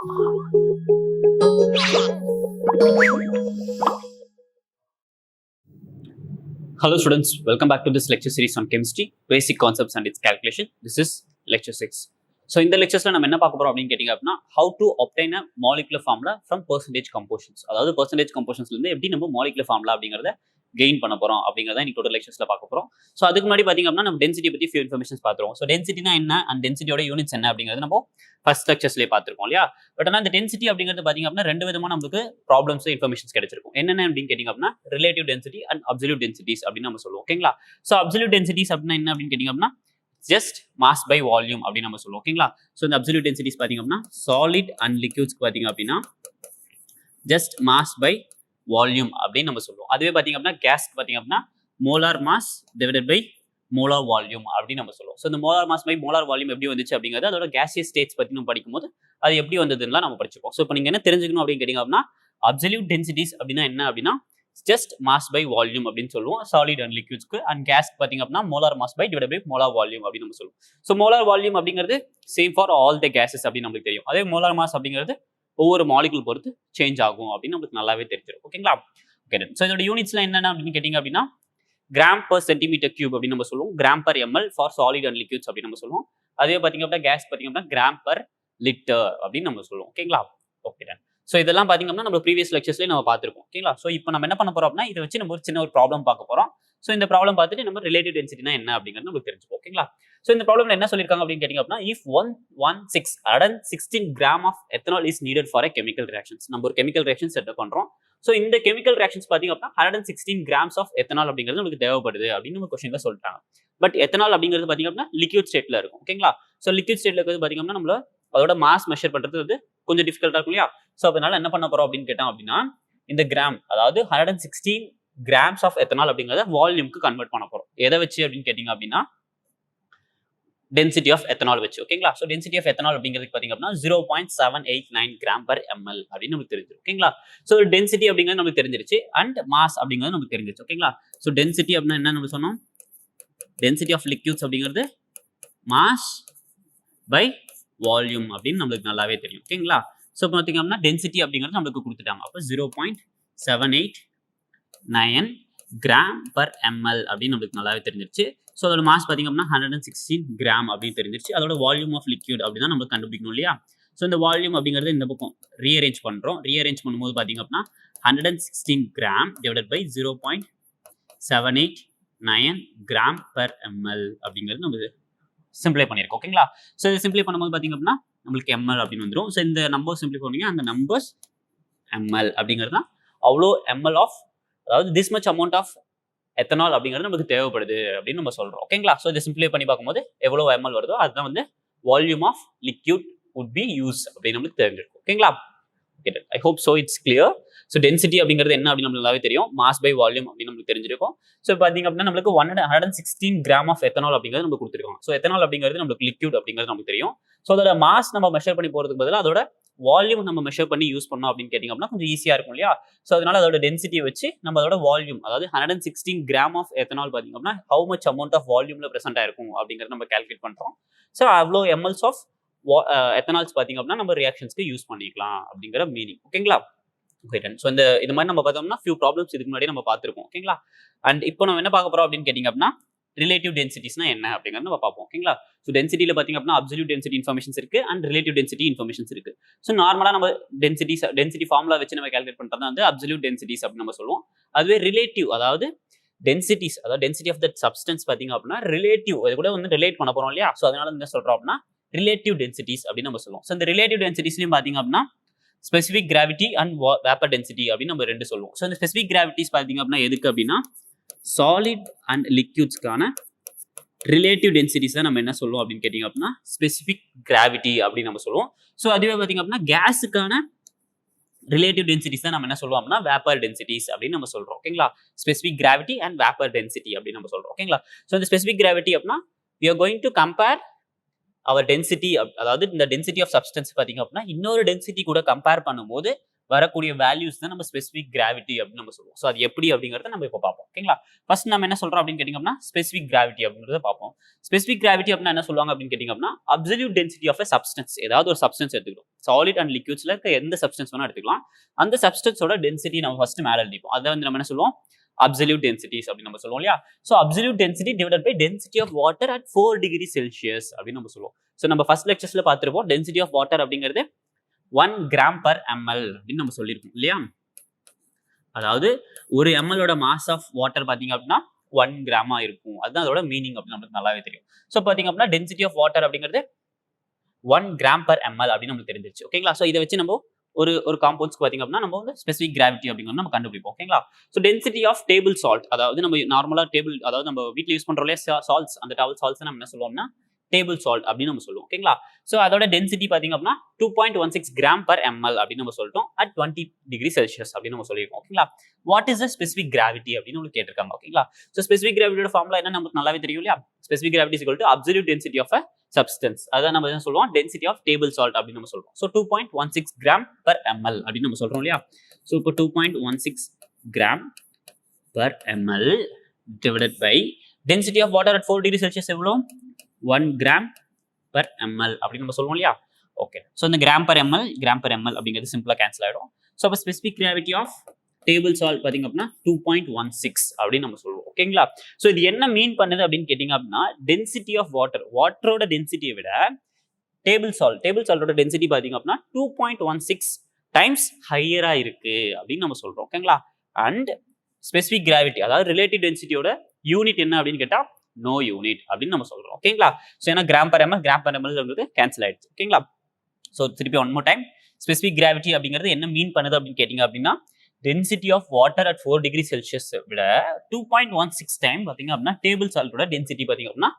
Hello students, welcome back to this lecture series on chemistry, basic concepts and its calculation. This is lecture 6. So இந்த லெக்சர்ஸ்ல நம்ம என்ன பார்க்க போறோம் அப்படின்னு கேட்டிங்க அப்படின்னா how to obtain a molecular formula from percentage compositions. அதாவது percentage compositionsல இருந்து எப்படி நம்ம molecular formula அப்படிங்கறத கெயின் பண்ண போறோம் அப்படிங்கறத இன்னைக்கு டோட்டல் லெக்சர்ஸ்ல பார்க்க போறோம். சோ அதுக்கு முன்னாடி பாத்தீங்க அப்படின்னா நம்ம டென்சிட்டி பத்தி few informations பாத்துறோம். சோ டென்சிட்டினா என்ன and டென்சிட்டியோட யூனிட்ஸ் என்ன அப்படிங்கறது நம்ம ஃபர்ஸ்ட் லெக்சர்ஸ்லயே பார்த்திருக்கோம் இல்லையா? பட் ஆனா இந்த டென்சிட்டி அப்படிங்கிறது பாத்தீங்க அப்படின்னா ரெண்டு விதமா நமக்கு ப்ராப்ளம்ஸ் இன்ஃபர்மேஷன்ஸ் கிடைச்சிருக்கும். என்னென்ன அப்படின்னு கேட்டிங்க அப்படின்னா relative density and absolute densities அப்படின்னு நம்ம சொல்லுவோம். ஓகேங்களா? சோ அப்சல்யூட் டென்சிட்டிஸ் அப்படின்னா என்ன அப்படின்னு கேட்டிங்க அப்படின்னா ஜஸ்ட் மாஸ் பை வால்யூம் அப்படின்னு நம்ம சொல்லுவோம். ஓகேங்களா? சோ இந்த அப்சல்யூட் டென்சிட்டிஸ் பாத்தீங்க அப்படின்னா சாலிட் அண்ட் லிக்விட்ஸ்க்கு பாத்தீங்க அப்படின்னா ஜஸ்ட் மாஸ் பை வால்யூம் அப்படின்னு நம்ம சொல்லுவோம். அதுவே பாத்தீங்க அப்படின்னா கேஸ்க்கு பாத்தீங்க அப்படின்னா molar mass divided by molar volume அப்படின்னு நம்ம சொல்லுவோம். ஸோ இந்த molar mass by molar volume எப்படி வந்துச்சு அப்படிங்கிறது அதோட கேசியஸ் ஸ்டேட்ஸ் பத்தி நம்ம படிக்கும்போது அது எப்படி வந்ததுன்னா நம்ம படிச்சுப்போம். ஸோ இப்போ நீங்க என்ன தெரிஞ்சுக்கணும் அப்படின்னு கேட்டீங்க அப்படின்னா அப்சல்யூட் டென்சிட்டிஸ் அப்படின்னா என்ன அப்படின்னா ஜஸ்ட் மாஸ் பை வால்யூம் அப்படின்னு சொல்லுவோம் சாலிட் அண்ட் லிக்விட்ஸ்க்கு. அண்ட் கேஸ் பாத்தீங்க அப்படின்னா molar mass by divide by molar volume அப்படின்னு நம்ம சொல்லுவோம். ஸோ மோலார் வால்யூம் அப்படிங்கிறது same for all the gases அப்படின்னு நமக்கு தெரியும். அதே மோலார் மாஸ் அப்படிங்கிறது ஒவ்வொரு மாலிகுல் பொறுத்து சேஞ்ச் ஆகும் அப்படின்னு நமக்கு நல்லாவே தெரிஞ்சிடும். ஓகேங்களா? ஓகே. ஸோ இதோட யூனிட்ஸ்ல என்னென்ன அப்படின்னு கேட்டீங்க அப்படின்னா கிராம் பர் சென்டிமீட்டர் கியூப் அப்படின்னு நம்ம சொல்லுவோம். Gram per ML for solid and liquids அப்படின்னு நம்ம சொல்லுவோம். அதே பாத்தீங்க அப்படின்னா கேஸ் பாத்தீங்க அப்படின்னா கிராம் பர் லிட்டர் அப்படின்னு நம்ம சொல்லுவோம். ஓகேங்களா? Okay done. ஸோ இதெல்லாம் பாத்தீங்க அப்படின்னா நம்ம ப்ரீவியஸ் லெக்சர்ஸ்லேயே நம்ம பார்த்திருக்கோம். ஓகேங்களா? ஸோ இப்போ நம்ம என்ன பண்ண போறோம் அப்படின்னா இதை வச்சு நம்ம ஒரு சின்ன ஒரு ப்ராப்ளம் பார்க்க போறோம். ஸோ இந்த ப்ராப்ளம் பார்த்துட்டு நம்ம ரிலேட்டிவ் டென்சிட்டினா என்ன அப்படிங்கிறது நமக்கு தெரிஞ்சுப்போம். ஓகேங்களா? ஸோ இந்த ப்ராப்ளம்ல என்ன சொல்லியிருக்காங்க அப்படின்னு கேட்டீங்க அப்படின்னா if 116 gram of ethanol is needed for a chemical reactions. நம்ம ஒரு கெமிக்கல் ரியாக்ஷன் செட் பண்றோம். ஸோ இந்த கெமிக்கல் ரியாக்ஷன்ஸ் பாத்தீங்க அப்படின்னா 116 கிராம்ஸ் ஆஃப் எத்தனால் அப்படிங்கிறது நமக்கு தேவைப்படுது அப்படின்னு நம்ம கொஸ்டின்ல சொல்லிட்டாங்க. பட் எத்தனால் அப்படிங்கிறது பாத்தீங்க அப்படின்னா லிக்விட் ஸ்டேட்ல இருக்கும். ஓகேங்களா? ஸோ லிக்விட் ஸ்டேட்ல இருக்கிறது பாத்தீங்க அப்படின்னா நம்மள அதோட மாஸ் மெஷர் பண்றது வந்து கொஞ்சம் டிஃபிகல்ட்டா இருக்கும் இல்லையா? ஸோ அதனால என்ன பண்ண போறோம் அப்படின்னு கேட்டோம் அப்படின்னா இந்த கிராம் அதாவது 116 கிராம்ஸ் ஆஃப் எத்தனால் அப்படிங்கிறத வால்யூம்க்கு கன்வெர்ட் பண்ண போறோம். எதை வச்சு அப்படின்னு கேட்டீங்க அப்படின்னா டென்சிட்டி ஆஃப் எத்தனால் வச்சு. ஓகேங்களா? ஸோ டென்சிட்டி ஆஃப் எத்தனால் அப்படிங்கிறது பாத்தீங்க அப்படின்னா 0.789 கிராம் பர் எம்எல் அப்படின்னு நமக்கு தெரிஞ்சிடும். ஓகேங்களா? ஸோ டென்சிட்டி அப்படிங்கிறது நமக்கு தெரிஞ்சிருச்சு அண்ட் மாஸ் அப்படிங்கிறது நமக்கு தெரிஞ்சிருச்சு. ஓகேங்களா? ஸோ டென்சிட்டி அப்படின்னா என்ன நம்ம சொன்னோம்? டென்சிட்டி ஆஃப் லிக்விட்ஸ் அப்படிங்கிறது மாஸ் பை வால்யூம் அப்படின்னு நம்மளுக்கு நல்லாவே தெரியும். ஓகேங்களா? ஸோ பார்த்தீங்க அப்படின்னா டென்சிட்டி அப்படிங்கிறது நம்மளுக்கு கொடுத்துட்டாங்க. அப்போ 0.789 கிராம் பர் எம்எல் அப்படின்னு நம்மளுக்கு நல்லாவே தெரிஞ்சிருச்சு. ஸோ அதோட மாஸ் பார்த்தீங்க அப்படின்னா 116 கிராம் அப்படின்னு தெரிஞ்சிருச்சு. அதோட வால்யூம் ஆஃப் லிக்விட் அப்படி தான் நம்மளுக்கு கண்டுபிடிக்கணும் இல்லையா? ஸோ இந்த வால்யூம் அப்படிங்கிறது இந்த பக்கம் ரீஅரேஞ்ச் பண்ணுறோம். ரீஅரேஞ்ச் பண்ணும்போது பார்த்தீங்க அப்படின்னா 116 gram divided by 0.789 gram per ML அப்படிங்கிறது நம்ம சிம்பிளை பண்ணியிருக்கோம். ஓகேங்களா? ஸோ இதை சிம்பிளை பண்ணும்போது பார்த்தீங்க அப்படின்னா நம்மளுக்கு எம்எல் அப்படின்னு வந்துடும். ஸோ இந்த நம்பர் சிம்பிளை பண்ணீங்க அந்த நம்பர்ஸ் எம்எல் அப்படிங்கிறது தான் அவ்வளோ எம்எல் ஆஃப் அதாவது this much amount of ethanol அப்படிங்கிறது நமக்கு தேவைப்படுது அப்படின்னு நம்ம சொல்றோம். ஓகேங்களா? ஸோ இதை சிம்பிளை பண்ணி பார்க்கும்போது எவ்வளோ எம்எல் வருதோ அதுதான் வந்து volume of liquid would be use அப்படின்னு நமக்கு தெரிஞ்சிருக்கும். ஓகேங்களா? I hope so it's clear. So density அப்படிங்கிறது என்ன அப்படின்னு நம்மளுக்கு நல்லாவே தெரியும். மாஸ் பை வால்யூம் அப்படின்னு நமக்கு தெரிஞ்சிருக்கும். ஸோ பார்த்தீங்க அப்படின்னா நம்மளுக்கு 116 கிராம் ஆஃப் எத்தனால் அப்படிங்கிறது நமக்கு கொடுத்துருக்காங்க. ஸோ எத்தனால் அப்படிங்கிறது நம்மளுக்கு லிக்விட் அப்படிங்கிறது நமக்கு தெரியும். ஸோ அதோட மாஸ் நம்ம மெஷர் பண்ணி போறதுக்கு பதிலாக அதோட வால்யூம் நம்ம மெஷர் பண்ணி யூஸ் பண்ணோம் அப்படின்னு கேட்டிங்க அப்படின்னா கொஞ்சம் ஈஸியா இருக்கும் இல்லையா? ஸோ அதனால அதோட டென்சிட்டியை வச்சு நம்ம அதோட வால்யூம் அதாவது 116 கிராம் ஆஃப் எத்தனால் பார்த்தீங்க அப்படின்னா ஹவு மச் அமௌண்ட் ஆஃப் வால்யூம்ல பிரசென்ட் ஆயிருக்கும் அப்படிங்கிறது நம்ம கால்குலேட் பண்றோம். ஸோ அவ்வளோ எம்எல்ஸ் ஆஃப் எத்தனால்ஸ் பார்த்தீங்க அப்படின்னா நம்ம ரியாக்ஷன்ஸ்க்கு யூஸ் பண்ணிக்கலாம் அப்படிங்கிற மீனிங். ஓகேங்களா? Okay done. ஸோ இது மாதிரி நம்ம பார்த்தோம்னா ஃபியூ ப்ராப்ளம்ஸ் இதுக்கு முன்னாடி நம்ம பார்த்துருக்கோம். ஓகேங்களா? அண்ட் இப்போ நம்ம என்ன பார்க்க போறோம் அப்படின்னு கேட்டிங்க அப்படின்னா ரிலேட்டிவ் டென்சிட்டிஸ்னா என்ன அப்படிங்கிறது நம்ம பார்ப்போம். ஓகேங்களா? ஸோ டென்சிட்டியில் பார்த்தீங்க அப்படின்னா அப்சல்யூட் டென்சிட்டி இன்ஃபர்மேஷன்ஸ் இருக்கு அண்ட் ரிலேட்டிவ் டென்சிட்டி இன்ஃபர்மேஷன்ஸ் இருக்கு. ஸோ நார்மலாக நம்ம டென்சிட்டி ஃபார்முலா வச்சு நம்ம கால்குலேட் பண்ணுறது வந்து அப்சல்யூட் டென்சிட்டிஸ் அப்படின்னு நம்ம சொல்லுவோம். அதுவே ரிலேட்டிவ் அதாவது டென்சிட்டிஸ் அதாவது டென்சிட்டி ஆஃப் தட் சப்ஸ்டன்ஸ் பார்த்தீங்க அப்படின்னா ரிலேட்டிவ் அது கூட வந்து ரிலேட் பண்ண போறோம் இல்லையா? ஸோ அதனால என்ன சொல்றோம் அப்படின்னா ரிலேட்டிவ் டென்சிட்டிஸ் அப்படின்னு நம்ம சொல்லுவோம். ஸோ இந்த ரிலேட்டிவ் டென்சிட்டிஸ்லையும் பார்த்தீங்க அப்படின்னா specific gravity and vapour density அப்படின்னு நம்ம ரெண்டு சொல்லுவோம். ஸோ இந்த ஸ்பெசிஃபிக் கிராவிட்டிஸ் பார்த்தீங்க அப்படின்னா எதுக்கு அப்படின்னா சாலிட் அண்ட் லிக்விட்ஸ்க்கான ரிலேட்டிவ் டென்சிட்டிஸ் தான் நம்ம என்ன சொல்லுவோம் அப்படின்னு கேட்டிங்க அப்படின்னா ஸ்பெசிஃபிக் கிராவிட்டி அப்படின்னு நம்ம சொல்லுவோம். ஸோ அதுவே பார்த்தீங்க அப்படின்னா கேஸுக்கான ரிலேட்டிவ் டென்சிட்டிஸ் தான் நம்ம என்ன சொல்லுவோம் அப்படின்னா வேப்பர் டென்சிட்டிஸ் அப்படின்னு நம்ம சொல்றோம். ஓகேங்களா? Specific gravity and vapour density அப்படின்னு நம்ம சொல்றோம். ஓகேங்களா? ஸோ இந்த ஸ்பெசிஃபிக் கிராவிட்டி அப்படின்னா we are going to compare our density அதாவது இந்த டென்சிட்டி ஆஃப் சப்ஸ்டன்ஸ் பார்த்தீங்க அப்படின்னா இன்னொரு டென்சிட்டி கூட கம்பேர் பண்ணும்போது வரக்கூடிய வேல்யூஸ் தான் நம்ம ஸ்பெசிஃபிக் கிராவிட்டி அப்படின்னு நம்ம சொல்லுவோம். ஸோ அது எப்படி அப்படிங்கிறத நம்ம இப்போ பார்ப்போம். ஓகேங்களா? ஃபர்ஸ்ட் நம்ம என்ன சொல்றோம் அப்படின்னு கேட்டிங்கன்னா ஸ்பெசிஃபிக் கிராவிட்டி அப்படிங்கிறத பார்ப்போம். ஸ்பெசிஃபிக் கிராவிட்டி அப்படின்னா என்ன சொல்லுவாங்க அப்படின்னு கேட்டிங்கன்னா absolute density of a substance. ஏதாவது ஒரு சப்ஸ்டன்ஸ் எடுத்துக்கலாம். சாலிட் அண்ட் லிக்விட்ஸ்ல இருக்க எந்த சப்ஸ்டன்ஸ் வேணா எடுத்துக்கலாம். அந்த சப்ஸ்டன்ஸோட டென்சிட்டி நம்ம ஃபர்ஸ்ட் மேல எழுதிப்போம். அதை வந்து நம்ம என்ன சொல்லுவோம்? அப்சல்யூட் டென்சிட்டிஸ் அப்படின்னு நம்ம சொல்லுவோம் இல்லையா? So absolute density divided by density of water at 4 degree Celsius அப்படின்னு நம்ம சொல்லுவோம். ஸோ நம்ம ஃபர்ஸ்ட் லெக்சர்ஸ்ல பார்த்துருப்போம் டென்சிட்டி ஆஃப் வாட்டர் அப்படிங்கிறது 1 கிராம் பர் ml அப்படின்னு நம்ம சொல்லியிருக்கோம் இல்லையா? அதாவது ஒரு mlோட மாஸ் ஆஃப் வாட்டர் பாத்தீங்க அப்படின்னா 1 கிராமா இருக்கும். அதுதான் அதோட மீனிங் அப்படின்னு நமக்கு நல்லாவே தெரியும். ஸோ பாத்தீங்க அப்படின்னா டென்சிட்டி ஆஃப் வாட்டர் அப்படிங்கிறது 1 கிராம் பர் ml அப்படின்னு நமக்கு தெரிஞ்சிருச்சு. ஓகேங்களா? ஸோ இதை வச்சு நம்ம ஒரு காம்பவுண்ட்ஸ்க்கு பாத்தீங்க அப்படின்னா நம்ம வந்து ஸ்பெசிஃபிக் கிராவிட்டி அப்படிங்கிறது நம்ம கண்டுபிடிப்போம். ஓகேங்களா? So density of table salt, அதாவது நம்ம நார்மலா டேபிள், அதாவது நம்ம வீட்டில் யூஸ் பண்றோம் இல்லையா சால்ட்ஸ், அந்த டேபிள் சால்ட்ஸ் நம்ம என்ன சொல்லுவோம்னா டேபிள் சால்ட் அப்படின்னு நம்ம சொல்லுவோம். ஓகேங்களா? ஸோ அதோட டென்சிட்டி பாத்தீங்க அப்படின்னா 2.16 கிராம் பர் ml அப்படின்னு நம்ம சொல்லிட்டோம் அட் 20 டிகிரி செல்சியஸ் அப்படின்னு நம்ம சொல்லியிருக்கோம். ஓகேங்களா? What is the specific gravity அப்படின்னு உங்களுக்கு கேட்டிருக்காங்க. ஓகேங்களா? ஸோ ஸ்பெசிஃபிக் கிராவிட்டியோட ஃபார்முலா என்ன நமக்கு நல்லாவே தெரியும் இல்லையா? Specific gravity is equal to absolute density of a substance. அதான் நம்ம என்ன சொல்லுவோம்? டென்சிட்டி ஆஃப் டேபிள் சால்ட் அப்படின்னு நம்ம சொல்றோம். ஸோ 2.16 கிராம் பர் ml அப்படின்னு நம்ம சொல்றோம் இல்லையா? ஸோ இப்போ 2.16 gram per ml divided by density of water at 4 degree Celsius எவ்வளோ? 1 கிராம் பர் ml அப்படின்னு நம்ம சொல்லுவோம் இல்லையா? ஓகே. ஸோ இந்த கிராம் பர் ml அப்படிங்கிறது சிம்பிளா கேன்சல் ஆயிடும். ஸோ அப்போ specific gravity of table salt பாத்தீங்க அப்படின்னா 2.16 அப்படின்னு நம்ம சொல்லுவோம். ஓகேங்களா? ஸோ இது என்ன மீன் பண்ணுது அப்படின்னு கேட்டீங்க அப்படின்னா டென்சிட்டி ஆஃப் வாட்டரோட டென்சிட்டியை விட டேபிள் சால்ட்டோட டென்சிட்டி பாத்தீங்க அப்படின்னா 2.16 டைம்ஸ் ஹையரா இருக்கு அப்படின்னு நம்ம சொல்றோம். ஓகேங்களா? அண்ட் ஸ்பெசிஃபிக் கிராவிட்டி, அதாவது ரிலேட்டிவ் டென்சிட்டியோட யூனிட் என்ன அப்படின்னு கேட்டா நோ யூனிட் அப்படின்னு நம்ம சொல்றோம். ஓகேங்களா? ஸோ ஏன்னா கிராம் பர் ml கேன்சல் ஆயிடுச்சு. ஓகேங்களா? ஸோ திருப்பி one more time, specific gravity அப்படிங்கிறது என்ன மீன் பண்ணுது அப்படின்னு கேட்டீங்க அப்படின்னா density of water at 4 degree Celsius விட 2.16 டைம் பாத்தீங்க அப்படின்னா டேபிள் சால்ட்டோட டென்சிட்டி பாத்தீங்க அப்படின்னா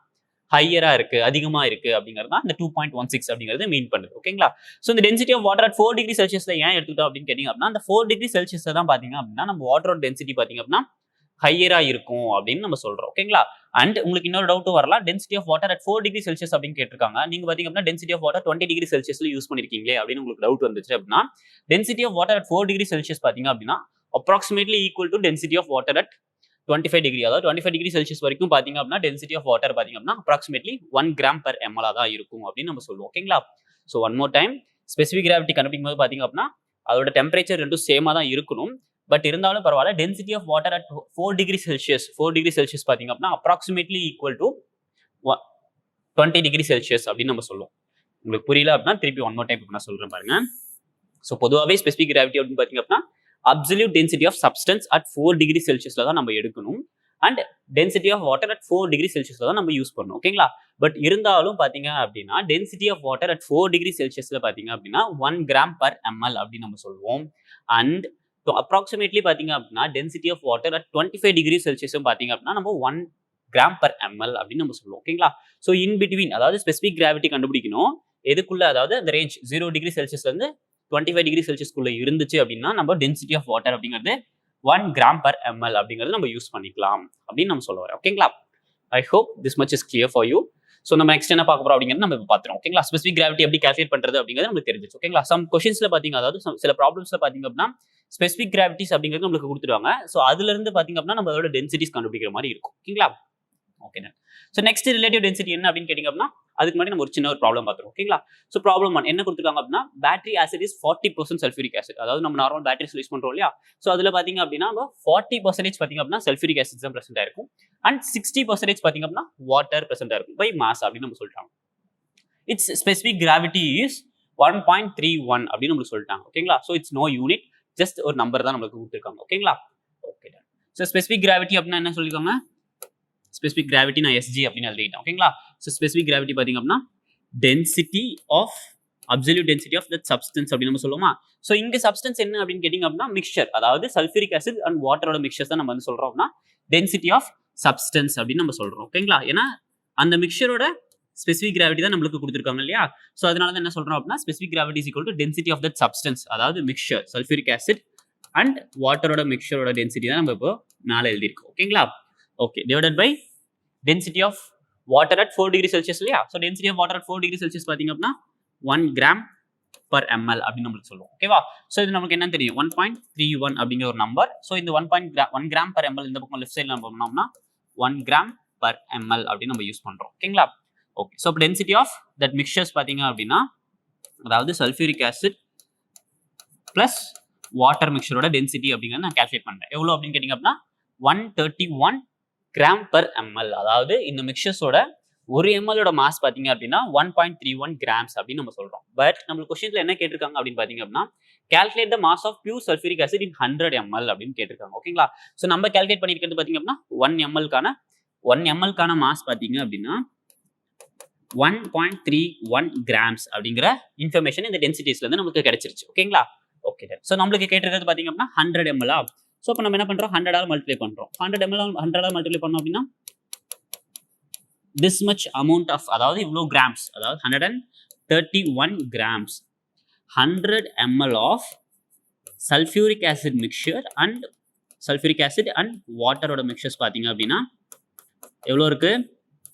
ஹையரா இருக்கு, அதிகமா இருக்கு அப்படிங்கிறது தான் இந்த 2.16 அப்படிங்கிறது மீன் பண்ணுது. ஓகேங்களா? ஸோ இந்த density of water at 4 degree செல்சியஸ்ல ஏன் எடுத்துக்கிட்டோம் அப்படின்னு கேட்டீங்க அப்படின்னா அந்த 4 டிகிரி செல்சியஸ்ல தான் பாத்தீங்க அப்படின்னா நம்ம வாட்டரோட டென்சிட்டி பாத்தீங்க அப்படின்னா ஹையரா இருக்கும் அப்படின்னு நம்ம சொல்றோம். ஓகேங்களா? அண்ட் உங்களுக்கு இன்னொரு டவுட்டும் வரலாம், density of water at 4 degree Celsius அப்படின்னு கேட்டிருக்காங்க. நீங்க பாத்தீங்க அப்படின்னா டென்சிட்டி ஆஃப் வாட்டர் 20 டிகிரி செல்சியஸ்ல யூஸ் பண்ணிருக்கீங்களே அப்படின்னு உங்களுக்கு டவுட் வந்துச்சு அப்படின்னா density of water at 4 degree Celsius பாத்தீங்க அப்படின்னா approximately equal to density of water at 25 degree, அதாவது 25 டிகிரி செல்சியஸ் வரைக்கும் பாத்தீங்க அப்படின்னா டென்சிட்டி ஆஃப் வாட்டர் பாத்தீங்க அப்படின்னா approximately 1 கிராம் பர் ml தான் இருக்கும் அப்படின்னு நம்ம சொல்லுவோம். ஓகேங்களா? So one more time, specific gravity கண்டுபிடிக்கும் போது பாத்தீங்க அப்படின்னா அதோட டெம்பரேச்சர் ரெண்டும் சேமா தான் இருக்கணும். பட் இருந்தாலும் பரவாயில்ல, density of water at 4 degree Celsius பாத்தீங்க அப்படின்னா approximately equal to 20 degree Celsius அப்படின்னு நம்ம சொல்லுவோம். உங்களுக்கு புரியல அப்படின்னா திருப்பி ஒன் மோர் டைம் நான் சொல்றேன் பாருங்க. ஸோ பொதுவாகவே ஸ்பெசிஃபிக் கிராவிட்டி அப்படின்னு பாத்தீங்க அப்படின்னா absolute density of substance at 4 degree செல்சியஸ்ல தான் நம்ம எடுக்கணும் and density of water at 4 degree செல்சியஸ்ல தான் நம்ம யூஸ் பண்ணணும். ஓகேங்களா? பட் இருந்தாலும் பாத்தீங்க அப்படின்னா density of water at 4 degree செல்சியஸ்ல பாத்தீங்க அப்படின்னா 1 கிராம் பர் ml அப்படின்னு நம்ம சொல்லுவோம். அண்ட் அப்ராக்சிமேட்லி பாத்தீங்க அப்படின்னா density of water at 25 degree செல்சியஸும் பாத்தீங்க அப்படின்னா நம்ம 1 கிராம் பர் ml அப்படின்னு நம்ம சொல்லுவோம். ஓகேங்களா? ஸோ இன் பிட்வீன், அதாவது ஸ்பெசிஃபிக் கிராவிட்டி கண்டுபிடிக்கணும் எதுக்குள்ள, அதாவது அந்த ரேஞ்ச் 0 டிகிரி செல்சியஸ்ல இருந்து 25 டிகிரி செல்சியஸ்க்குள்ள இருந்துச்சு அப்படின்னா நம்ம டென்சிட்டி ஆஃப் வாட்டர் அப்படிங்கிறது 1 கிராம் பர் ml அப்படிங்கிறது நம்ம யூஸ் பண்ணிக்கலாம் அப்படின்னு நம்ம சொல்ல வரோம். ஓகேங்களா? I hope this much is clear for you. So நம்ம நெக்ஸ்ட் என்ன பார்க்க போறோம் அப்படிங்கிறது நம்ம இப்போ பார்த்துறோம். ஓகேங்களா? ஸ்பெசிஃபிக் கிராவிட்டி எப்படி கால்குலேட் பண்றது அப்படிங்கிறது நமக்கு தெரிஞ்சிச்சு. ஓகேங்களா? சம் கொஸ்டின்ஸ்ல பாத்தீங்க, அதாவது சில ப்ராப்ளம்ஸ்ல பாத்தீங்க அப்படின்னா ஸ்பெசிஃபிக் கிராவிட்டிஸ் அப்படிங்கிறது நம்மளுக்கு கொடுத்துருவாங்க. ஸோ அதுல இருந்து பாத்தீங்க அப்படின்னா நம்ம அதோட டென்சிட்டிஸ் கண்டுபிடிக்கிற மாதிரி இருக்கும். ஓகேங்களா? Okay. So next relative density என்ன அப்படின்னு கேட்டீங்க அப்படின்னா அதுக்கு முன்னாடி நம்ம ஒரு சின்ன ஒரு ப்ராப்ளம் பார்த்துருவோம். ஓகேங்களா? ஸோ ப்ராப்ளம் 1 என்ன கொடுத்துருக்காங்க அப்படின்னா battery acid is 40% sulphuric acid. அதாவது நம்ம நார்மல் பேட்டரிஸ் யூஸ் பண்றோம் இல்லையா? ஸோ அதுல பாத்தீங்க அப்படின்னா 40% பாத்தீங்க அப்படின்னா சல்ஃபியூரிக் ஆசிட் தான் பிரசென்ட் ஆயிருக்கும் அண்ட் 60% பாத்தீங்க அப்படின்னா வாட்டர் பிரசென்ட் ஆயிருக்கும் பை மாஸ் அப்படின்னு நம்ம சொல்லிட்டாங்க. இட்ஸ் ஸ்பெசிஃபிக் கிராவிட்டி இஸ் 1.31 அப்படின்னு நம்ம சொல்லிட்டாங்க. ஓகேங்களா? So it's no unit, just ஒரு நம்பர் தான் நம்மளுக்கு கொடுத்துருக்காங்க. ஓகேங்களா? ஓகே. ஸோ ஸ்பெசிஃபிக் கிராவிட்டி அப்படின்னா என்ன சொல்லிருக்காங்க? ஸ்பெசிஃபிக் கிராவிட்டி நான் SG அப்படின்னு எழுதிட்டேன். ஓகேங்களா? ஸோ ஸ்பெசிஃபிக் கிராவிட்டி பாத்தீங்க அப்படின்னா density of absolute density of that substance அப்படின்னு நம்ம சொல்லுவோமா? ஸோ இங்க சப்ஸ்டன்ஸ் என்ன அப்படின்னு கேட்டீங்க அப்படின்னா மிக்சர், அதாவது சல்ஃபியூரிக் ஆசிட் அண்ட் வாட்டரோட மிக்சர்ஸ் தான் நம்ம வந்து சொல்றோம் அப்படின்னா டென்சிட்டி ஆஃப் சப்ஸ்டன்ஸ் அப்படின்னு நம்ம சொல்றோம். ஓகேங்களா? ஏன்னா அந்த மிக்சரோட ஸ்பெசிஃபிக் கிராவிட்டி தான் நம்மளுக்கு கொடுத்துருக்காங்க இல்லையா? ஸோ அதனால தான் என்ன சொல்றோம் அப்படின்னா specific gravity is equal to density of that substance, அதாவது மிக்சர் சல்ஃபியூரிக் ஆசிட் அண்ட் வாட்டரோட மிக்சரோட டென்சிட்டி தான் நம்ம இப்போ மேலே எழுதியிருக்கோம். ஓகேங்களா? Okay. Divided by density of water at 4 degree Celsius இல்லையா? So density of water at 4 degree Celsius பாத்தீங்க அப்படின்னா 1 கிராம் per ml அப்படின்னு நம்மளுக்கு சொல்லுவோம். ஓகேவா? ஸோ இது நமக்கு என்ன தெரியும்? 1.31 அப்படிங்கிற ஒரு நம்பர். ஸோ இந்த 1 கிராம் per ml இந்த பக்கம் லெஃப்ட் சைடில் நம்ம பண்ணோம்னா 1 கிராம் per ml அப்படின்னு நம்ம யூஸ் பண்றோம். ஓகேங்களா? ஓகே. ஸோ இப்போ டென்சிட்டி ஆஃப் தட் மிக்சர்ஸ் பார்த்தீங்க அப்படின்னா, அதாவது சல்ஃபியூரிக் ஆசிட் பிளஸ் வாட்டர் மிக்சரோட டென்சிட்டி அப்படிங்கிறத நான் கால்குலேட் பண்றேன். எவ்வளோ அப்படின்னு கேட்டிங்க அப்படின்னா 131 கிராம் per ml. அதாவது இந்த மிக்சர்ஸோட ஒரு எம்எலோட மாஸ் பார்த்தீங்க அப்படின்னா 1.31 கிராம்ஸ் அப்படின்னு நம்ம சொல்றோம். பட் நம்மளுக்கு கொஸ்டின்ல என்ன கேட்டிருக்காங்க அப்படின்னு பார்த்தீங்க அப்படின்னா, calculate the mass of pure sulphuric acid in 100 ml அப்படின்னு கேட்டிருக்காங்க. ஓகேங்களா? ஸோ நம்ம கால்குலேட் பண்ணிருக்கிறது பார்த்தீங்க அப்படின்னா 1 ml மாஸ் பார்த்தீங்க அப்படின்னா 1.31 கிராம்ஸ் அப்படிங்கிற இன்ஃபர்மேஷன் இந்த டென்சிட்டிஸ்ல இருந்து நமக்கு கிடைச்சிருச்சு. ஓகேங்களா? ஓகே. ஸோ நம்மளுக்கு கேட்டிருக்கிறது பார்த்தீங்க அப்படின்னா 100 ml. ஸோ இப்போ நம்ம என்ன பண்றோம்? 100 ஆல் மல்டிப்ளை பண்றோம். 100 ml 100 ஆல் மல்டிப்ளை பண்ணோம் அப்படின்னா this much amount of, அதாவது இவ்வளோ கிராம்ஸ், அதாவது 131 grams 100 ml of sulfuric acid mixture and sulfuric acid and வாட்டரோட மிக்சர்ஸ் பார்த்தீங்க அப்படின்னா எவ்வளோ இருக்கு?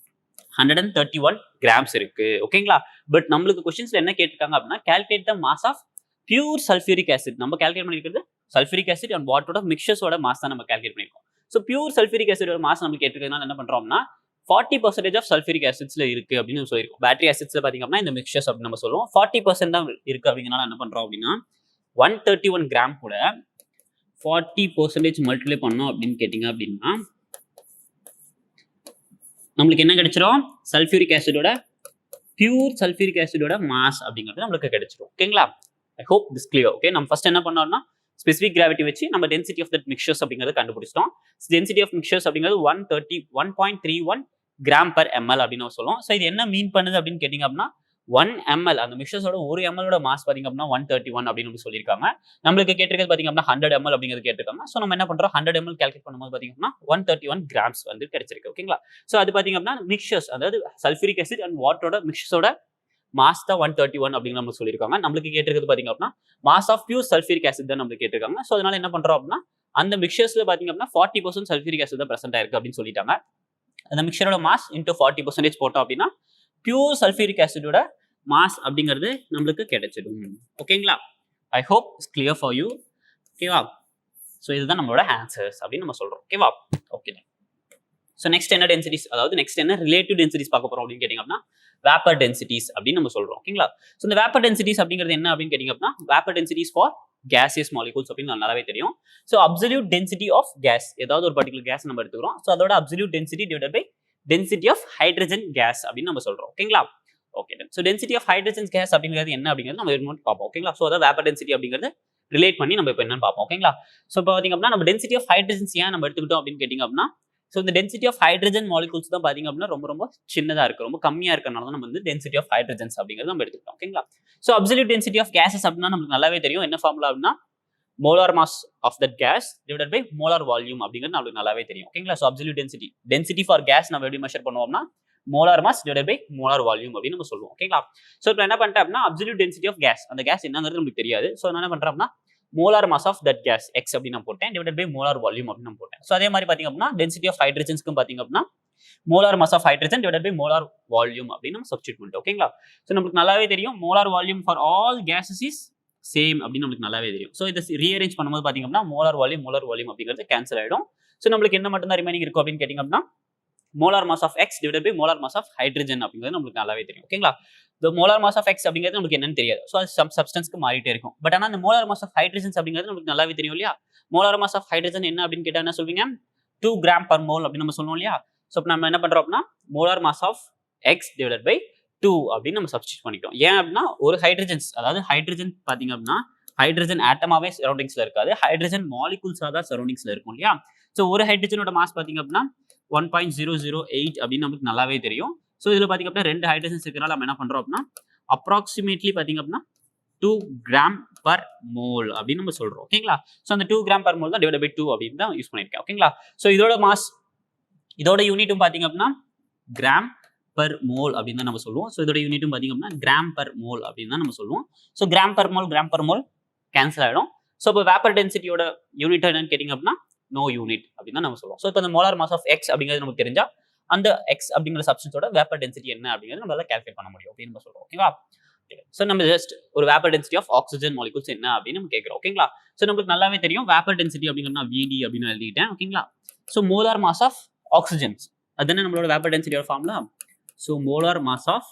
131 கிராம்ஸ் இருக்கு. ஓகேங்களா? பட் நம்மளுக்கு கொஸ்டின்ஸ்ல என்ன கேட்டிருக்காங்க அப்படின்னா, calculate the mass of pure sulfuric acid. நம்ம கால்குலேட் பண்ணிருக்கிறது சல்ஃபியூரிக் ஆசிட் அண்ட் வாட்டரோட மிக்சர்ஸோட மாஸ் தான் நம்ம கால்குலேட் பண்ணிருக்கோம். ஸோ பியூர் சல்ஃபியூரிக் ஆசிடோட மாஸ் நம்மளுக்கு கேட்டிருக்கிறதுனால என்ன பண்றோம்னா 40% ஆஃப் சல்ஃபியூரிக் ஆசிட்ஸ்ல இருக்கு அப்படின்னு சொல்லியிருக்கோம். பேட்டரி ஆசிட்ஸ்ல பாத்தீங்க அப்படின்னா இந்த மிக்சர்ஸ் அப்படின்னு நம்ம சொல்லுவோம் 40% தான் இருக்கு. அப்படிங்கிறனால என்ன பண்றோம் அப்படின்னா 131 கிராம் கூட 40% மல்டிப்ளை பண்ணோம் அப்படின்னு கேட்டீங்க அப்படின்னா நம்மளுக்கு என்ன கிடைச்சிரும்? சல்ஃபியூரிக் ஆசிடோட பியூர் சல்ஃபியூரிக் ஆசிடோட மாஸ் அப்படிங்கிறது நம்மளுக்கு கிடைச்சிரும். ஓகேங்களா? I hope this clear. Okay. நம்ம ஃபர்ஸ்ட் என்ன பண்ணோம்னா ஸ்பெசிபிக் கிராவிட்டி வச்சு நம்ம டென்சிட்டி ஆஃப் தட் மிக்சர்ஸ் அப்படிங்கிறது கண்டுபிடிச்சிட்டோம். டென்சிட்டி ஆஃப் மிக்சர்ஸ் அப்படிங்கிறது 1.31 கிராம் per ml அப்படின்னு சொல்லுவோம். ஸோ இது என்ன மீன் பண்ணுது அப்படின்னு கேட்டிங்க அப்படின்னா 1 ml அந்த மிக்சர்ஸோட ஒரு mlோட மாஸ் பார்த்தீங்க அப்படின்னா 131 அப்படின்னு சொல்லியிருக்காங்க. நம்மளுக்கு கேட்டிருக்கிறது பார்த்தீங்க அப்படின்னா 100 ml அப்படிங்கிறது கேட்டிருக்காங்க. ஸோ நம்ம என்ன பண்றோம்? 100 ml கால்குலேட் பண்ணும்போது பார்த்தீங்க அப்படின்னா 131 கிராம்ஸ் வந்து கிடைச்சிருக்கு. ஓகேங்களா? ஸோ அது பார்த்தீங்க அப்படின்னா மிக்சர்ஸ், அதாவது சல்ஃபியூரிக் ஆசிட் அண்ட் வாட்டரோட மிக்சர்ஸோட மாஸ் தான் 131 அப்படின்னு நம்ம சொல்லியிருக்காங்க. நம்மளுக்கு கேட்டிருக்கிறது பார்த்தீங்க அப்படின்னா mass of pure sulphuric acid தான் நம்மளுக்கு கேட்டிருக்காங்க. ஸோ அதனால என்ன பண்றோம் அப்படின்னா அந்த மிக்சர்ஸ்ல பார்த்தீங்க அப்படின்னா 40% சல்ஃபியூரிக் ஆசிட் தான் பிரசன்ட் ஆயிருக்கு அப்படின்னு சொல்லிட்டாங்க. அந்த மிக்சரோட மாஸ் இன்டூ 40% போட்டோம் அப்படின்னா பியூர் சல்ஃபியூரிக் ஆசிடோட மாஸ் அப்படிங்கிறது நம்மளுக்கு கிடைச்சிடும். ஓகேங்களா? I hope it's clear for you. ஓகேவா? ஸோ இதுதான் நம்மளோட ஆன்சர்ஸ் அப்படின்னு நம்ம சொல்றோம். ஓகேவா? ஓகே. ஸோ நெக்ஸ்ட் என்ன டென்சிட்டிஸ், அதாவது நெக்ஸ்ட் என்ன ரிலேட்டிவ் டென்சிட்டிஸ் பார்க்க போறோம் அப்படின்னு கேட்டிங்க அப்படின்னா வேப்பர் டென்சிட்டிஸ் அப்படின்னு நம்ம சொல்றோம். ஓகேங்களா? ஸோ இந்த வேப்பர் டென்சிட்டிஸ் அப்படிங்கிறது என்ன அப்படின்னு கேட்டிங்க அப்படின்னா vapour densities for gaseous molecules அப்படின்னு நல்லாவே தெரியும். So absolute density of gas, ஏதாவது ஒரு பர்டிகுலர் கேஸ் நம்ம எடுத்துக்கிறோம். ஸோ அதோட absolute density divided by density of hydrogen gas அப்படின்னு நம்ம சொல்றோம். ஓகேங்களா? Okay. So density of hydrogen gas அப்படிங்கிறது என்ன அப்படிங்கிறது நம்ம இன்னொன்று பார்ப்போம். ஓகேங்களா? ஸோ அதாவது வேப்பர் டென்சிட்டி அப்படிங்கிறது ரிலேட் பண்ணி நம்ம இப்போ என்னன்னு பார்ப்போம். ஓகேங்களா? ஸோ இப்போ பார்த்தீங்க அப்படின்னா நம்ம டென்சிட்டி ஆஃப் ஹைட்ரஜன்ஸ் ஏன் நம்ம எடுத்துக்கிட்டோம் அப்படின்னு கேட்டிங்க அப்படின்னா ஸோ இந்த டென்சிட்டி ஆஃப் ஹைட்ரஜன் மாலிகூல்ஸ் தான் பார்த்தீங்க அப்படின்னா ரொம்ப சின்னதாக இருக்கு, ரொம்ப கம்மியாக இருக்கிறனால தான் நம்ம வந்து டென்சிட்டி ஆஃப் ஹைட்ரஜன்ஸ் அப்படிங்கிறது நம்ம எடுத்துக்கிட்டோம். ஓகேங்களா? So absolute density of gases அப்படின்னா நமக்கு நல்லாவே தெரியும். என்ன ஃபார்முலா அப்படின்னா molar mass of that gas divided by molar volume அப்படிங்கிறது நம்மளுக்கு நல்லாவே தெரியும். ஓகேங்களா? So absolute density for gas நம்ம எப்படி மெஷர் பண்ணுவோம்னா மோலார் mass divided by molar volume அப்படின்னு நம்ம சொல்லுவோம். ஓகேங்களா? ஸோ இப்போ என்ன பண்ணிட்டேன் அப்படின்னா அப்சல்யூட் டென்சிட்டி ஆஃப் கேஸ், அந்த கேஸ் என்னங்கிறது நமக்கு தெரியாது. ஸோ நான் என்ன பண்றேன் அப்படின்னா molar mass of that case X அப்படின்னு நான் போட்டேன் டிவைடட் பை மோலார் வால்யூம் அப்படின்னு நான் போட்டேன். ஸோ அதே மாதிரி பார்த்தீங்க அப்படின்னா டென்சிட்டி ஆஃப் ஹைட்ரஜன்ஸ்க்கும் பார்த்தீங்க அப்படின்னா molar mass of hydrogen divided by molar volume அப்படின்னு நம்ம சப்ஸ்டிட்யூட் பண்ணிட்டோம். ஓகேங்களா? ஸோ நமக்கு நல்லாவே தெரியும் molar volume for all gases is same அப்படின்னு நமக்கு நல்லாவே தெரியும். ஸோ இதை ரீஅரேஞ்ச் பண்ணும்போது பார்த்தீங்க அப்படின்னா மோலார் வால்யூம் அப்படிங்கிறது கேன்சல் ஆயிடும். ஸோ நம்மளுக்கு என்ன மட்டும் தான் ரிமைனிங் இருக்கும் அப்படின்னு கேட்டிங்க அப்படின்னா molar mass of X divided by molar mass of hydrogen அப்படிங்கிறது நம்மளுக்கு நல்லாவே தெரியும். ஓகேங்களா? இந்த மோலார் மாஸ் ஆஃப் எக்ஸ் அப்படிங்கிறது நமக்கு என்னன்னு தெரியாது. ஸோ அது சப்ஸ்டன்ஸ்க்கு மாறிட்டே இருக்கும். பட் ஆனால் அந்த மோலார் மாஸ் ஆஃப் ஹைட்ரஜன்ஸ் அப்படிங்கிறது நமக்கு நல்லாவே தெரியும் இல்லையா? மோலார் மாஸ் ஆஃப் ஹைட்ரஜன் என்ன அப்படின்னு கேட்டால் என்ன சொல்வீங்க? 2 கிராம் per mole அப்படின்னு நம்ம சொல்லுவோம் இல்லையா? ஸோ இப்போ நம்ம என்ன பண்றோம் அப்படின்னா molar mass of X divided by 2 அப்படின்னு நம்ம சப்ஸ்டிட் பண்ணிட்டோம். ஏன் அப்படின்னா ஒரு ஹைட்ரஜன்ஸ், அதாவது ஹைட்ரஜன் பார்த்தீங்க அப்படின்னா ஹைட்ரஜன் ஆட்டமாவே சரௌண்டிங்ஸ்ல இருக்காது, ஹைட்ரஜன் மாலிகூல்ஸாக தான் சரௌண்டிங்ஸ்ல இருக்கும் இல்லையா? ஸோ ஒரு ஹைட்ரஜனோட மாஸ் பார்த்தீங்க அப்படின்னா 1.008 அப்படின்னு நமக்கு நல்லாவே தெரியும். ஸோ இதில் பார்த்தீங்க அப்படின்னா 2 ஹைட்ரஜன்ஸ் இருக்கிறனால நம்ம என்ன பண்றோம் அப்படின்னா அப்ராக்சிமேட்லி பார்த்தீங்க அப்படின்னா 2 கிராம் per mole அப்படின்னு நம்ம சொல்றோம். ஓகேங்களா? ஸோ அந்த 2 கிராம் per mole தான் டிவைட் பை 2 அப்படின்னு தான் யூஸ் பண்ணியிருக்கேன். ஓகேங்களா? ஸோ இதோட மாஸ், இதோட யூனிட்டும் பார்த்தீங்க அப்படின்னா கிராம் per mole அப்படின்னு தான் நம்ம சொல்லுவோம். ஸோ இதோட யூனிட்டும் பார்த்தீங்க அப்படின்னா கிராம் per mole அப்படின்னு தான் நம்ம சொல்லுவோம். So gram per mole cancel ஆகிடும். ஸோ இப்போ வேப்பர் டென்சிட்டியோட யூனிட் என்னன்னு கேட்டிங்க அப்படின்னா நோ யூனிட் அப்படின்னு தான் நம்ம சொல்லுவோம். ஸோ இப்போ இந்த மோலார் மாஸ் ஆஃப் எக்ஸ் அப்படிங்கிறது நமக்கு தெரிஞ்சா அந்த எக்ஸ் அப்படிங்கிற சப்ஸ்டன்ஸோட வேப்பர் டென்சிட்டி என்ன அப்படிங்கிறது நம்மளால கால்குலேட் பண்ண முடியும் அப்படின்னு நம்ம சொல்றோம். ஓகேவா? ஸோ நம்ம ஜஸ்ட் ஒரு vapour density of oxygen molecules என்ன அப்படின்னு நம்ம கேட்குறோம். ஓகேங்களா? ஸோ நம்மளுக்கு நல்லாவே தெரியும் வேப்பர் டென்சிட்டி அப்படிங்கிறனா VD அப்படின்னு எழுதிட்டேன். ஓகேங்களா? So molar mass of oxygens அதுன்னு நம்மளோட வேப்பர் டென்சிட்டியோட formula. So molar mass of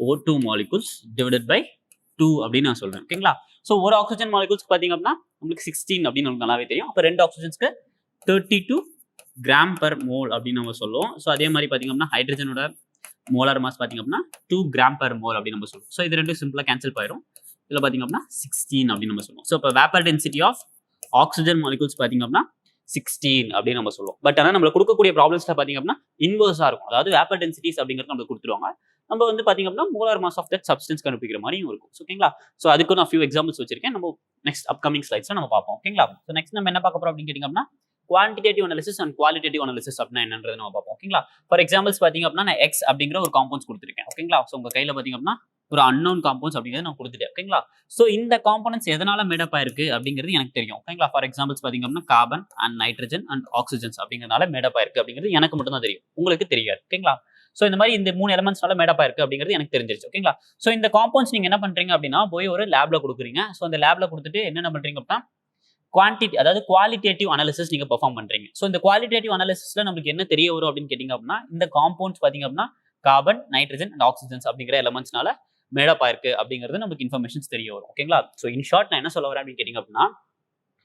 O2 molecules divided by 2 அப்படின்னு நான் சொல்றேன். ஓகேங்களா? ஸோ ஒரு ஆக்சிஜன் மாலிகூல்ஸ்க்கு பார்த்தீங்க அப்படின்னா உங்களுக்கு 16 அப்படின்னு நமக்கு நல்லாவே தெரியும். அப்போ 2 ஆக்சிஜன்ஸ்க்கு 32 கிராம் பர் மோல் அப்படின்னு நம்ம சொல்லுவோம். ஸோ அதே மாதிரி பார்த்தீங்க அப்படின்னா ஹைட்ரஜனோட மோலார் மாஸ் பார்த்தீங்க அப்படின்னா 2 கிராம் பர் மோல் அப்படின்னு நம்ம சொல்லுவோம். ஸோ இது ரெண்டும் சிம்பிளாக கேன்சல் போயிடும். இதில் பார்த்தீங்க அப்படின்னா 16 அப்படின்னு நம்ம சொல்லுவோம். ஸோ இப்போ vapour density of oxygen molecules பார்த்தீங்க அப்படின்னா 16 அப்படின்னு நம்ம சொல்லுவோம். பட் ஆனால் நம்மளுக்கு கொடுக்கக்கூடிய ப்ராப்ளம்ஸ்ல பார்த்தீங்க அப்படின்னா இன்வர்ஸாக இருக்கும். அதாவது வேப்பர் டென்சிட்டிஸ் அப்படிங்கிறது நம்மளுக்கு கொடுத்துருவாங்க. நம்ம வந்து பார்த்தீங்க அப்படின்னா molar mass of that substance கண்டுபிடிக்கிற மாதிரியும் இருக்கும். ஓகேங்களா? ஸோ அதுக்கு நான் ஃபியூ எக்ஸாம்பிள்ஸ் வச்சிருக்கேன். நம்ம நெக்ஸ்ட் அப்கமிங் ஸ்லைட்ஸ்ல நம்ம பார்ப்போம். ஓகேங்களா? ஸோ நெக்ஸ்ட் நம்ம என்ன பார்க்க போறோம் அப்படின்னு கேட்டிங்க அப்படின்னா quantitative analysis and qualitative analysis அப்படின்னா என்னன்றது நம்ம பார்ப்போம். ஓகேங்களா? ஃபார் எக்ஸாம்பிள்ஸ் பார்த்தீங்க அப்படின்னா நான் X அப்படிங்கிற ஒரு காம்பவுண்ட்ஸ் கொடுத்துருக்கேன். ஓகேங்களா? ஸோ உங்க கையில் பார்த்தீங்க அப்படின்னா ஒரு அன்னோன் காம்பவுண்ட்ஸ் அப்படிங்கிறது நான் கொடுத்துட்டேன். ஓகேங்களா? ஸோ இந்த காம்பனன்ட்ஸ் எதனால மேடப் ஆயிருக்கு அப்படிங்கிறது எனக்கு தெரியும். ஓகேங்களா? ஃபார் எக்ஸாம்பிள்ஸ் பார்த்தீங்க அப்படின்னா carbon and nitrogen and oxygens அப்படிங்கிறதுனால மேடப் ஆயிருக்கு அப்படிங்கிறது எனக்கு மட்டும் தான் தெரியும். உங்களுக்கு தெரியாது. ஓகேங்களா? ஸோ இந்த மாதிரி இந்த 3 எலமெண்ட்ஸ்னால மேடப் ஆயிருக்கு அப்படிங்கிறது எனக்கு தெரிஞ்சிருச்சு. ஓகேங்களா? ஸோ இந்த காம்பவுண்ட்ஸ் நீங்க என்ன பண்றீங்க அப்படின்னா போய் ஒரு லேப்ல கொடுக்குறீங்க. ஸோ அந்த லேப்ல கொடுத்துட்டு என்ன பண்றீங்க அப்படின்னா குவான்டிட்டி அதாவது குவாலிட்டேட்டிவ் அனாலிசிஸ் நீங்க பெர்ஃபார்ம் பண்றீங்க. ஸோ இந்த குவாலிட்டேட்டிவ் அனாலிசிஸ்ல நமக்கு என்ன தெரிய வரும் அப்படின்னு கேட்டீங்க அப்படின்னா இந்த காம்பவுண்ட்ஸ் பாத்தீங்க அப்படின்னா கார்பன் நைட்ரஜன் அண்ட் ஆக்சிஜன்ஸ் அப்படிங்கிற எலமெண்ட்ஸ்னால மேடப் ஆயிருக்கு அப்படிங்கிறது நமக்கு இன்ஃபர்மேஷன்ஸ் தெரிய வரும். ஓகேங்களா? ஸோ இன் ஷார்ட் நான் என்ன சொல்ல வரேன் அப்படின்னு கேட்டீங்க அப்படின்னா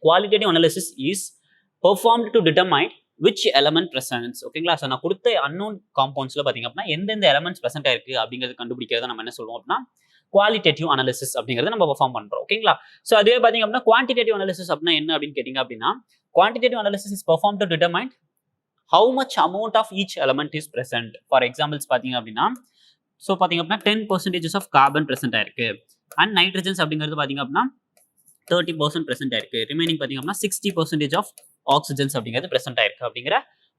qualitative analysis is performed to determine which element presents. ஓகேங்களா? ஸோ நான் கொடுத்த அன்னோன் காம்பவுண்ட்ஸ்ல பாத்தீங்க அப்படின்னா எந்தெந்த எலமெண்ட்ஸ் பிரசென்ட் ஆயிருக்கு அப்படிங்கிறது கண்டுபிடிக்கிறத நம்ம என்ன சொல்லுவோம் அப்படின்னா குவாலிட்டேட்டிவ் அனாலிசிஸ் அப்படிங்கிறத நம்ம பெர்ஃபார்ம் பண்றோம். ஓகேங்களா? ஸோ அதுவே பாத்தீங்க அப்படின்னா குவான்டிடேட்டிவ் அனாலிசிஸ் அப்படின்னா என்ன அப்படின்னு கேட்டீங்க அப்படின்னா quantitative analysis is perform to determine how much amount of each element is present. For examples பாத்தீங்க அப்படின்னா ஸோ பாத்தீங்க அப்படின்னா 10% ஆஃப் கார்பன் பிரசென்ட் ஆயிருக்கு அண்ட் நைட்ரஜன்ஸ் அப்படிங்கிறது பாத்தீங்க அப்படின்னா 30% பிரசென்ட் ஆயிருக்கு. ரிமைனிங் பாத்தீங்க அப்படின்னா 60% ஆஃப் ஆக்சிஜன்ஸ் அப்படிங்கிறது பிரசென்ட் ஆயிருக்கு அப்படிங்கிற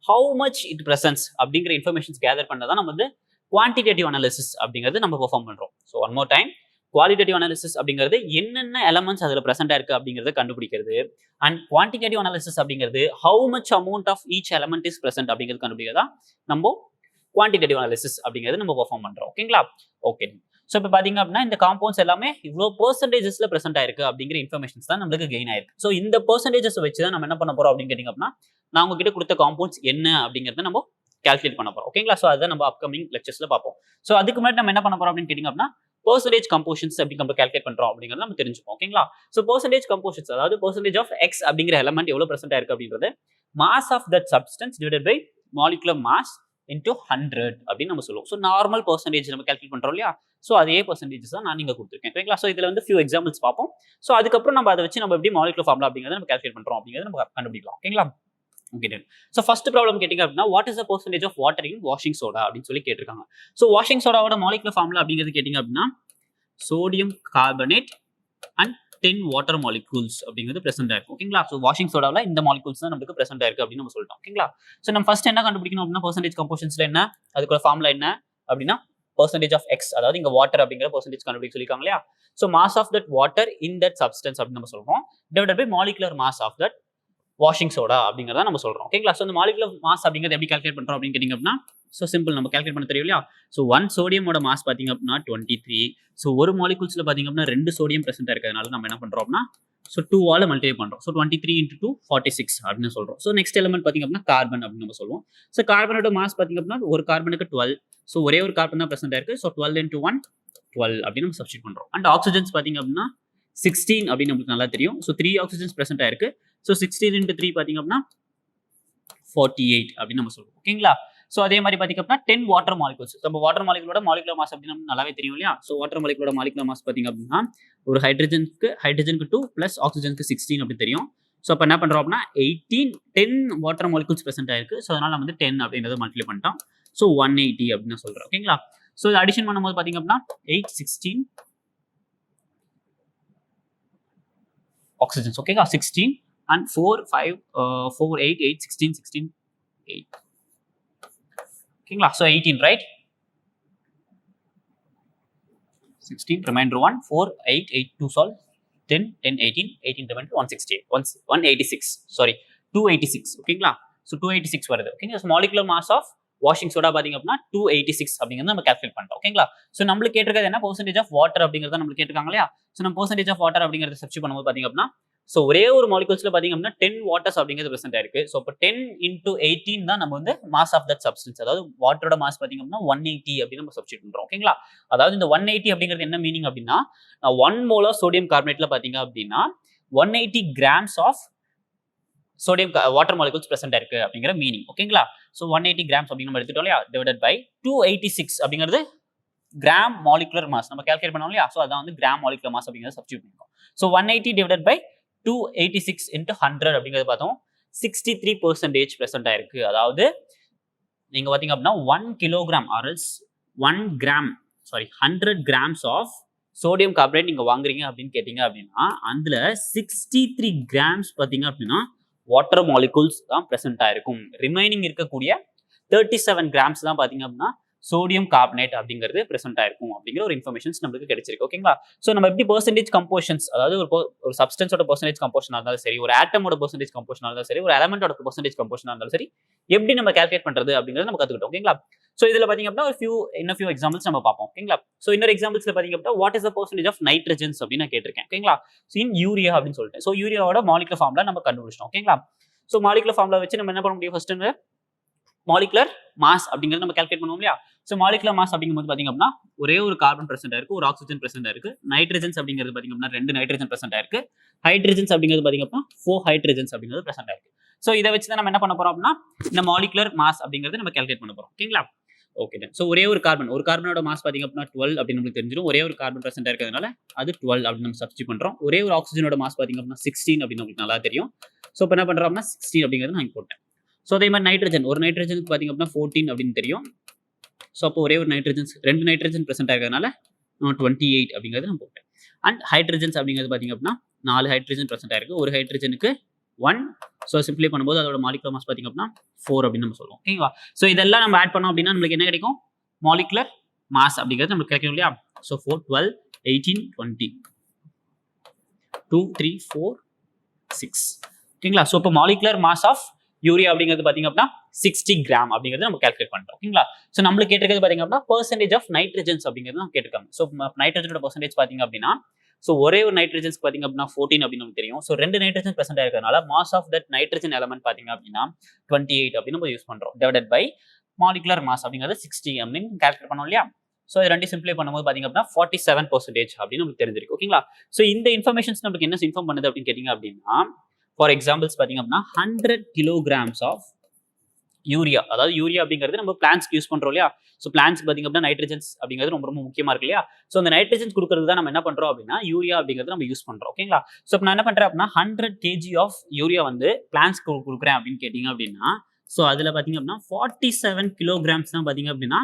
ஹவு மச் இட் பிரசன்ஸ் அப்படிங்கிற இன்ஃபர்மேஷன்ஸ் கேதர் பண்ணதான் நம்ம வந்து குவான்டிடேட்டிவ் அனாலிசிஸ் அப்படிங்கிறது நம்ம பெர்ஃபார்ம் பண்றோம். So one more time qualitative analysis அப்படிங்கிறது என்னென்ன எலமெண்ட்ஸ் அதில் பிரசென்ட் ஆயிருக்கு அப்படிங்கிறத கண்டுபிடிக்கிறது. அண்ட் குவான்டிடேட்டிவ் அனாலிசிஸ் அப்படிங்கிறது how much amount of each element is present அப்படிங்கிறது கண்டுபிடிக்கிறதா நம்ம குவான்டிடேட்டிவ் அனாலிசிஸ் அப்படிங்கிறது நம்ம பெர்ஃபார்ம் பண்றோம். ஓகேங்களா? ஓகே. ஸோ இப்போ பாத்தீங்க அப்படின்னா இந்த காம்பவுண்ட்ஸ் எல்லாமே இவ்வளோ பெர்சன்டேஜஸ்ல பிரசென்ட் ஆயிருக்கு அப்படிங்கிற இன்ஃபர்மேஷன்ஸ் தான் நம்மளுக்கு கெயின் ஆயிருக்கு. ஸோ இந்த பெர்சன்டேஜஸ் வச்சு தான் நம்ம என்ன பண்ண போறோம் அப்படின்னு கேட்டீங்க அப்படின்னா நான் உங்ககிட்ட கொடுத்த காம்பவுண்ட்ஸ் என்ன அப்படிங்கிறத நம்ம கால்குலேட் பண்ண போறோம். ஓகேங்களா? ஸோ அதை நம்ம அப்கமிங் லெக்சர்ஸ்ல பார்ப்போம். ஸோ அதுக்கு முன்னாடி நம்ம என்ன பண்ண போறோம் அப்படின்னு கேட்டீங்க அப்படின்னா பெர்சன்டேஜ் கம்போஷன்ஸ் எப்படி நம்ம கால்குலேட் பண்றோம் அப்படிங்கிறத நம்ம தெரிஞ்சுப்போம். ஓகேங்களா? ஸோ பெர்சன்டேஜ் கம்போஷன்ஸ் அதாவது பெர்சன்டேஜ் ஆஃப் எக்ஸ் அப்படிங்கிற எலமெண்ட் எவ்வளவு பிரசென்ட் ஆயிருக்கு அப்படின்றது mass of that substance divided by molecular mass into 100 அப்படின்னு நம்ம சொல்லுவோம். ஸோ நார்மல் பெர்சன்டேஜ் நம்ம கால்குலேட் பண்றோம் இல்லையா? ஸோ அதே பெர்சன்டேஜஸ் தான் நான் நீங்க கொடுத்துருக்கேன். ஓகேங்களா? ஸோ இதுல வந்து ஃபியூ எக்ஸாம்பிள்ஸ் பார்ப்போம். ஸோ அதுக்கப்புறம் நம்ம அதை வச்சு நம்ம எப்படி மாலிகுலர் ஃபார்முலா அப்படிங்கிறத நம்ம கால்குலேட் பண்றோம் அப்படிங்கிறத நம்ம கண்டுபிடிக்கலாம். ஓகேங்களா? ஓகே. ஸோ ஃபர்ஸ்ட் ப்ராப்ளம் கேட்டீங்க அப்படின்னா what is the percentage of water in washing soda அப்படின்னு சொல்லி கேட்டிருக்காங்க. ஸோ வாஷிங் சோடாவோட மாலிகுலர் ஃபார்முலா அப்படிங்கிறது கேட்டீங்க அப்படின்னா sodium carbonate and 10 water molecules அப்படிங்கிறது பிரசென்ட் ஆயிருக்கும். ஓகேங்களா? ஸோ வாஷிங் சோடாவில் இந்த மாலிகூல்ஸ் தான் நமக்கு பிரசென்ட் ஆயிருக்கு அப்படின்னு நம்ம சொல்லிட்டோம். ஓகேங்களா? ஸோ நம்ம ஃபர்ஸ்ட் என்ன கண்டுபிடிக்கணும் அப்படின்னா பெர்சன்டேஜ் கம்போஷன்ஸ்ல என்ன அதுக்கு ஃபார்முலா என்ன அப்படின்னா பெர்சன்டேஜ் ஆஃப் எக்ஸ் அதாவது இங்க வாட்டர் அப்படிங்கிற பெர்சன்டேஜ் கண்டுபிடிக்க சொல்லிருக்காங்க இல்லையா? So mass of that water in that substance அப்படின்னு நம்ம சொல்றோம் divided by molecular mass of that washing soda அப்படிங்கிறத நம்ம சொல்றோம். ஓகேங்களா? ஸோ இந்த மாலிகுலர் மாஸ் அப்படிங்கிறது எப்படி கால்குலேட் பண்றோம் அப்படின்னு கேட்டீங்க அப்படின்னா ஸோ சிம்பிள் நம்ம கால்குலேட் பண்ண தெரியும் இல்லையா? ஸோ 1 சோடியமோட மாஸ் பார்த்தீங்க அப்படின்னா 23. ஸோ ஒரு மாலிகூல்ஸ்ல பார்த்தீங்க அப்படின்னா 2 சோடியம் பிரசென்ட் இருக்கிறதுனால நம்ம என்ன பண்றோம் அப்படின்னா ஸோ 2 ஆல் மல்டிப்ளை பண்றோம். ஸோ 23 into 2 46 அப்படின்னு சொல்றோம். ஸோ நெக்ஸ்ட் எலிமெண்ட் பார்த்தீங்க அப்படின்னா கார்பன் அப்படின்னு நம்ம சொல்லுவோம். ஸோ கார்பனோட மாஸ் பார்த்தீங்க அப்படின்னா ஒரு கார்பனுக்கு 12. ஸோ ஒரே ஒரு கார்பன் தான் பிரசென்ட் ஆயிருக்கு. ஸோ 12 into 1 12 அப்படின்னு நம்ம சப்ஸ்டிட் பண்றோம். அண்ட் ஆக்சிஜன்ஸ் பார்த்தீங்க அப்படின்னா 16 அப்படின்னு நமக்கு நல்லா தெரியும். ஸோ 3 ஆக்சிஜன்ஸ் பிரசென்ட் ஆயிருக்கு. ஸோ 16 into 3 பார்த்தீங்க அப்படின்னா 48 அப்படின்னு நம்ம சொல்லுவோம். ஓகேங்களா? ஸோ அதே மாதிரி பார்த்தீங்க அப்படின்னா 10 வாட்டர் மாலிகூல்ஸ். நம்ம வாட்டர் மாலிகூலோட மாலிகுலர் மாஸ் அப்படின்னு நல்லாவே தெரியும் இல்லையா? ஸோ வாட்டர் மாலிகூலோட மாலிகுலர் மாஸ் பார்த்தீங்க அப்படின்னா ஒரு ஹைட்ரஜனுக்கு 2 ப்ளஸ் ஆக்சிஜனுக்கு 16 அப்படி தெரியும். ஸோ அப்போ என்ன பண்றோம் அப்படின்னா 10 வாட்டர் மாலிகூல்ஸ் பிரசென்ட் ஆயிருக்கு. ஸோ அதனால நம்ம வந்து 10 அப்படின்றத மல்டிப்ளை பண்ணிட்டோம். ஸோ 180 அப்படின்னு சொல்றோம். ஓகேங்களா? ஸோ இது அடிஷன் பண்ணும்போது பார்த்தீங்க அப்படின்னா 8 16 ஆக்சிஜன்ஸ். ஓகேங்களா? 16 and 4 5 4 8 8 16 16 8. ஓகேங்களா? So 18 right? 16 remainder 1 4 8 8 2 solve 10 10 18 18 remainder 168 186 sorry 286. ஓகேங்களா? ஸோ 286 வருது. ஓகேங்களா? So molecular mass of washing soda பாத்தீங்க அப்படின்னா 286 அப்படிங்கிறது நம்ம கால்குலேட் பண்றோம். ஓகேங்களா? ஸோ நம்மளுக்கு கேட்டிருக்கிறது என்ன பெர்சன்டேஜ் ஆஃப் வாட்டர் அப்படிங்கிறத நம்மளுக்கு கேட்டிருக்காங்க இல்லையா? ஸோ நம்ம பெர்சன்டேஜ் ஆஃப் வாட்டர் அப்படிங்கிறத சப்ஸ்டிட் பண்ணும்போது பாத்தீங்க அப்படின்னா ஸோ ஒரே ஒரு மாலிகூல்ஸ்ல பாத்தீங்க அப்படின்னா 10 வாட்டர்ஸ் அப்படிங்கிறது பிரசன்ட் ஆயிருக்கு. ஸோ இப்போ 10 into 18 தான் நம்ம வந்து மாஸ் ஆஃப் தட் சப்ஸ்டன்ஸ், அதாவது வாட்டரோட மாஸ் பாத்தீங்க அப்படின்னா 180 அப்படின்னு நம்ம சப்ஸ்டிட் பண்றோம். ஓகேங்களா? அதாவது இந்த 180 அப்படிங்கிறது என்ன மீனிங் அப்படின்னா 1 mole ஆஃப் சோடியம் கார்பனேட்ல பாத்தீங்க அப்படின்னா 180 grams of sodium water molecules present இருக்கு அப்படிங்கிற மீனிங். ஓகேங்களா? ஸோ 180 grams அப்படின்னு நம்ம எடுத்துட்டோம் இல்லையா, டிவைடட் பை 286 அப்படிங்கிறது கிராம் மாலிகுலர் மாஸ் நம்ம கால்குலேட் பண்ணோம் இல்லையா. ஸோ அதான் வந்து கிராம் மாலிகுலர் மாஸ் அப்படிங்கிறத சப்ஸ்டிட் பண்ணிருக்கோம். ஸோ 180 டிவைடட் பை 286 into 100 அப்படிங்கிறது பார்த்தோம் 63% பிரசன்ட் ஆயிருக்கு. அதாவது நீங்க பாத்தீங்க அப்படின்னா 1 kilogram or else 1 gram 100 grams of sodium carbonate நீங்க வாங்குறீங்க அப்படின்னு கேட்டீங்க அப்படின்னா அதுல 63 grams பாத்தீங்க அப்படின்னா வாட்டர் மாலிகூல்ஸ் தான் பிரசன்ட் ஆயிருக்கும். ரிமைனிங் இருக்கக்கூடிய 37 grams தான் பாத்தீங்க அப்படின்னா சோடியம் கார்பனேட் அப்படிங்கிறது பிரசன்ட் ஆயிருக்கும் அப்படிங்கிற ஒரு இன்ஃபர்மேஷன்ஸ் நமக்கு கிடைச்சிருக்கு. ஓகேங்களா? ஸோ நம்ம எப்படி பெர்சன்டேஜ் கம்போஷன்ஸ், அதாவது ஒரு சப்ஸ்டன்ஸோட பெர்சன்டேஜ் கம்போஷனா இருந்தாலும் சரி, ஒரு ஆட்டமோட பெர்சன்டேஜ் கம்போஷனா இருந்தாலும் சரி, ஒரு எலமெண்டோட பெர்சன்டேஜ் கம்போஷனா இருந்தாலும் சரி, எப்படி நம்ம கால்குலேட் பண்றது அப்படிங்கிறது நம்ம கத்துக்கிட்டோம். ஓகேங்களா? ஸோ இதுல பாத்தீங்க அப்படின்னா ஒரு ஃபியூ எக்ஸாம்பிள்ஸ் நம்ம பார்ப்போம். ஓகேங்களா? ஸோ இன்னொரு எக்ஸாம்பிள்ஸ்ல பாத்தீங்க அப்படின்னா what is the percentage of nitrogens அப்படின்னு நான் கேட்டிருக்கேன். ஓகேங்களா? ஸோ இன் யூரியா அப்படின்னு சொல்லிட்டு, ஸோ யூரியாவோட மாலிகுலர் ஃபார்முலா நம்ம கண்டுபிடிச்சோம். ஓகேங்களா? ஸோ மாலிகுலர் ஃபார்முலா வச்சு நம்ம என்ன பண்ண முடியும், ஃபர்ஸ்ட் மாலிகுலர் மாஸ் அப்படிங்கிறது நம்ம கால்குலேட் பண்ணுவோம் இல்லையா. ஸோ மாலிகுலர் மாஸ் அப்படிங்கும்போது பாத்தீங்க அப்படின்னா ஒரே ஒரு கார்பன் பிரசன்ட் இருக்கு, ஒரு ஆக்சிஜன் பிரசன்ட் இருக்கு, நைட்ரஜன்ஸ் அப்படிங்கிறது பாத்தீங்க அப்படின்னா 2 நைட்ரஜன் பிரசன்ட் இருக்கு, ஹைட்ரஜன்ஸ் அப்படிங்கிறது பாத்தீங்க அப்படின்னா 4 ஹைட்ரஜன்ஸ் அப்படிங்கிறது பிரசன்ட் இருக்கு. ஸோ இதை வச்சு தான் நம்ம என்ன பண்ண போறோம் அப்படின்னா இந்த மாலிகுலர் மாஸ் அப்படிங்கிறது நம்ம கால்குலேட் பண்ண போறோம். ஓகேங்களா? Okay done. ஸோ ஒரே ஒரு கார்பனோட மாஸ் பாத்தீங்க அப்படின்னா 12 அப்படின்னு நமக்கு தெரிஞ்சிடும். ஒரே ஒரு கார்பன் பிரசன்ட் இருக்கிறதுனால அது 12 அப்படின்னு நம்ம சப்ஸ்டிட் பண்றோம். ஒரே ஒரு ஆக்சிஜனோட மாஸ் பாத்தீங்க அப்படின்னா 16 அப்படின்னு நமக்கு நல்லா தெரியும். ஸோ இப்போ என்ன பண்றோம் அப்படின்னா 16 அப்படிங்கிறது நான் போட்டேன். ஸோ அதே மாதிரி நைட்ரஜனுக்கு பாத்தீங்க அப்படின்னா 14 அப்படின்னு தெரியும். ஸோ அப்போ ஒரே ஒரு ரெண்டு நைட்ரஜன் பிரசன்ட் ஆகிறதுனால 28 அப்படிங்கிறது நான் போட்டேன். அண்ட் ஹைட்ரஜன்ஸ் அப்படிங்கிறது பாத்தீங்க அப்படின்னா 4 ஹைட்ரஜன் பிரசன்ட் ஆயிருக்கு, ஒரு ஹைட்ரஜனுக்கு 1. ஸோ சிம்பிளை பண்ணும்போது அதோட மாலிகுலர் மாஸ் பாத்தீங்க அப்படின்னா 4 அப்படின்னு நம்ம சொல்லுவோம். ஓகேங்களா? ஸோ இதெல்லாம் நம்ம ஆட் பண்ணோம் அப்படின்னா நம்மளுக்கு என்ன கிடைக்கும், மாலிகுலர் மாஸ் அப்படிங்கிறது நமக்கு கிடைக்கும் இல்லையா. ஸோ 4, 12, 18, 20, 2, 3, 4, 6. ஓகேங்களா? ஸோ இப்போ மாலிகுலர் மாஸ் ஆஃப் யூரியா அப்படிங்கிறது பாத்தீங்க அப்படின்னா 60 கிராம் அப்படிங்கிறது நம்ம கால்குலேட் பண்றோம். ஓகேங்களா? ஸோ நம்மளுக்கு கேட்டிருக்கிறது பாத்தீங்க அப்படின்னா பெர்சன்டேஜ் ஆஃப் நைட்ரஜன்ஸ் அப்படிங்கிறது நம்ம கேட்டிருக்காங்க. ஸோ நைட்ரஜனோட பெர்சன்டேஜ் பாத்தீங்க அப்படின்னா ஸோ ஒரே ஒரு நைட்ரஜன்ஸ் பாத்தீங்க அப்படின்னா 14 அப்படின்னு நமக்கு தெரியும். ஸோ 2 நைட்ரஜன் பிரசன்ட் ஆயிருக்கிறதுனால mass of that nitrogen element பாத்தீங்க அப்படின்னா 28 அப்படின்னு நம்ம யூஸ் பண்றோம். டிவைடட் பை மாலிகுலர் மாஸ் அப்படிங்கிறது 60 அப்படின்னு கால்குலேட் பண்ணோம் இல்லையா. ஸோ இது ரெண்டு சிம்பிளை பண்ணும்போது பாத்தீங்க அப்படின்னா 47% அப்படின்னு நமக்கு தெரிஞ்சிருக்கு. ஓகேங்களா? ஸோ இந்த இன்ஃபர்மேஷன்ஸ் நமக்கு என்ன இன்ஃபார்ம் பண்ணுது அப்படின்னு கேட்டீங்க அப்படின்னா ஃபார் எக்ஸாம்பிள்ஸ் பாத்தீங்க அப்படின்னா 100 kilograms ஆஃப் யூரியா, அதாவது யூரியா அப்படிங்கிறது நம்ம பிளான்ஸ்க்கு யூஸ் பண்றோம் இல்லையா. ஸோ பிளான்ஸ்க்கு பாத்தீங்க அப்படின்னா நைட்ரஜன்ஸ் அப்படிங்கிறது ரொம்ப ரொம்ப முக்கியமா இருக்கு இல்லையா. ஸோ அந்த நைட்ரஜன்ஸ் கொடுக்கறது தான் நம்ம என்ன பண்றோம் அப்படின்னா யூரியா அப்படிங்கிறது நம்ம யூஸ் பண்றோம். ஓகேங்களா? ஸோ இப்போ நான் என்ன பண்றேன் அப்படின்னா 100 kg ஆஃப் யூரியா வந்து பிளான்ஸ்க்கு கொடுக்குறேன் அப்படின்னு கேட்டீங்க அப்படின்னா ஸோ அதுல பாத்தீங்க அப்படின்னா 47 kilograms தான் பாத்தீங்க அப்படின்னா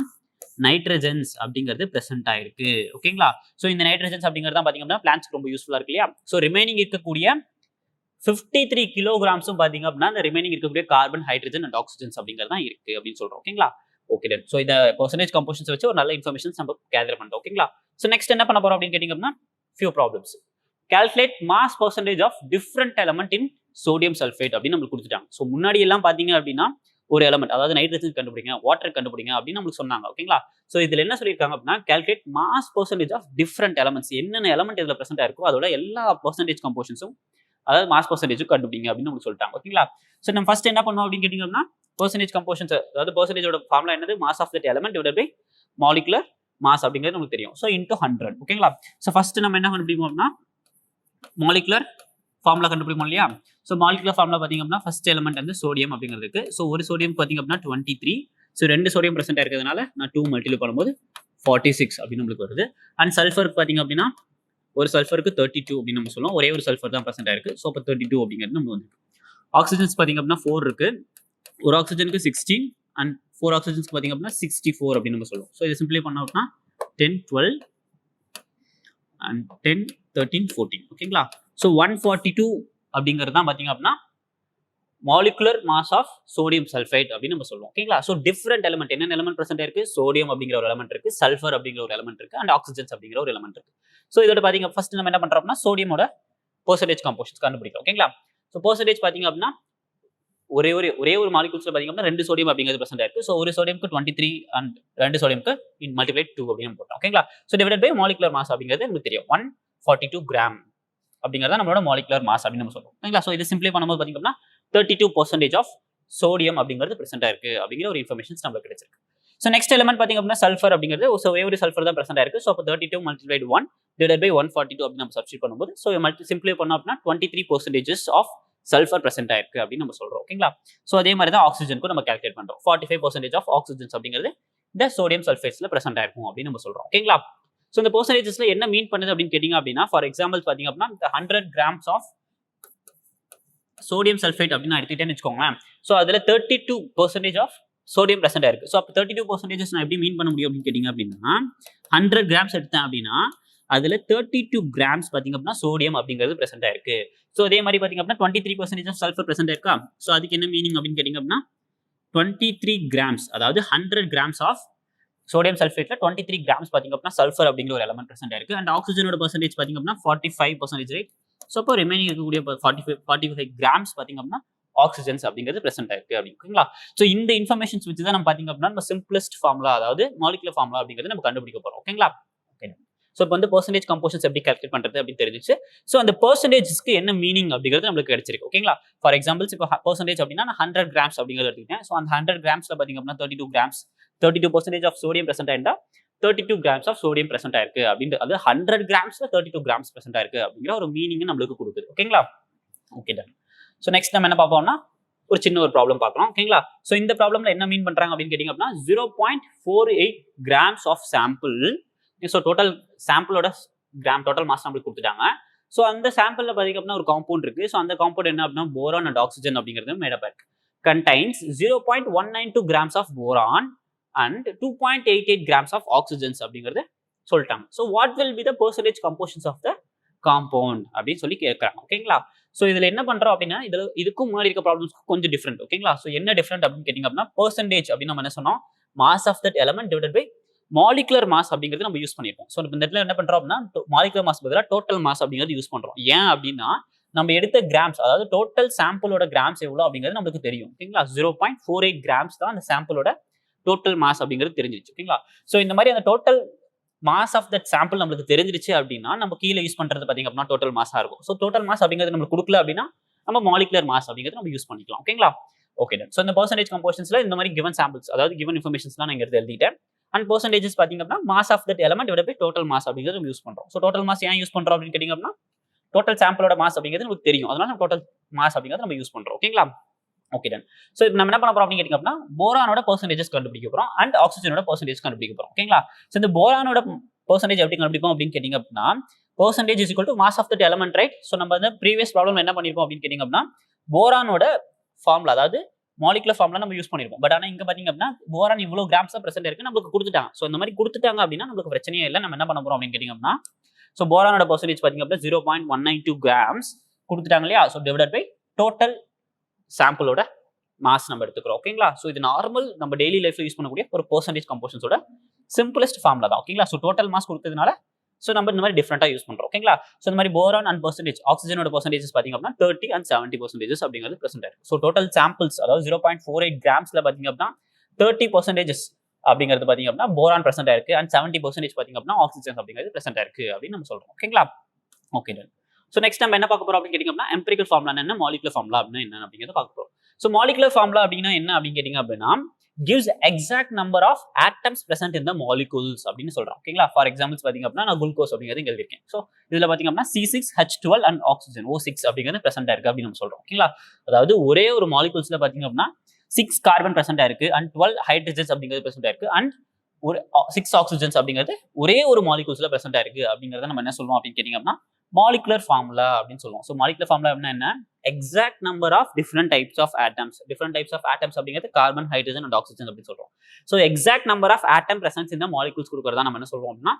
நைட்ரஜன்ஸ் அப்படிங்கிறது பிரசன்ட் ஆயிருக்கு. ஓகேங்களா? ஸோ இந்த நைட்ரஜன்ஸ் அப்படிங்கிறது தான் பாத்தீங்க அப்படின்னா பிளான்ஸ்க்கு ரொம்ப யூஸ்ஃபுல்லா இருக்கு இல்லையா. ஸோ ரிமைனிங் இருக்கக்கூடிய 53 kilograms பாத்தீங்க அப்படின்னா இந்த ரிமைனிங் இருக்கக்கூடிய கார்பன், ஹைட்ரஜன் அண்ட் ஆக்சிஜன்ஸ் அப்படிங்கிறது தான் இருக்கு அப்படின்னு சொல்றோம். ஓகேங்களா? Okay done. ஸோ இந்த பெர்சன்டேஜ் கம்போஷன்ஸ் வச்சு ஒரு நல்ல இன்ஃபர்மேஷன்ஸ் நம்ம கேதர் பண்றோம். ஓகேங்களா? ஸோ நெக்ஸ்ட் என்ன பண்ண போறோம் அப்படின்னு கேட்டீங்க அப்படின்னா few problems. Calculate mass percentage of different element in sodium sulphate அப்படின்னு நம்மளுக்கு கொடுத்துட்டாங்க. ஸோ முன்னாடி எல்லாம் பாத்தீங்க அப்படின்னா ஒரு எலமெண்ட், அதாவது நைட்ரஜன் கண்டுபிடிங்க, வாட்டர் கண்டுபிடிங்க அப்படின்னு நம்மளுக்கு சொன்னாங்க. ஓகேங்களா? ஸோ இதுல என்ன சொல்லியிருக்காங்க அப்படின்னா calculate mass percentage of different elements, என்னென்ன எலமெண்ட் இதுல பிரசன்ட் ஆயிருக்கோ அதோட எல்லா பெர்சன்டேஜ் கம்போஷன்ஸும், அதாவது மாஸ் பெர்சன்டேஜும் கண்டுபிடிங்க அப்படின்னு உங்களுக்கு சொல்லிட்டாங்க. ஓகேங்களா? ஸோ நம்ம ஃபர்ஸ்ட் என்ன பண்ணுவோம் அப்படின்னு கேட்டீங்கன்னா பெர்சன்டேஜ் கம்போஷன்ஸ், அதாவது பெர்சன்டேஜோட ஃபார்முலா என்னது, mass of that element divided by molecular mass அப்படிங்கிறது நமக்கு தெரியும். So into 100. ஓகேங்களா? ஸோ ஃபர்ஸ்ட் நம்ம என்ன கண்டுபிடிப்போம் அப்படின்னா மாலிகுலர் ஃபார்முலா கண்டுபிடிப்போம் இல்லையா. ஸோ மாலிகுலர் ஃபார்முலா பாத்தீங்க அப்படின்னா ஃபர்ஸ்ட் எலமெண்ட் வந்து சோடியம் அப்படிங்கிறதுக்கு. ஸோ ஒரு சோடியம் பாத்தீங்க அப்படின்னா 23. ஸோ 2 சோடியம் பிரசன்ட் இருக்கிறதுனால நான் 2 மல்டிப்ளை பண்ணும்போது 46 அப்படின்னு நம்மளுக்கு வருது. அண்ட் சல்ஃபருக்கு பாத்தீங்க அப்படின்னா ஒரு சல்ஃபருக்கு 32 அப்படின்னு நம்ம சொல்லுவோம். ஒரே ஒரு சல்ஃபர் தான் பிரசன்ட் ஆயிருக்கு. ஸோ இப்போ 32 அப்படிங்கிறது நம்ம வந்து ஆக்சிஜன்ஸ் பாத்தீங்க அப்படின்னா 4 இருக்கு. ஒரு ஆக்சிஜனுக்கு 16 அண்ட் 4 ஆக்சிஜன்ஸ் பாத்தீங்க அப்படின்னா 64 அப்படின்னு நம்ம சொல்லுவோம். ஸோ இதை சிம்பிளை பண்ணோம் அப்படின்னா 10, 12 அண்ட் 10, 13, 14. ஓகேங்களா? ஸோ 142 அப்படிங்கிறது தான் பாத்தீங்க அப்படின்னா molecular mass of sodium sulphite அப்படின்னு நம்ம சொல்லுவோம். ஓகேங்களா? ஸோ டிஃபரெண்ட் எலமெண்ட், என்னென்ன எலமெண்ட் பிரசன்ட் இருக்கு, சோடியம் அப்படிங்கிற ஒரு எலமெண்ட் இருக்கு, சல்ஃபர் அப்படிங்கிற ஒரு எலமெண்ட் இருக்கு, அண்ட் ஆக்சிஜன்ஸ் அப்படிங்கிற ஒரு எலமெண்ட் இருக்கு. ஸோ இதோட பாத்தீங்க ஃபர்ஸ்ட் நம்ம என்ன பண்றோம் அப்படின்னா சோடியமோட பெர்சன்டேஜ் கம்போஷன்ஸ் கண்டுபிடிக்கும். ஓகேங்களா? ஸோ பெர்சன்டேஜ் பாத்தீங்க அப்படின்னா ஒரே ஒரு மாலிகூல்ஸ்ல பாத்தீங்கன்னா 2 சோடியம் அப்படிங்கிறது பிரசன்ட் ஆயிருக்கு. ஸோ ஒரு சோடியம்க்கு 23 அண்ட் 2 சோடியம்க்கு மல்டிப்ளை 2 அப்படின்னு போட்டோம். ஓகேங்களா? So divided by molecular mass அப்படிங்கிறது நமக்கு தெரியும் 142 கிராம் அப்படிங்கிறத நம்மளோட மாலிகுலர் மாஸ் அப்படின்னு நம்ம சொல்றோம். ஓகேங்களா? ஸோ இது சிம்பிளை பண்ணும்போது பாத்தீங்கன்னா 32% ஆஃப் சோடியம் அப்படிங்கிறது பிரசன்ட் ஆயிருக்கு அப்படிங்கிற ஒரு இன்ஃபர்மேஷன்ஸ் நமக்கு கிடைச்சிருக்கு. ஸோ நெக்ஸ்ட் எலிமெண்ட் பாத்தீங்க அப்படின்னா சல்ஃபர் அப்படிங்கிறது ஒரே ஒரு சல்ஃபர் தான் பிரசன்ட் ஆயிருக்கு. ஸோ அப்போ 32 மல்டிப்ளைட் 1 டிவைடட் பை 142 அப்படின்னு நம்ம சப்ஸ்டிட் பண்ணும்போது ஸோ சிம்பிளை பண்ணோம் அப்படின்னா 23% ஆஃப் சல்ஃபர் பிரசன்ட் ஆயிருக்கு அப்படின்னு நம்ம சொல்றோம். ஓகேங்களா? ஸோ அதே மாதிரி தான் ஆக்சிஜனுக்கும் நம்ம கால்குலேட் பண்றோம். 45% ஆஃப் ஆக்சிஜன்ஸ் அப்படிங்கிறது இந்த சோடியம் சல்ஃபேட்ஸ்ல பிரசன்ட் ஆயிருக்கும் அப்படின்னு நம்ம சொல்றோம். ஓகேங்களா? ஸோ இந்த பெர்சன்டேஜஸ்ல என்ன மீன் பண்ணுது அப்படின்னு கேட்டீங்க அப்படின்னா ஃபார் எக்ஸாம்பிள் பாத்தீங்க அப்படின்னா இந்த 100 கிராம்ஸ் ஆஃப் சோடியம் சல்ஃபேட் அப்படின்னு எடுத்துக்கிட்டேன்னு வச்சுக்கோங்களேன். ஸோ அதுல 32% ஆஃப் சோடியம் பிரசன்ட் ஆயிருக்கு. ஸோ அப்போ 32% நான் எப்படி மீன் பண்ண முடியும் அப்படின்னு கேட்டீங்க அப்படின்னா 100 கிராம்ஸ் எடுத்தேன் அப்படின்னா அதுல 32 கிராம்ஸ் பாத்தீங்க அப்படின்னா சோடியம் அப்படிங்கிறது பிரசன்ட் ஆயிருக்கு. ஸோ அதே மாதிரி பாத்தீங்க அப்படின்னா 23% ஆஃப் சல்ஃபர் பிரசன்ட் ஆயிருக்கா. ஸோ அதுக்கு என்ன மீனிங் அப்படின்னு கேட்டீங்க அப்படின்னா 23 கிராம்ஸ் அதாவது 100 கிராம்ஸ் ஆஃப் சோடியம் சல்ஃபேட்ல 23 கிராம்ஸ் பாத்தீங்க அப்படின்னா சல்ஃபர் அப்படிங்கிற ஒரு எலமெண்ட் பிரசன்ட் ஆயிருக்கு. அண்ட் ஆக்சிஜனோட பெர்சன்டேஜ் பாத்தீங்க அப்படின்னா 45% ரைட். ஸோ அப்போ ரிமைனிங் இருக்கக்கூடிய 45 கிராம்ஸ் பாத்தீங்க அப்படின்னா ஆக்சிஜன்ஸ் அப்படிங்கிறது பிரசன்ட் ஆயிருக்கு அப்படிங்களா. ஸோ இந்த இன்ஃபர்மேஷன்ஸ் வச்சு தான் நம்ம பாத்தீங்க அப்படின்னா நம்ம சிம்பிளஸ்ட் ஃபார்முலா அதாவது மாலிகுலர் ஃபார்முலா அப்படிங்கிறது நம்ம கண்டுபிடிக்க போறோம். ஓகேங்களா? ஓகே. ஸோ இப்போ வந்து பெர்சன்டேஜ் கம்போசிஷன்ஸ் எப்படி கால்குலேட் பண்றது அப்படின்னு தெரிஞ்சிச்சு. ஸோ அந்த பெர்சன்டேஜ்க்கு என்ன மீனிங் அப்படிங்கிறது நம்மளுக்கு கிடைச்சிருக்கு. ஓகேங்களா? ஃபார் எக்ஸாம்பிள்ஸ் இப்போ பெர்சன்டேஜ் அப்படின்னா நான் 100 கிராம்ஸ் அப்படிங்கிறது எடுத்துக்கிட்டேன். ஸோ அந்த 100 கிராம்ஸ்ல பாத்தீங்க அப்படின்னா 32 கிராம்ஸ் 32% ஆஃப் சோடியம் பிரசன்ட் ஆயிருந்தா 32 கிராம்ஸ் ஆஃப் சோடியம் பிரசன்ட் ஆயிருக்கு அப்படின்றது அது 100 கிராம்ஸ்ல 32 கிராம்ஸ் பிரசன்ட் ஆயிருக்கு அப்படிங்கிற ஒரு மீனிங் நம்மளுக்கு கொடுக்குது. ஓகேங்களா? Okay done. ஸோ நெக்ஸ்ட் நம்ம என்ன பார்ப்போம்னா ஒரு சின்ன ஒரு ப்ராப்ளம் பார்க்கலாம். ஓகேங்களா? ஸோ இந்த ப்ராப்ளம்ல என்ன மீன் பண்றாங்க அப்படின்னு கேட்டீங்க அப்படின்னா 0.48 grams of sample. So total சாம்பிளோட கிராம் டோட்டல் மாஸ் நம்மளுக்கு கொடுத்துட்டாங்க. ஸோ அந்த சாம்பிள்ல பாத்தீங்க அப்படின்னா ஒரு காம்பவுண்ட் இருக்கு. ஸோ அந்த காம்பவுண்ட் என்ன அப்படின்னா போரான் அண்ட் ஆக்சிஜன் அப்படிங்கிறது மேடப் இருக்கு. Contains 0.192 grams of boron and 2.88 grams of oxygens அப்படிங்கிறது சொல்லிட்டாங்க. So what will be the percentage compositions of the compound அப்படின்னு சொல்லி கேட்கறாங்க. ஓகேங்களா? ஸோ இதுல என்ன பண்றோம் அப்படின்னா இதுக்கும் முன்னாடி இருக்க ப்ராப்ளம்ஸ்க்கு கொஞ்சம் டிஃப்ரெண்ட். ஓகேங்களா? ஸோ என்ன டிஃப்ரெண்ட் அப்படின்னு கேட்டீங்க அப்படின்னா பெர்சன்டேஜ் அப்படின்னு நம்ம என்ன சொன்னோம் mass of that element divided by molecular mass அப்படிங்கிறது நம்ம யூஸ் பண்ணிருக்கோம். ஸோ இந்த இடத்துல என்ன பண்றோம் அப்படின்னா மாலிகுலர் மாஸ் பதிலாக டோட்டல் மாஸ் அப்படிங்கிறது யூஸ் பண்றோம். ஏன் அப்படின்னா நம்ம எடுத்த கிராம்ஸ் அதாவது டோட்டல் சாம்பிளோட கிராம்ஸ் எவ்வளவு அப்படிங்கிறது நமக்கு தெரியும். ஓகேங்களா? 0.48 கிராம்ஸ் தான் அந்த சாம்பிளோட டோட்டல் மாஸ் அப்படிங்கிறது தெரிஞ்சிருச்சு. ஓகேங்களா? ஸோ இந்த மாதிரி அந்த total mass of that sample நம்மளுக்கு தெரிஞ்சிருச்சு அப்படின்னா நம்ம கீழே யூஸ் பண்றது பாத்தீங்க அப்படின்னா டோட்டல் மாஸா இருக்கும். ஸோ டோட்டல் மாஸ் அப்படிங்கிறது நம்மளுக்கு கொடுக்கல அப்படின்னா நம்ம மாலிகுலர் மாஸ் அப்படிங்கிறது நம்ம யூஸ் பண்ணிக்கலாம். ஓகேங்களா? Okay done. ஸோ இந்த பெர்சன்டேஜ் கம்போசிஷன்ஸ்ல இந்த மாதிரி கிவன் சாம்பிள்ஸ் அதாவது கிவன் இன்ஃபர்மேஷன்ஸ்லாம் நான் இங்க எழுதிட்டேன். அண்ட் பெர்சன்டேஜஸ் பாத்தீங்க அப்படின்னா mass of that element divided by total mass அப்படிங்கிறது நம்ம யூஸ் பண்றோம். ஸோ டோட்டல் மாஸ் ஏன் யூஸ் பண்றோம் அப்படின்னு கேட்டீங்க அப்படின்னா டோட்டல் சாம்பிளோட மாஸ் அப்படிங்கிறது நமக்கு தெரியும். அதனால நம்ம டோட்டல் மாஸ் அப்படிங்கிறது நம்ம யூஸ் பண்றோம். ஓகேங்களா? Okay done. ஸோ இப்போ நம்ம என்ன பண்ண போறோம் அப்படின்னு கேட்டீங்க அப்படின்னா போரானோட பெர்சன்டேஜஸ் கண்டுபிடிக்க போறோம் அண்ட் ஆக்சிஜனோட பெர்சன்டேஜ் கண்டுபிடிக்க போறோம். ஓகேங்களா? ஸோ இந்த போரானோட பெர்சன்டேஜ் எப்படி கண்டுபிடிப்போம் அப்படின்னு கேட்டீங்க அப்படின்னா percentage is equal to mass of that element right. So நம்ம வந்து ப்ரீவியஸ் ப்ராப்ளம் என்ன பண்ணிருப்போம் அப்படின்னு கேட்டீங்க அப்படின்னா போரானோட ஃபார்முலா அதாவது மாலிகுலர் ஃபார்முலா நம்ம யூஸ் பண்ணிருப்போம். பட் ஆனால் இங்க பாத்தீங்க அப்படின்னா போரான் இவ்வளவு கிராம்ஸ் பிரசன்ட் இருக்கு நமக்கு கொடுத்துட்டாங்க. ஸோ இந்த மாதிரி கொடுத்துட்டாங்க அப்படின்னா நமக்கு பிரச்சனையே இல்லை. நம்ம என்ன பண்ண போறோம் அப்படின்னு கேட்டீங்க அப்படின்னா ஸோ போரானோட பெர்சன்டேஜ் பாத்தீங்க அப்படின்னா 0.192 கிராம்ஸ் கொடுத்துட்டாங்க இல்லையா? ஸோ டிவைடட் பை டோட்டல் சாம்பிளோட மாஸ் நம்ம எடுத்துக்கிறோம். ஓகேங்களா? ஸோ இது நார்மல் நம்ம டெய்லி லைஃப்ல யூஸ் பண்ணக்கூடிய ஒரு பெர்சன்டேஜ் கம்போசிஷன்ஸோட சிம்பிளஸ்ட் ஃபார்முலா தான். ஓகேங்களா? ஸோ டோட்டல் மாஸ் கொடுத்ததுனால ஸோ நம்ம இந்த மாதிரி டிஃப்ரெண்டா யூஸ் பண்றோம். ஓகேங்களா? ஸோ இந்த மாதிரி போரான் அண்ட் பெர்சன்டேஜ் ஆக்சிஜனோட பெர்சன்டேஜஸ் பாத்தீங்க அப்படின்னா 30 and 70% அப்படிங்கிறது பிரசன்ட் ஆயிருக்கு. ஸோ டோட்டல் சாம்பிள்ஸ் அதாவது 0.48 கிராம்ஸ்ல பாத்தீங்க அப்படின்னா 30% அப்படிங்கிறது பாத்தீங்க அப்படின்னா போரான் பிரசன்ட் ஆயிருக்கு அண்ட் 70% பாத்தீங்க அப்படின்னா ஆக்சிஜன் அப்படிங்கிறது பிரசன்ட் ஆயிருக்கு அப்படின்னு நம்ம சொல்றோம். ஓகேங்களா? Okay done. ஸோ நெக்ஸ்ட் நம்ம என்ன பார்க்க போறோம் அப்படின்னு கேட்டீங்க அப்படின்னா எம்பிரிக்கல் ஃபார்முலா என்ன மாலிகுலர் ஃபார்முலா அப்படின்னா என்ன அப்படிங்கிறத பார்க்க போறோம். ஸோ மாலிகுலர் ஃபார்முலா அப்படின்னா என்ன அப்படின்னு கேட்டீங்க அப்படின்னா gives exact number of atoms present in the molecules அப்படின்னு சொல்றோம். ஓகேங்களா? ஃபார் எக்ஸாம்பிள்ஸ் பாத்தீங்க அப்படின்னா நான் குளுக்கோஸ் அப்படிங்கிறது இங்க எழுதிருக்கேன். ஸோ இதுல பாத்தீங்க அப்படின்னா C6H12 அண்ட் ஆக்சிஜன் O6 அப்படிங்கிறது பிரசன்ட் ஆயிருக்கு அப்படின்னு நம்ம சொல்றோம். ஓகேங்களா? அதாவது ஒரே ஒரு மாலிகுல்ஸ்ல பாத்தீங்க அப்படின்னா 6 கார்பன் பிரசன்ட் ஆயிருக்கு அண்ட் 12 ஹைட்ரஜன்ஸ் அப்படிங்கிறது பிரசன்ட் ஆயிருக்கு அண்ட் ஒரு 6 ஆக்சிஜன்ஸ் அப்படிங்கிறது ஒரே ஒரு மாலிகுல்ஸ்ல பிரசன்ட் ஆயிருக்கு அப்படிங்கறத நம்ம என்ன சொல்லுவோம் அப்படின்னு கேட்டீங்க அப்படின்னா மாலிகுலர் ஃபார்முலா அப்படின்னு சொல்லுவோம். ஸோ மாலிகுலர் ஃபார்முலா என்ன exact number of different types of atoms அப்படிங்கிறது கார்பன் ஹைட்ரஜன் அண்ட் ஆக்சிஜன் அப்படின்னு சொல்றோம். So exact number of atom presence இந்த மாலிகுல்ஸ் கொடுக்கறதா நம்ம என்ன சொல்றோம் அப்படின்னா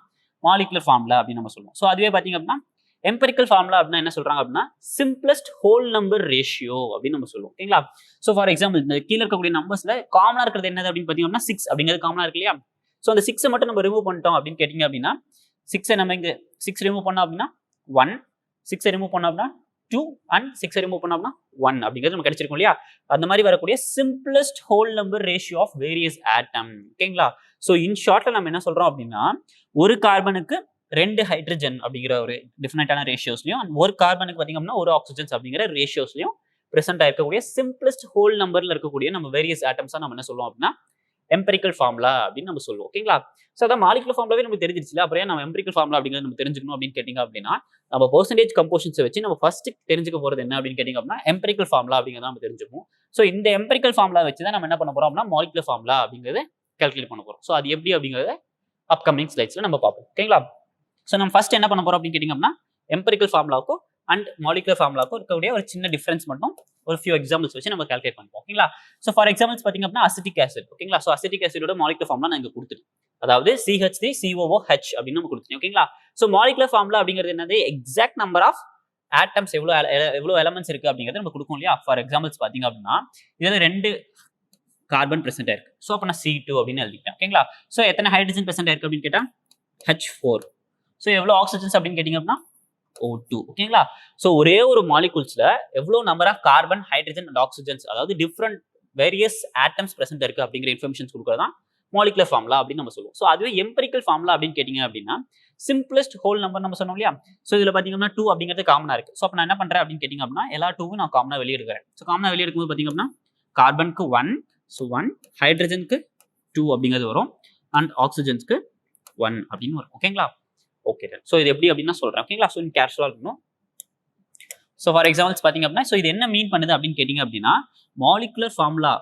மாலிகுலர் ஃபார்முலா அப்படின்னு நம்ம சொல்லுவோம். ஸோ அதுவே பாத்தீங்க அப்படின்னா எம்பரிக்கல் ஃபார்முலா அப்படின்னா என்ன சொல்றாங்க அப்படின்னா சிம்பிளஸ்ட் ஹோல் நம்பர் ரேஷியோ அப்படின்னு நம்ம சொல்லுவோம். ஓகேங்களா? ஸோ ஃபார் எக்ஸாம்பிள் இந்த கீழே இருக்கக்கூடிய நம்பர்ஸ்ல காமனா இருக்கிறது என்னது அப்படின்னு பாத்தீங்க அப்படின்னா 6 அப்படிங்கிறது காமனா இருக்கு இல்லையா? ஸோ அந்த 6 மட்டும் நம்ம ரிமூவ் பண்ணிட்டோம் அப்படின்னு கேட்டீங்க அப்படின்னா 6 நம்ம இங்க 6 ரிமூவ் பண்ணோம் அப்படின்னா 1 6 ரிமூவ் பண்ணோம் அப்படின்னா 2 அண்ட் 6 ரிமூவ் பண்ணோம்னா 1 அப்படிங்கிறது நமக்கு கிடைச்சிருக்கும் இல்லையா? அந்த மாதிரி வரக்கூடிய simplest whole number ratio of various atom. ஓகேங்களா? ஸோ இன் ஷார்ட்ல நம்ம என்ன சொல்றோம் அப்படின்னா, ஒரு கார்பனுக்கு 2 ஹைட்ரஜன் அப்படிங்கிற ஒரு டிஃபரெண்டான ரேஷியோஸ்லையும், ஒரு கார்பனுக்கு பார்த்தீங்க அப்படின்னா ஒரு ஆக்சிஜன்ஸ் அப்படிங்கிற ரேஷியோஸ்லையும் பிரசன்ட் ஆயிருக்கக்கூடிய சிம்பிளஸ்ட் ஹோல் நம்பர்ல இருக்கக்கூடிய நம்ம வேரியஸ் ஆட்டம்ஸா நம்ம என்ன சொல்லுவோம் அப்படின்னா எம்பரிக்கல் ஃபார்முலா அப்படின்னு நம்ம சொல்லுவோம். ஓகேங்களா? ஸோ அதான் மாலிகுலர் ஃபார்முலாவே நமக்கு தெரிஞ்சிருச்சுல, அப்புறம் நம்ம எம்பரிக்கல் ஃபார்முலா அப்படிங்கிறது நம்ம தெரிஞ்சுக்கணும் அப்படின்னு கேட்டிங்க அப்படின்னா, நம்ம பெர்சன்டேஜ் கம்போசிஷன்ஸை வச்சு நம்ம ஃபர்ஸ்ட் தெரிஞ்சுக்க போறது என்ன அப்படின்னு கேட்டிங்க அப்படின்னா எம்பரிக்கல் ஃபார்முலா அப்படிங்கிறத நம்ம தெரிஞ்சுக்கணும். ஸோ இந்த எம்பரிக்கல் ஃபார்முலா வச்சு தான் நம்ம என்ன பண்ண போறோம் அப்படின்னா மாலிகுலர் ஃபார்முலா அப்படிங்கிறத கால்குலேட் பண்ண போறோம். ஸோ அது எப்படி அப்படிங்கிறத அப்கமிங் ஸ்லைட்ஸ்ல நம்ம பார்ப்போம். ஓகேங்களா? ஸோ நம்ம ஃபர்ஸ்ட் என்ன பண்ண போறோம் அப்படின்னு கேட்டிங்க அப்படின்னா எம்பரிக்கல் ஃபார்முலாவுக்கும் அண்ட் மாலிகுலர் ஃபார்முலாவுக்கும் இருக்கக்கூடிய ஒரு சின்ன டிஃபரன்ஸ் மட்டும் ஒரு ஃபியூ எக்ஸாம்பிள்ஸ் வச்சு நம்ம கால்குலேட் பண்ணுவோம். ஓகேங்களா? ஸோ ஃபார் எக்ஸாம்பிள்ஸ் பார்த்தீங்க அப்படின்னா அசிட்டிக் ஆசிட். ஓகேங்களா? ஸோ அசிட்டிக் ஆசிடோட மாலிகுலர் ஃபார்முலா நான் இங்க கொடுத்துருக்கேன். அதாவது CH3COOH அப்படின்னு நம்ம கொடுத்துருக்கேன். ஓகேங்களா? ஸோ மாலிகுலர் ஃபார்முலா அப்படிங்கிறது என்னது? எக்ஸாக்ட் நம்பர் ஆஃப் ஆட்டம்ஸ் எவ்வளோ எலமெண்ட்ஸ் இருக்கு அப்படிங்கிறத நம்ம கொடுக்கும் இல்லையா? ஃபார் எக்ஸாம்பிள்ஸ் பார்த்தீங்க அப்படின்னா இதுல 2 கார்பன் பிரசன்ட் ஆயிருக்கு. ஸோ அப்போ நான் C2 அப்படின்னு எழுதிட்டேன். ஓகேங்களா? ஸோ எத்தனை ஹைட்ரஜன் பிரசன்ட் ஆயிருக்கு அப்படின்னு கேட்டா H4. ஸோ எவ்வளோ ஆக்சிஜன்ஸ் அப்படின்னு கேட்டிங்க அப்படின்னா O2. ஓகேங்களா? ஸோ ஒரே ஒரு மாலிகூல்ஸ்ல எவ்வளவு number of carbon, hydrogen and ஆக்சிஜன்ஸ், அதாவது டிஃப்ரெண்ட் வேரியஸ் ஆட்டம்ஸ் பிரசன்ட் இருக்கு அப்படிங்கிற இன்ஃபர்மேஷன்ஸ் கொடுக்கறது தான் மாலிகுலர் ஃபார்முலா அப்படின்னு நம்ம சொல்லுவோம். ஸோ அதுவே எம்பரிக்கல் ஃபார்முலா அப்படின்னு கேட்டிங்க அப்படின்னா சிம்பிளஸ்ட் ஹோல் நம்பர் நம்ம சொன்னோம் இல்லையா? ஸோ இதுல பாத்தீங்கன்னா 2 அப்படிங்கிறது காமனா இருக்கு. ஸோ அப்போ நான் என்ன பண்றேன் அப்படின்னு கேட்டிங்க அப்படின்னா எல்லா 2வும் நான் காமனா வெளியே எடுக்கிறேன். ஸோ காமனா வெளியே எடுக்கும்போது பாத்தீங்க அப்படின்னா கார்பனுக்கு 1, ஸோ 1, ஹைட்ரஜனுக்கு 2 அப்படிங்கிறது வரும் அண்ட் ஆக்சிஜன்ஸ்க்கு 1 அப்படின்னு வரும். ஓகேங்களா? ஓகே. ஸோ இது எப்படி அப்படின்னு சொல்றேன். ஓகேங்களா? ஸோ கேர்ஃபுல்லா இருக்கணும். ஸோ ஃபார் எக்ஸாம்பிள்ஸ் பாத்தீங்க அப்படின்னா ஸோ இது என்ன மீன் பண்ணுது அப்படின்னு கேட்டீங்க அப்படின்னா molecular formula.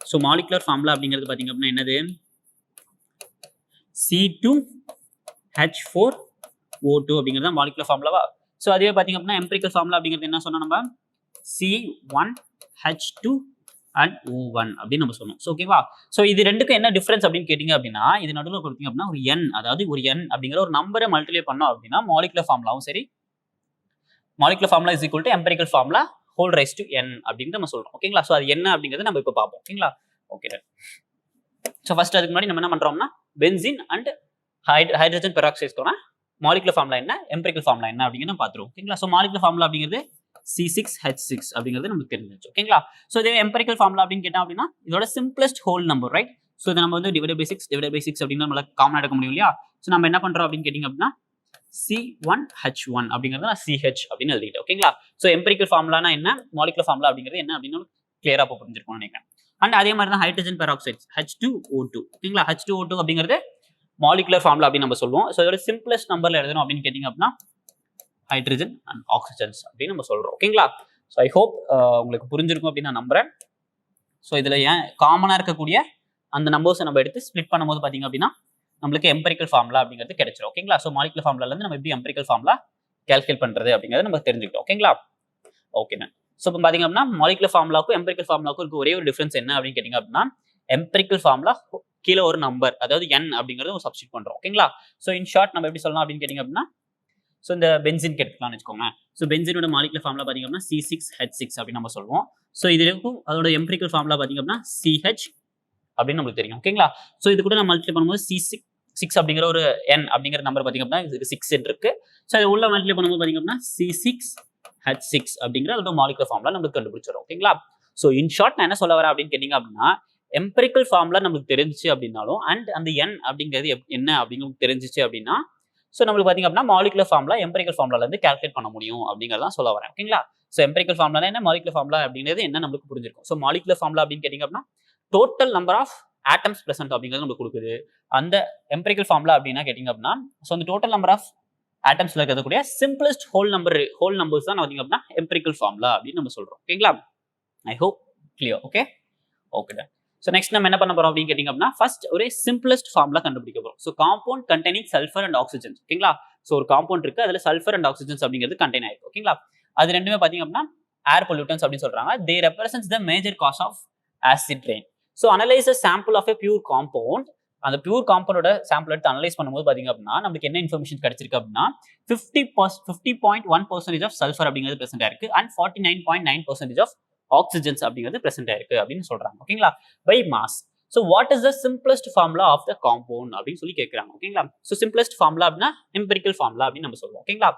So molecular formula அப்படிங்கிறது பாத்தீங்க அப்படின்னா என்னது? C2H4O2 அப்படிங்கிறது மாலிகுலர் ஃபார்முலாவா? ஸோ அதுவே பாத்தீங்க அப்படின்னா எம்பரிக்கல் ஃபார்முலா அப்படிங்கிறது என்ன சொன்னா நம்ம C1H2 அண்ட் O1 அப்படின்னு நம்ம சொன்னோம். ஓகேவா? ஸோ இது ரெண்டுக்கும் என்ன டிஃபரன்ஸ் அப்படின்னு கேட்டீங்க அப்படின்னா இது நடுவில் கொடுத்தீங்க அப்படின்னா ஒரு n, அதாவது ஒரு n அப்படிங்கிற ஒரு நம்பரை மல்டிப்ளை பண்ணோம் அப்படின்னா மாலிகுலர் ஃபார்முலாவும் சரி, molecular formula is equal to empirical formula whole raise to n அப்படின்னு நம்ம சொல்றோம். ஓகேங்களா? ஸோ அது என்ன அப்படிங்கிறது நம்ம இப்போ பார்ப்போம். ஓகேங்களா? ஓகே. ஸோ ஃபர்ஸ்ட் அதுக்கு முன்னாடி நம்ம என்ன பண்றோம்னா பென்சின் அண்ட் ஹைட்ரஜன் பெராக்சைடுக்கான மாலிகுலர் ஃபார்முலா என்ன, எம்பரிக்கல் ஃபார்முலா என்ன அப்படிங்கிறத பார்த்துருவோம். ஓகேங்களா? ஸோ மாலிகுலர் ஃபார்முலா அப்படிங்கிறது C6H6 அப்படிங்கிறது நமக்கு தெரிஞ்சிச்சு. ஓகேங்களா? ஸோ இதே எம்பரிக்கல் ஃபார்முலா அப்படின்னு கேட்டா அப்படின்னா இதோட simplest whole number, right? So இதை நம்ம வந்து டிவைட் பை 6 அப்படின்னு நம்மளால காமன் எடுக்க முடியும் இல்லையா? ஸோ நம்ம என்ன பண்றோம் அப்படின்னு கேட்டிங்க அப்படின்னா C1H1 அப்படிங்கிறது நான் CH அப்படின்னு எழுதிட்டேன். ஓகேங்களா? ஸோ எம்பரிக்கல் ஃபார்முலானா என்ன, மாலிகுலர் ஃபார்முலா அப்படிங்கிறது என்ன அப்படின்னு கிளியரா புரிஞ்சிருக்கும்னு நினைக்கிறேன். அண்ட் அதே மாதிரி தான் ஹைட்ரஜன் பெராக்சைடு H2O2. ஓகேங்களா? H2O2 அப்படிங்கிறது மாலிகுலர் ஃபார்முலா அப்படின்னு நம்ம சொல்லுவோம். ஸோ இதோட சிம்பிளஸ்ட் நம்பர்ல எழுதணும் அப்படின்னு கேட்டிங்க அப்படின்னா ஹைட்ரஜன் அண்ட் ஆக்சிஜன்ஸ் அப்படின்னு நம்ம சொல்றோம். ஓகேங்களா? ஸோ ஐ ஹோப் உங்களுக்கு புரிஞ்சிருக்கும் அப்படின்னு நான் நம்புறேன். ஸோ இதுல ஏன் காமனா இருக்கக்கூடிய அந்த நம்பர்ஸை நம்ம எடுத்து ஸ்பிளிட் பண்ணும்போது பாத்தீங்க அப்படின்னா நம்மளுக்கு எம்பரிக்கல் ஃபார்முலா அப்படிங்கிறது கிடைச்சிடும். ஓகேங்களா? ஸோ மாலிகுலர் ஃபார்முலால இருந்து நம்ம எப்படி எம்பரிக்கல் ஃபார்முலா கால்குலேட் பண்றது அப்படிங்கிறத நம்ம தெரிஞ்சுக்கிட்டோம். ஓகேங்களா? ஓகே. ஸோ இப்போ பாத்தீங்க அப்படின்னா மாலிகுலர் ஃபார்முலாக்கும் எம்பரிக்கல் ஃபார்முலாக்கும் இருக்க ஒரே ஒரு டிஃபரன்ஸ் என்ன அப்படின்னு கேட்டீங்க அப்படின்னா எம்பரிக்கல் ஃபார்முலா கீழே ஒரு நம்பர், அதாவது n அப்படிங்கிறது சப்ஸ்டிட் பண்றோம். ஓகேங்களா? ஸோ இன் ஷார்ட் நம்ம எப்படி சொல்லலாம் அப்படின்னு கேட்டீங்க அப்படின்னா ஸோ இந்த பென்சின் எடுத்துக்கலாம்னு வச்சுக்கோங்க. ஸோ பென்சினோட மாலிகுலர் ஃபார்முலா பாத்தீங்க அப்படின்னா C6H6 அப்படின்னு நம்ம சொல்லுவோம். ஸோ இதுக்கும் அதோட எம்பரிக்கல் ஃபார்முலா பாத்தீங்க அப்படின்னா CH அப்படின்னு நமக்கு தெரியும். ஓகேங்களா? ஸோ இது கூட நம்ம மல்டிப்ளை பண்ணும்போது C6 அப்படிங்கிற ஒரு n அப்படிங்கிற நம்பர் பாத்தீங்க அப்படின்னா இதுக்கு 6 இருக்கு. ஸோ இது உள்ள மல்டிப்ளை பண்ணும்போது பாத்தீங்க அப்படின்னா C6H6 அப்படிங்கிற அதோட மாலிகுலர் ஃபார்முலா நமக்கு கண்டுபிடிச்சிடும். ஓகேங்களா? ஸோ இன் ஷார்ட் நான் என்ன சொல்ல வரேன் அப்படின்னு கேட்டீங்க அப்படின்னா எம்பரிக்கல் ஃபார்முலா நமக்கு தெரிஞ்சிச்சு அப்படின்னாலும் அண்ட் அந்த n அப்படிங்கிறது என்ன அப்படிங்கிறது தெரிஞ்சிச்சு அப்படின்னா ஸோ நம்மளுக்கு பாத்தீங்க அப்படின்னா மாலிகுலர் ஃபார்முலா எம்பரிக்கல் ஃபார்முலால இருந்து கால்குலேட் பண்ண முடியும் அப்படிங்கிறதான் சொல்ல வரேன். ஓகேங்களா? ஸோ எம்பரிக்கல் ஃபார்முலா என்ன, மாலிகுலர் ஃபார்முலா அப்படிங்கிறது என்ன நம்மளுக்கு புரிஞ்சிருக்கும். ஸோ மாலிகுலர் ஃபார்முலா அப்படின்னு கேட்டீங்க அப்படின்னா total number of atoms present அப்படிங்கிறது நமக்கு கொடுக்குது. அந்த எம்பரிக்கல் ஃபார்முலா அப்படின்னா கேட்டீங்க அப்படின்னா ஸோ அந்த டோட்டல் நம்பர் ஆஃப் ஆட்டம்ஸ்ல இருக்கக்கூடிய சிம்பிளஸ்ட் ஹோல் நம்பர்ஸ் தான் பாத்தீங்க அப்படின்னா எம்பரிக்கல் ஃபார்முலா அப்படின்னு நம்ம சொல்றோம். ஓகேங்களா? I hope clear. Okay. Okay. So next நம்ம என்ன பண்ண போறோம் அப்படின்னு கேட்டீங்க அப்படின்னா ஃபர்ஸ்ட் ஒரு சிம்பிளஸ்ட் ஃபார்முலா கண்டுபிடிக்க போறோம். So compound containing sulphur and oxygen. ஓகேங்களா? ஸோ ஒரு காம்பவுண்ட் இருக்கு, அதுல சல்ஃபர் அண்ட் ஆக்சிஜன்ஸ் அப்படிங்கிறது கண்டெய்ன் ஆயிருக்கு. ஓகேங்களா? அது ரெண்டுமே பாத்தீங்க அப்படின்னா ஏர் பொல்யூட்டன்ஸ் அப்படின்னு சொல்றாங்க. They represents the major gas of acid rain. So analyse sample of a pure compound. அந்த பியூர் காம்பவுண்டோட சாம்பிள் எடுத்து அனலைஸ் பண்ணும்போது பாத்தீங்க அப்படின்னா நமக்கு என்ன இன்ஃபர்மேஷன் கிடைச்சிருக்கு அப்படின்னா 50.1% ஆஃப் சல்ஃபர் அப்படிங்கிறது பிரசன்ட் ஆயிருக்கு அண்ட் 49.9% ஆஃப் ஆக்சிஜன்ஸ் அப்படிங்கிறது பிரசன்ட் ஆயிருக்கு அப்படின்னு சொல்றாங்க. ஓகேங்களா? By mass. So what is the simplest formula of the compound அப்படின்னு சொல்லி கேட்கறாங்க. ஓகேங்களா? ஸோ சிம்பிளஸ்ட் ஃபார்முலா அப்படின்னா எம்பரிக்கல் ஃபார்முலா அப்படின்னு நம்ம சொல்லுவோம். ஓகேங்களா?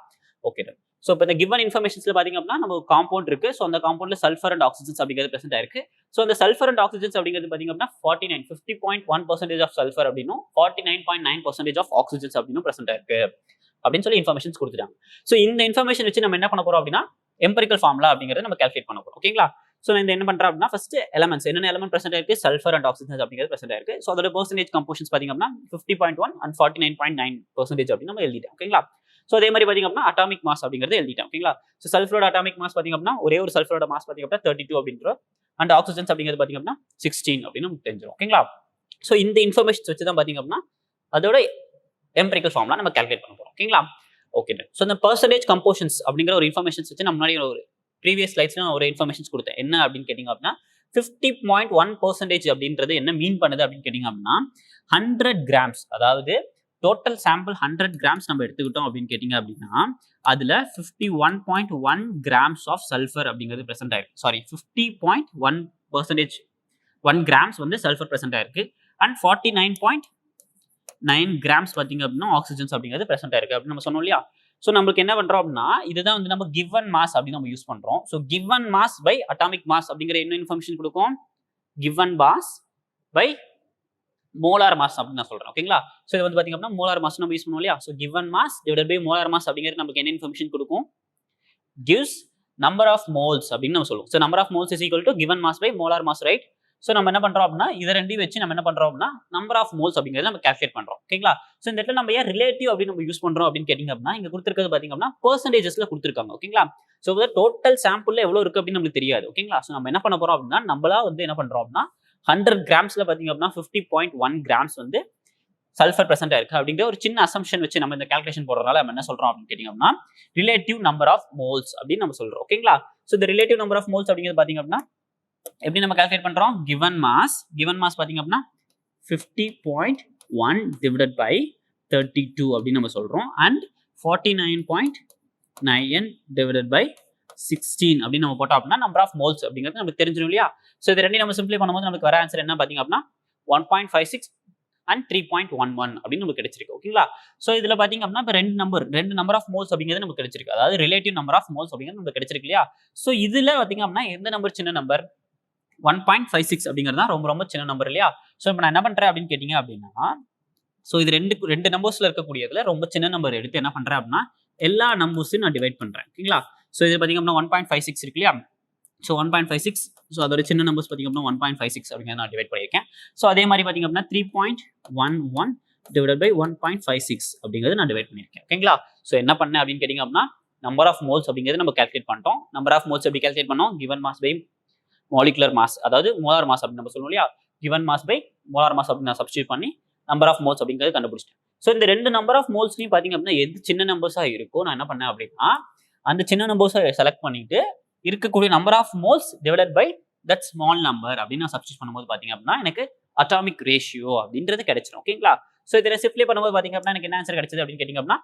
ஓகே. ஸோ இப்போ இந்த கிவன் இன்ஃபர்மேஷன்ஸ்ல பாத்தீங்க அப்படின்னா நம்ம காம்பவுண்ட் இருக்கு. ஸோ அந்த காம்பவுண்ட்ல சல்ஃபர் அண்ட் ஆக்சிஜன்ஸ் அப்படிங்கிறது பிரசன்ட் ஆயிருக்கு. ஸோ அந்த சல்ஃபர் அண்ட் ஆக்சிஜன்ஸ் அப்படிங்கிறது பாத்தீங்க அப்படின்னா 50.1% ஆஃப் சல்ஃபர் அப்படின்னும் 49.9% ஆஃப் ஆக்சிஜன்ஸ் அப்படின்னும் பிரசன்ட் ஆயிருக்கு அப்படின்னு சொல்லி இன்ஃபர்மேஷன்ஸ் கொடுத்துட்டாங்க. ஸோ இந்த இன்ஃபர்மேஷன் வச்சு நம்ம என்ன பண்ண போறோம் அப்படின்னா எம்பரிக்கல் ஃபார்முலா அப்படிங்கிறத நம்ம கால்குலேட் பண்ண போறோம். ஓகேங்களா? ஸோ நான் என்ன பண்றேன் அப்படின்னா ஃபர்ஸ்ட் எலமெண்ட்ஸ் என்னென்ன எலமெண்ட் பிரசன்ட் ஆயிருக்கு, சல்ஃபர் அண்ட் ஆக்சிஜன்ஸ் அப்படிங்கிறது பிரசன்ட் ஆயிருக்கு. ஸோ அதோட பெர்சன்டேஜ் கம்போஷன்ஸ் பாத்தீங்க அப்படின்னா 50.1 அண்ட் 49.9% அப்படின்னு நம்ம எழுதிட்டோம். ஓகேங்களா? ஸோ அதே மாதிரி பாத்தீங்க அப்படின்னா அட்டாமிக் மாஸ் அப்படிங்கிறது எழுதிட்டோம். ஓகேங்களா? ஸோ சல்ஃபரோட அட்டாமிக் மாஸ் பாத்தீங்க அப்படின்னா ஒரே ஒரு சல்ஃபரோட மாஸ் பாத்தீங்க அப்படின்னா 32 அப்படின்ற அண்ட் ஆக்சிஜன்ஸ் அப்படிங்கிறது பாத்தீங்க அப்படின்னா 16 அப்படின்னு நமக்கு தெரிஞ்சிடும். ஓகேங்களா? ஸோ இந்த இன்ஃபர்மேஷன்ஸ் வச்சு தான் பாத்தீங்க அப்படின்னா அதோட எம்பரிக்கல் ஃபார்முலா நம்ம கால்குலேட் பண்ண போறோம். ஓகேங்களா? ஓகே. ஸோ இந்த பெர்சன்டேஜ் கம்போஷன்ஸ் அப்படிங்கிற ஒரு இன்ஃபர்மேஷன்ஸ் வச்சு நான் முன்னாடி ஒரு ப்ரீவியஸ் ஸ்லைட்ஸ்ல ஒரு இன்ஃபர்மேஷன்ஸ் கொடுத்தேன். என்ன அப்படின்னு கேட்டீங்க அப்படின்னா 50.1% அப்படின்றது என்ன மீன் பண்ணுது அப்படின்னு கேட்டீங்க அப்படின்னா 100 கிராம்ஸ், அதாவது டோட்டல் சாம்பிள் 100 கிராம்ஸ் நம்ம எடுத்துக்கிட்டோம் அப்படின்னு கேட்டீங்க அப்படின்னா அதுல 51.1 கிராம்ஸ் ஆஃப் சல்ஃபர் அப்படிங்கிறது பிரசன்ட் ஆயிருக்கு. சாரி, 50.1% 1 கிராம்ஸ் வந்து சல்ஃபர் பிரசன்ட் ஆயிருக்கு அண்ட் 49.9 கிராம்ஸ் பாத்தீங்க அப்படின்னா ஆக்சிஜன்ஸ் அப்படிங்கிறது பிரசன்ட் ஆயிருக்கு அப்படின்னு நம்ம சொன்னோம் இல்லையா? ஸோ நம்மளுக்கு என்ன பண்றோம் அப்படின்னா இதுதான் வந்து நம்ம கிவன் மாஸ் அப்படின்னு நம்ம யூஸ் பண்றோம். So given mass by atomic mass அப்படிங்கிற என்ன இன்ஃபர்மேஷன் கொடுக்கும், given mass by molar mass அப்படின்னு நான் சொல்றேன். ஓகேங்களா? ஸோ இது வந்து பாத்தீங்க அப்படின்னா மோலார் மாஸ் நம்ம யூஸ் பண்ணுவோம் இல்லையா? So given mass divided by molar mass அப்படிங்கிறது நமக்கு என்ன இன்ஃபர்மேஷன் கொடுக்கும், gives number of moles அப்படின்னு நம்ம சொல்லுவோம். So number of moles is equal to given mass by molar mass, right? So நம்ம என்ன பண்றோம் அப்படின்னா இதை ரெண்டையும் வச்சு நம்ம என்ன பண்றோம் அப்படின்னா நம்பர் ஆஃப் மோல்ஸ் அப்படிங்கிறது நம்ம கால்குலேட் பண்றோம். ஓகேங்களா? ஸோ இந்த இடத்துல நம்ம ஏன் ரிலேட்டிவ் அப்படின்னு நம்ம யூஸ் பண்றோம் அப்படின்னு கேட்டீங்க அப்படின்னா இங்க கொடுத்துருக்கிறது பாத்தீங்க அப்படின்னா பெர்சன்டேஜஸ்ல கொடுத்துருக்காங்க. ஓகேங்களா? ஸோ டோட்டல் சாம்பிள்ல எவ்வளவு இருக்கு அப்படின்னு நமக்கு தெரியாது. ஓகேங்களா? ஸோ நம்ம என்ன பண்ண போறோம் அப்படின்னா நம்மளா வந்து என்ன பண்றோம் அப்படின்னா 100 கிராம்ஸ்ல பாத்தீங்க அப்படின்னா 50.1 கிராம்ஸ் வந்து சல்ஃபர் பிரசன்ட் ஆயிருக்கு அப்படிங்கிற ஒரு சின்ன அசம்ஷன் வச்சு நம்ம இந்த கால்குலேஷன் போடுறதுனால நம்ம என்ன சொல்றோம் அப்படின்னு கேட்டீங்க அப்படின்னா ரிலேட்டிவ் நம்பர் ஆஃப் மோல்ஸ் அப்படின்னு நம்ம சொல்றோம். ஓகேங்களா? ஸோ இந்த ரிலேட்டிவ் நம்பர் ஆஃப் மோல்ஸ் அப்படிங்கிறது பாத்தீங்க அப்படின்னா எப்படி நம்ம கால்குலேட் பண்றோம், கிவன் மாஸ் பாத்தீங்க அப்படின்னா 50.1 டிவைடட் பை 32 அப்படின்னு நம்ம சொல்றோம் அண்ட் 49.9 டிவைடட் பை 16 அப்படின்னு நம்ம போட்டோம் அப்படின்னா நம்பர் ஆஃப் மோல்ஸ் அப்படிங்கிறது நமக்கு தெரிஞ்சிடும் இல்லையா? ஸோ இது ரெண்டையும் நம்ம சிம்பிளை பண்ணும்போது நமக்கு வர ஆன்சர் என்ன பாத்தீங்க அப்படின்னா 1.56 அண்ட் 3.11 அப்படின்னு நமக்கு கிடைச்சிருக்கு. ஓகேங்களா? ஸோ இதுல பாத்தீங்க அப்படின்னா இப்போ ரெண்டு நம்பர் ஆஃப் மோல்ஸ் அப்படிங்கிறது நமக்கு கிடைச்சிருக்கு, அதாவது ரிலேட்டிவ் நம்பர் ஆஃப் மோல்ஸ் அப்படிங்கிறது நமக்கு கிடைச்சிருக்கு இல்லையா? ஸோ இதுல பாத்தீங்க அப்படின்னா எந்த நம்பர் சின்ன நம்பர், 1.56 அப்படிங்கிறது தான் ரொம்ப ரொம்ப சின்ன நம்பர் இல்லையா? ஸோ இப்போ நான் என்ன பண்றேன் அப்படின்னு கேட்டீங்க அப்படின்னா ஸோ இது ரெண்டு நம்பர்ஸ்ல இருக்கக்கூடியதுல ரொம்ப சின்ன நம்பர் எடுத்து என்ன பண்றேன் அப்படின்னா எல்லா நம்பர்ஸையும் நான் டிவைட் பண்றேன். ஓகேங்களா? ஸோ இது பாத்தீங்க அப்படின்னா 1.56 இருக்கு இல்லையா? ஸோ 1.56, ஸோ அதோட சின்ன நம்பர்ஸ் பாத்தீங்க அப்படின்னா 1.56 அப்படிங்கிறத நான் டிவைட் பண்ணியிருக்கேன். ஸோ அதே மாதிரி பாத்தீங்க அப்படின்னா 3.11 டிவைட் பை 1.56 அப்படிங்கிறது நான் டிவைட் பண்ணியிருக்கேன். ஓகேங்களா? ஸோ என்ன பண்ணேன் அப்படின்னு கேட்டீங்க அப்படின்னா நம்பர் ஆஃப் மோல்ஸ் அப்படிங்கிறது நம்ம கால்குலேட் பண்ணிட்டோம். நம்பர் ஆஃப் மோல்ஸ் எப்படி கால்குலேட் பண்ணோம், given mass by molecular mass, அதாவது மோலார் மாஸ் அப்படின்னு நம்ம சொல்லுவோம் இல்லையா? Given mass by molar mass அப்படின்னு நான் சப்ஸ்டியூட் பண்ணி நம்பர் ஆஃப் மோல்ஸ் அப்படிங்கிறது கண்டுபிடிச்சிட்டேன். ஸோ இந்த ரெண்டு நம்பர் ஆஃப் மோல்ஸ்லையும் பாத்தீங்க அப்படின்னா எது சின்ன நம்பர்ஸா இருக்கோ நான் என்ன பண்ணேன் அப்படின்னா அந்த சின்ன நம்பர்ஸை செலக்ட் பண்ணிட்டு இருக்கக்கூடிய number of moles divided by that small number அப்படின்னு நான் சப்ஸ்டியூட் பண்ணும்போது பாத்தீங்க அப்படின்னா எனக்கு அட்டாமிக் ரேஷியோ அப்படின்றது கிடைச்சிடும். ஓகேங்களா? ஸோ இதில் சிம்ப்ளை பண்ணும்போது பாத்தீங்க அப்படின்னா எனக்கு என்ன ஆன்சர் கிடைச்சது அப்படின்னு கேட்டீங்க அப்படின்னா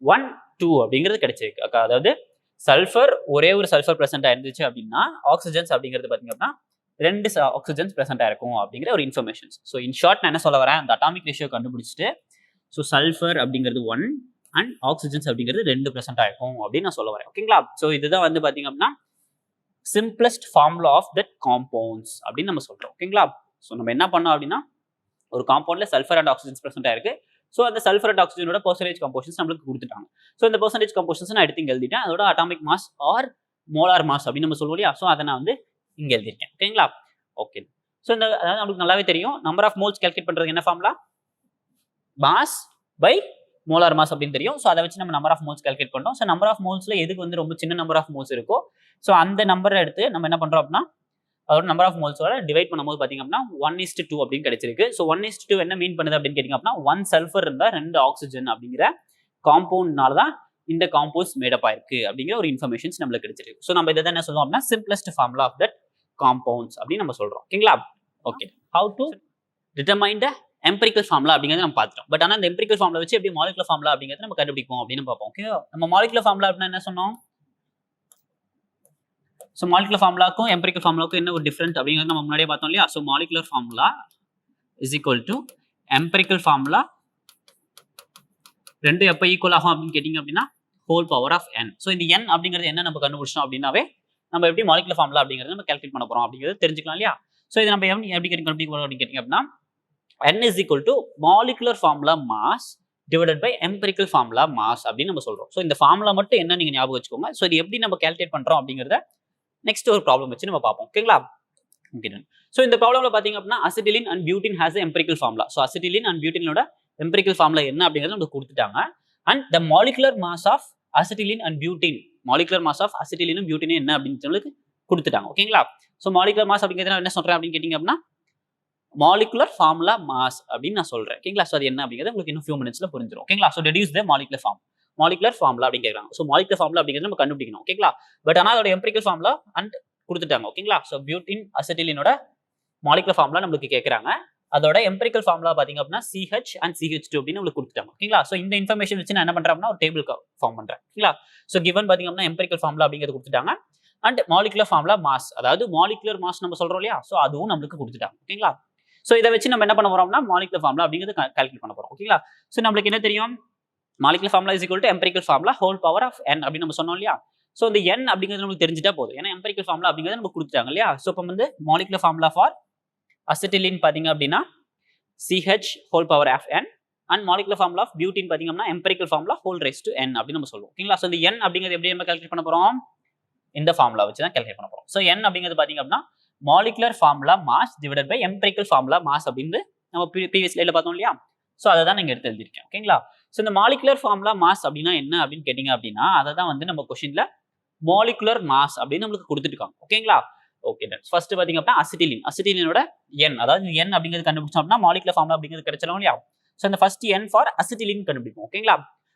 1, 2 அப்படிங்கிறது கிடைச்சிருக்கு. அதாவது சல்ஃபர் ஒரே ஒரு சல்ஃபர் பிரசன்ட் ஆயிருந்துச்சு அப்படின்னா ஆக்சிஜன்ஸ் அப்படிங்கிறது பாத்தீங்க அப்படின்னா 2 ஆக்சிஜன்ஸ் பிரசன்ட் ஆயிருக்கும் அப்படிங்கிற ஒரு இன்ஃபர்மேஷன். ஸோ இன் ஷார்ட் நான் என்ன சொல்ல வரேன், அந்த அட்டாமிக் ரேஷியோ கண்டுபிடிச்சிட்டு ஸோ சல்ஃபர் அப்படிங்கிறது 1 அண்ட் ஆக்சிஜன்ஸ் அப்படிங்கிறது 2 பிரசன்ட் ஆயிருக்கும் அப்படின்னு நான் சொல்ல வரேன். ஓகேங்களா? ஸோ இதுதான் வந்து பாத்தீங்க அப்படின்னா simplest formula of that compounds அப்படின்னு நம்ம சொல்றோம். ஓகேங்களா? ஸோ நம்ம என்ன பண்ணோம் அப்படின்னா ஒரு காம்பவுண்ட்ல சல்ஃபர் அண்ட் ஆக்சிஜன்ஸ் பிரசன்ட் ஆயிருக்கு. ஸோ அந்த சல்ஃபர் அண்ட் ஆக்சிஜனோட பெர்சன்டேஜ் கம்போஷன்ஸ் நம்மளுக்கு கொடுத்துட்டாங்க. ஸோ இந்த பெர்சன்டேஜ் கம்போஷன்ஸ் நான் எடுத்து இங்க எழுதிட்டேன். அதோட atomic mass or molar mass அப்படின்னு நம்ம சொல்லுவோம் இல்லையா? ஸோ அதை நான் வந்து இங்க எழுதிருக்கேன். ஓகேங்களா? ஓகே. ஸோ இந்த அதாவது நம்மளுக்கு நல்லாவே தெரியும் நம்பர் ஆஃப் மோல்ஸ் கால்குலேட் பண்றது என்ன formula, mass by molar mass அப்படின்னு தெரியும். ஸோ அதை வச்சு நம்ம நம்பர் ஆஃப் மோல்ஸ் கால்குலேட் பண்ணோம். ஸோ நம்பர் ஆஃப் மோல்ஸ்ல எதுக்கு வந்து ரொம்ப சின்ன நம்பர் ஆஃப் மோல்ஸ் இருக்கோ ஸோ அந்த நம்பரை எடுத்து நம்ம என்ன பண்றோம் அப்படின்னா அதோட நம்பர் ஆஃப் மோல்ஸோட டிவைட் பண்ணும்போது பாத்தீங்க அப்படின்னா 1:2 அப்படின்னு கிடைச்சிருக்கு. ஸோ 1:2 என்ன மீன் பண்ணுது அப்படின்னு கேட்டீங்க அப்படின்னா 1 சல்ஃபர் இருந்தா 2 ஆக்சிஜன் அப்படிங்கிற காம்பவுண்ட்னால தான் இந்த காம்பவுண்ட்ஸ் மேடப் ஆயிருக்கு அப்படிங்கிற ஒரு இன்ஃபர்மேஷன்ஸ் நம்மளுக்கு கிடைச்சிருக்கு. ஸோ நம்ம இதை என்ன சொல்லுவோம் அப்படின்னா simplest formula of that compounds அப்படின்னு நம்ம சொல்றோம். ஓகேங்களா? Okay. How to determine the empirical formula அப்படிங்கிறது நம்ம பார்த்துட்டோம். பட் ஆனால் அந்த எம்பரிக்கல் ஃபார்முலா வச்சு எப்படி மாலிகுலர் ஃபார்முலா அப்படிங்கிறது நம்ம கண்டுபிடிப்போம் அப்படின்னு பார்ப்போம். ஓகே. நம்ம மாலிகுலர் ஃபார்முலா அப்படின்னா என்ன சொன்னோம், ஸோ மாலிகுலர் ஃபார்முலாக்கும் எம்பரிக்கல் ஃபார்முலாக்கும் என்ன ஒரு டிஃபரன்ஸ் அப்படிங்கிறது நம்ம முன்னாடியே பார்த்தோம் இல்லையா? So molecular formula is equal to empirical formula. ரெண்டு எப்போ ஈக்குவல் ஆகும் அப்படின்னு கேட்டிங்க அப்படின்னா whole power of n. So இந்த n அப்படிங்கிறது என்ன நம்ம கண்டுபிடிச்சோம் அப்படின்னாவே நம்ம எப்படி மாலிகுலர் ஃபார்முலா அப்படிங்கிறது நம்ம கால்குலேட் பண்ண போறோம் அப்படிங்கிறது தெரிஞ்சுக்கலாம் இல்லையா. ஸோ இதை நம்ம எப்படி கண்டுபிடிக்க அப்படின்னு கேட்டிங்க அப்படின்னா n is equal to molecular formula mass divided by empirical formula mass அப்படின்னு நம்ம சொல்றோம். ஸோ இந்த ஃபார்முலா மட்டும் என்ன நீங்க ஞாபகம் வச்சுக்கோங்க. ஸோ இது எப்படி நம்ம கால்குலேட் பண்றோம் அப்படிங்கிறத நெக்ஸ்ட் ஒரு ப்ராப்ளம் வச்சு நம்ம பார்ப்போம். ஓகேங்களா. ஓகே. ஸோ இந்த ப்ராப்ளம்ல பாத்தீங்க அப்படின்னா acetylene and butyne has empirical formula. So acetylene and பியூட்டினோட எம்பிரிக்கல் ஃபார்முலா என்ன அப்படிங்கிறது நமக்கு கொடுத்துட்டாங்க. And the molecular mass of acetylene and butyne, molecular mass of அசிட்டிலினும் பியூட்டினும் என்ன அப்படின்னு சொல்லி கொடுத்துட்டாங்க. ஓகேங்களா. ஸோ மாலிகுலர் மாஸ் அப்படிங்கிறது நான் என்ன சொல்றேன் அப்படின்னு கேட்டீங்க அப்படின்னா மாலிகுலர் ஃபார்முலா மாஸ் அப்படின்னு நான் சொல்றேன். ஓகேங்களா. ஸோ அது என்ன அப்படிங்கிறது உங்களுக்கு இன்னும் ஃபியூ மினிட்ஸ்ல புரிஞ்சிடும். ஓகேங்களா. ஸோ டெடியூஸ் த மாலிகுலர் ஃபார்முலா அப்படின்னு கேட்கறாங்க. ஸோ மாலிகுலர் ஃபார்முலா அப்படிங்கிறது நம்ம கண்டுபிடிக்கணும். ஓகேங்களா. பட் ஆனால் அதோட எம்பிரிக்கல் ஃபார்முலா அண்ட் கொடுத்துட்டாங்க. ஓகேங்களா. ஸோ பியூட்டின் அசிட்டிலினோட மாலிகுலர் ஃபார்முலா நம்மளுக்கு கேட்கறாங்க. அதோட எம்பிரிக்கல் ஃபார்முலா பாத்தீங்க அப்படின்னா CH and CH2 அப்படின்னு உங்களுக்கு கொடுத்துட்டாங்க. ஓகேங்களா. ஸோ இந்த இன்ஃபர்மேஷன் வச்சு நான் என்ன பண்றேன் அப்படின்னா ஒரு டேபிள் ஃபார்ம் பண்றேன். ஓகேங்களா. ஸோ கிவன் பாத்தீங்க அப்படின்னா எம்பிரிக்கல் ஃபார்முலா அப்படிங்கிறது கொடுத்துட்டாங்க. அண்ட் மாலிகுலர் ஃபார்முலா மாஸ், அதாவது மாலிகுலர் மாஸ் நம்ம சொல்றோம் இல்லையா. ஸோ அதுவும் நம்மளுக்கு கொடுத்துட்டாங்க. ஓகேங்களா. ஸோ இதை வச்சு நம்ம என்ன பண்ண போறோம்னா மாலிகுலர் ஃபார்முலா அப்படிங்கிறது கால்குலேட் பண்ண போறோம். ஓகேங்களா. ஸோ நம்மளுக்கு என்ன தெரியும், molecular formula is equal to empirical formula whole power of n அப்படின்னு நம்ம சொன்னோம் இல்லையா. ஸோ இந்த n அப்படிங்கிறது நமக்கு தெரிஞ்சிட்டா போதும். ஏன்னா எம்பிரிக்கல் ஃபார்முலா அப்படிங்கிறது நம்ம கொடுத்துட்டாங்க இல்லையா. ஸோ இப்போ வந்து மாலிகுலர் ஃபார்முலா ஃபார் அசிட்டிலின் பாத்தீங்க அப்படின்னா CH whole power of n and molecular formula of butyne பாத்தீங்க அப்படின்னா empirical formula whole raise to n அப்படின்னு நம்ம சொல்லுவோம். ஓகேங்களா. ஸோ இந்த n அப்படிங்கிறது எப்படி நம்ம கால்குலேட் பண்ண போறோம், இந்த ஃபார்முலா வச்சு தான் கால்குலேட் பண்ண போறோம். ஸோ n அப்படிங்கிறது பாத்தீங்க அப்படின்னா molecular formula mass divided by empirical formula mass அப்படின்னு நம்ம ப்ரீவியஸ் ஸ்லைட்ல பார்த்தோம் இல்லையா. ஸோ அதை தான் நீங்க எடுத்து எழுதிருக்கேன். ஓகேங்களா. ஸோ இந்த மாலிகுலர் ஃபார்முலா மாஸ் அப்படின்னா என்ன அப்படின்னு கேட்டீங்க அப்படின்னா அதை தான் வந்து நம்ம கொஸ்டின்ல மாலிகுலர் மாஸ் அப்படின்னு நம்மளுக்கு கொடுத்துருக்காங்க. ஓகேங்களா. ஓகே. ஃபர்ஸ்ட் பாத்தீங்க அப்படின்னா அசிட்டிலினோட n, அதாவது n அப்படிங்கிறது கண்டுபிடிச்சோம் அப்படின்னா மாலிகுலர் ஃபார்முலா அப்படிங்கிறது கிடைச்சிடும் இல்லையா. ஸோ இந்த ஃபர்ஸ்ட் n ஃபார் அசிட்டிலின் கண்டுபிடிப்போம். ஓகேங்களா.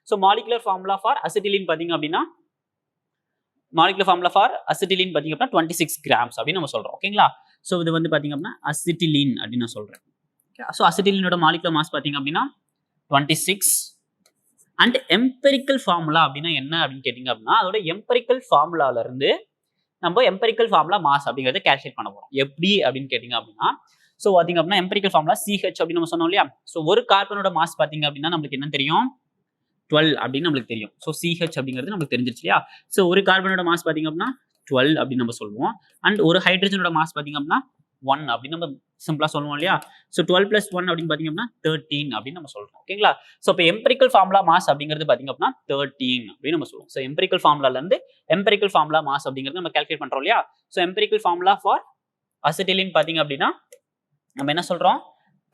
So molecular formula for acetylene பாத்தீங்க அப்படின்னா மாலிகுலர் ஃபார்முலா ஃபார் அசிட்டிலின் பாத்தீங்க அப்படின்னா 26 கிராம்ஸ் அப்படின்னு நம்ம சொல்றோம். ஓகேங்களா. ஸோ இது வந்து பாத்தீங்க அப்படின்னா அசிட்டிலின் அப்படின்னு நான் சொல்றேன். ஸோ அசிட்டிலினோட மாலிகுலர் மாஸ் பாத்தீங்க அப்படின்னா 26 அண்ட் எம்பிரிக்கல் ஃபார்முலா அப்படின்னா என்ன அப்படின்னு கேட்டீங்க அப்படின்னா அதோட எம்பிரிக்கல் ஃபார்முலால இருந்து நம்ம எம்பிரிக்கல் ஃபார்முலா மாஸ் அப்படிங்கறத கால்குலேட் பண்ண போறோம். எப்படி அப்படின்னு கேட்டீங்க அப்படின்னா ஸோ பாத்தீங்க அப்படின்னா எம்பிரிக்கல் ஃபார்முலா CH அப்படின்னு நம்ம சொன்னோம் இல்லையா. ஸோ ஒரு கார்பனோட மாஸ் பாத்தீங்க அப்படின்னா நம்மளுக்கு என்ன தெரியும், 12 அப்படின்னு நம்மளுக்கு தெரியும். ஸோ CH அப்படிங்கிறது நமக்கு தெரிஞ்சிருச்சு இல்லையா. ஸோ ஒரு கார்பனோட மாஸ் பாத்தீங்க அப்படின்னா 12 அப்படின்னு நம்ம சொல்லுவோம். அண்ட் ஒரு ஹைட்ரஜனோட மாஸ் பாத்தீங்க அப்படின்னா 1 அப்படின்னு நம்ம சிம்பிளா சொல்லுவோம் இல்லையா. ஸோ 12 + 1 அப்படின்னு பாத்தீங்க அப்படின்னா 13 அப்படின்னு நம்ம சொல்றோம். ஓகேங்களா. ஸோ இப்போ எம்பிரிக்கல் ஃபார்முலா மாஸ் அப்படிங்கிறது பாத்தீங்க அப்படின்னா 13 அப்படின்னு நம்ம சொல்லுவோம். ஸோ எம்பிரிக்கல் ஃபார்முலால இருந்து எம்பிரிக்கல் ஃபார்முலா மாஸ் அப்படிங்கிறது நம்ம கால்குலேட் பண்றோம் இல்லையா. So empirical formula for acetylene பாத்தீங்க அப்படின்னா நம்ம என்ன சொல்றோம்,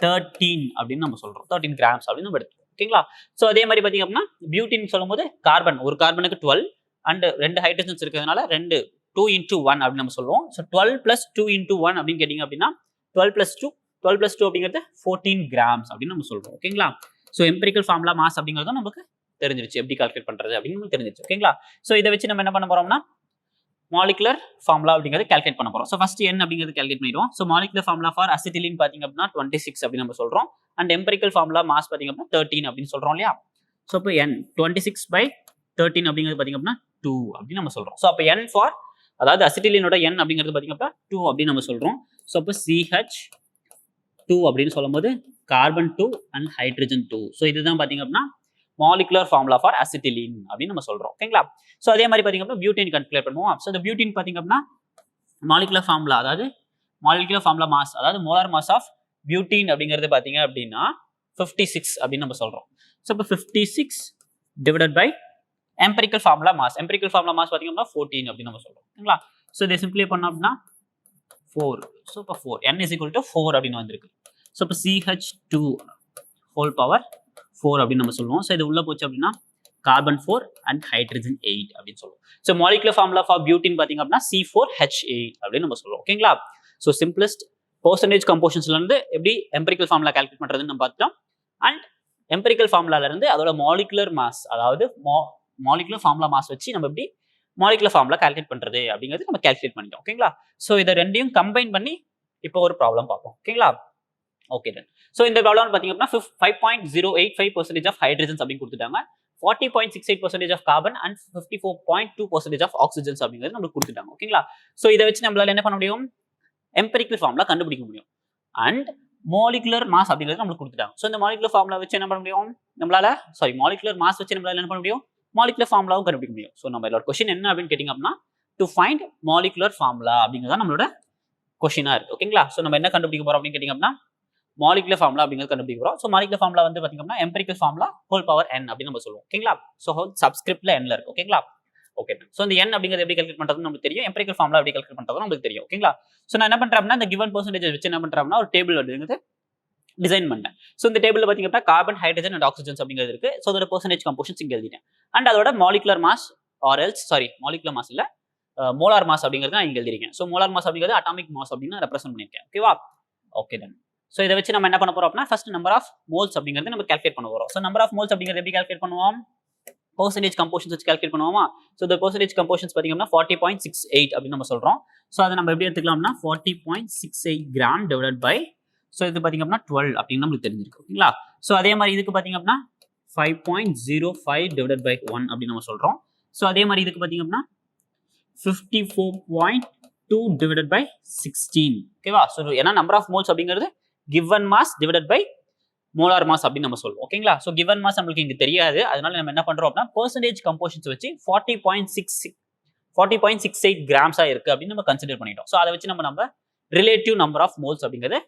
13 அப்படின்னு நம்ம சொல்றோம். 13 கிராம்ஸ் அப்படின்னு நம்ம எடுத்துக்கோம். ஓகேங்களா. ஸோ அதே மாதிரி பாத்தீங்க அப்படின்னா பியூட்டின் சொல்லும்போது ஒரு கார்பனுக்கு 12 அண்ட் 2 ஹைட்ரஜன்ஸ் இருக்கிறதுனால 2 into 1 அப்படின்னு நம்ம சொல்லுவோம். ஸோ 12 + 2 into 1 அப்படின்னு கேட்டீங்க அப்படின்னா 12 + 2 அப்படிங்கிறது 14 கிராம்ஸ் அப்படின்னு நம்ம சொல்றோம். ஓகேங்களா. ஸோ எம்பிரிக்கல் ஃபார்முலா மாஸ் அப்படிங்கிறதும் நமக்கு தெரிஞ்சிருச்சு, எப்படி கால்குலேட் பண்றது அப்படின்னு நமக்கு தெரிஞ்சிருச்சு. ஓகேங்களா. ஸோ இதை வச்சு நம்ம என்ன பண்ண போறோம்னா மாலிகுலர் ஃபார்முலா அப்படிங்கிறது கால்குலேட் பண்ண போறோம். ஸோ ஃபர்ஸ்ட் n அப்படிங்கிறது கால்குலேட் பண்ணிடுவோம். So molecular formula for acetylene பாத்தீங்க அப்படின்னா 26 அப்படின்னு நம்ம சொல்றோம். அண்ட் எம்பிரிக்கல் ஃபார்முலா மாஸ் பாத்தீங்க அப்படின்னா 13 அப்படின்னு சொல்றோம் இல்லையா. ஸோ இப்போ n 26/13 அப்படிங்கிறது பாத்தீங்க அப்படின்னா 2 அப்படின்னு நம்ம சொல்றோம். ஸோ அப்போ n ஃபார் அதாவது அசிட்டிலினோட n அப்படிங்கிறது பாத்தீங்க அப்படின்னா 2 அப்படின்னு நம்ம சொல்றோம். ஸோ அப்போ CH2 அப்படின்னு சொல்லும்போது கார்பன் 2 அண்ட் ஹைட்ரஜன் 2. ஸோ இதுதான் பாத்தீங்க அப்படின்னா மாலிகுலர் ஃபார்முலா ஃபார் அசிட்டிலின் அப்படின்னு நம்ம சொல்றோம். ஓகேங்களா. ஸோ அதே மாதிரி பாத்தீங்க அப்படின்னா பியூட்டின் கால்குலேட் பண்ணுவோம். ஸோ இந்த பியூட்டின் பாத்தீங்க அப்படின்னா மாலிகுலர் ஃபார்முலா, அதாவது மாலிகுலர் ஃபார்முலா மாஸ், அதாவது மோலார் மாஸ் ஆஃப் பியூட்டின் அப்படிங்கிறது பாத்தீங்க அப்படின்னா 56 அப்படின்னு நம்ம சொல்றோம். ஸோ இப்போ 56 divided by empirical formula mass. Empirical formula mass பாத்தீங்க அப்படின்னா 14 அப்படின்னு நம்ம சொல்றோம். ஓகேங்களா. ஸோ இதை சிம்பிளை பண்ணோம் அப்படின்னா 4. ஸோ இப்போ 4 n is equal to 4 அப்படின்னு வந்திருக்கு. ஸோ இப்போ CH2 ஹோல் பவர் 4 அப்படின்னு நம்ம சொல்லுவோம். ஸோ இது உள்ள போச்சு அப்படின்னா கார்பன் 4 அண்ட் ஹைட்ரஜன் 8 அப்படின்னு சொல்லுவோம். So molecular formula for butene பாத்தீங்க அப்படின்னா C4H8 அப்படின்னு நம்ம சொல்லுவோம். ஓகேங்களா. ஸோ சிம்பிளஸ்ட் பெர்சன்டேஜ் கம்போசிஷன்ஸ்ல இருந்து எப்படி எம்பிரிக்கல் ஃபார்முலா கால்குலேட் பண்றதுன்னு நம்ம பார்த்தோம். அண்ட் எம்பிரிக்கல் ஃபார்முலால இருந்து அதோட மாலிகுலர் மாஸ், அதாவது மாலிகுலர் ஃபார்முலா மாஸ் வச்சு நம்ம எப்படி மாலிகுலர் ஃபார்முலா கால்குலேட் பண்றது அப்படிங்கிறது நம்ம கால்குலேட் பண்ணிட்டோம். ஓகேங்களா. ஸோ இதை ரெண்டையும் கம்பைன் பண்ணி இப்போ ஒரு ப்ராப்ளம் பார்ப்போம். ஓகேங்களா. Okay then. ஸோ இந்த ப்ராப்ளம் பாத்தீங்க அப்படின்னா 5.085% ஆஃப் ஹைட்ரஜன்ஸ் அப்படின்னு கொடுத்துட்டாங்க. 40.68% of carbon and 54.2% of oxygens அப்படிங்கிறது நம்மளுக்கு கொடுத்துட்டாங்க. ஓகேங்களா. ஸோ இதை வச்சு நம்மளால என்ன பண்ண முடியும், எம்பிரிக்கல் ஃபார்முலா கண்டுபிடிக்க முடியும். அண்ட் மாலிகுலர் மாஸ் அப்படிங்கிறது நம்மளுக்கு கொடுத்துட்டாங்க. ஸோ இந்த மாலிகுலர் ஃபார்முலா வச்சு என்ன பண்ண முடியும், மாலிகுலர் மாஸ் வச்சு நம்மளால என்ன பண்ண முடியும், மாலிகுலர் ஃபார்முலாவும் கண்டுபிடிக்க முடியும். ஸோ நம்ம இதோட கொஸ்டின் என்ன அப்படின்னு கேட்டிங்க அப்படின்னா டு ஃபைண்ட் மாலிகுலர் ஃபார்முலா அப்படிங்கிறது தான் நம்மளோட கொஸ்டினா இருக்கு. ஓகேங்களா? ஸோ நம்ம என்ன கண்டுபிடிக்க போறோம் அப்படின்னு கேட்டிங்க அப்படின்னா மாலிகுலர் ஃபார்முலா அப்படிங்கிறது கண்டுபிடிக்க போறோம். ஸோ மாலிகுலர் ஃபார்முலா வந்து பாத்தீங்கன்னா empirical formula whole power n அப்படின்னு நம்ம சொல்லுவோம். ஓகேங்களா? ஸோ ஹோல் சப்ஸ்கிரிப்ட்ல n இருக்கு. ஓகேங்களா? ஓகே. ஸோ இந்த n அப்படிங்கிறது எப்படி கால்குலேட் பண்றதுன்னு நமக்கு தெரியும். எம்பரிக்கல் ஃபார்முலா எப்படி கால்குலேட் பண்றதுன்னு நமக்கு தெரியும். ஓகேங்களா? ஸோ நான் என்ன பண்றேன் அப்படின்னா இந்த கிவன் பெர்சன்டேஜ் வச்சு என்ன பண்றேன் அப்படின்னா ஒரு டேபிள் அப்படிங்கிறது டிசைன் பண்ணேன். ஸோ இந்த டேபிள்ல பாத்தீங்க அப்படின்னா கார்பன், ஹைட்ரஜன் அண்ட் ஆக்சிஜன்ஸ் அப்படிங்கிறது இருக்கு. ஸோ அதோட பெர்சன்டேஜ் கம்போசிஷன்ஸ் இங்க எழுதிட்டேன். அண்ட் அதோட மாலிகுலர் மாஸ் மாலிகுலர் மாஸ் இல்ல மோலார் மாஸ் அப்படிங்கிறது நான் இங்க எழுதிருக்கேன். ஸோ மோலார் மாஸ் அப்படிங்கிறது அட்டாமிக் மாஸ் அப்படின்னு ரெப்ரசென்ட் பண்ணிருக்கேன். ஓகேவா? Okay done. ஸோ இதை வச்சு நம்ம என்ன பண்ண போறோம் அப்படின்னா ஃபர்ஸ்ட் நம்பர் ஆஃப் மோல்ஸ் அப்படிங்கிறது நம்ம கால்குலேட் பண்ண போறோம். ஸோ நம்பர் ஆஃப் மோல்ஸ் அப்படிங்கிறது எப்படி கால்குலேட் பண்ணுவோம்? பெர்சன்டேஜ் கம்போஷன்ஸ் வச்சு கால்குலேட் பண்ணுவோமா? ஸோ இந்த பெர்சன்டேஜ் கம்போஷன்ஸ் பார்த்தீங்கன்னா 40.68 அப்படின்னு நம்ம சொல்றோம். ஸோ அதை நம்ம எப்படி எடுத்துக்கலாம்னா 40.68 கிராம் டிவைடட் பை ஸோ இது பார்த்தீங்க அப்படின்னா 12 அப்படின்னு நம்மளுக்கு தெரிஞ்சிருக்கு. ஓகேங்களா? ஸோ அதே மாதிரி இதுக்கு பார்த்தீங்க அப்படின்னா 5.05 டிவைடட் பை 1 அப்படின்னு நம்ம சொல்றோம். ஸோ அதே மாதிரி இதுக்கு பார்த்தீங்க அப்படின்னா 54.2 divided by 16. ஓகேவா? ஸோ ஏன்னா நம்பர் ஆஃப் மோல்ஸ் அப்படிங்கிறது given mass divided by molar mass அப்படின்னு நம்ம சொல்லுவோம். ஓகேங்களா? ஸோ given mass நம்மளுக்கு இங்க தெரியாது. அதனால நம்ம என்ன பண்றோம் அப்படின்னா பெர்சன்டேஜ் கம்போஷன்ஸ் வச்சு 40.68 கிராம்ஸா இருக்கு அப்படின்னு நம்ம கன்சிடர் பண்ணிட்டோம். ஸோ அதை வச்சு நம்ம ரிலேட்டிவ் நம்பர் ஆஃப் மோல்ஸ் அப்படிங்கிறது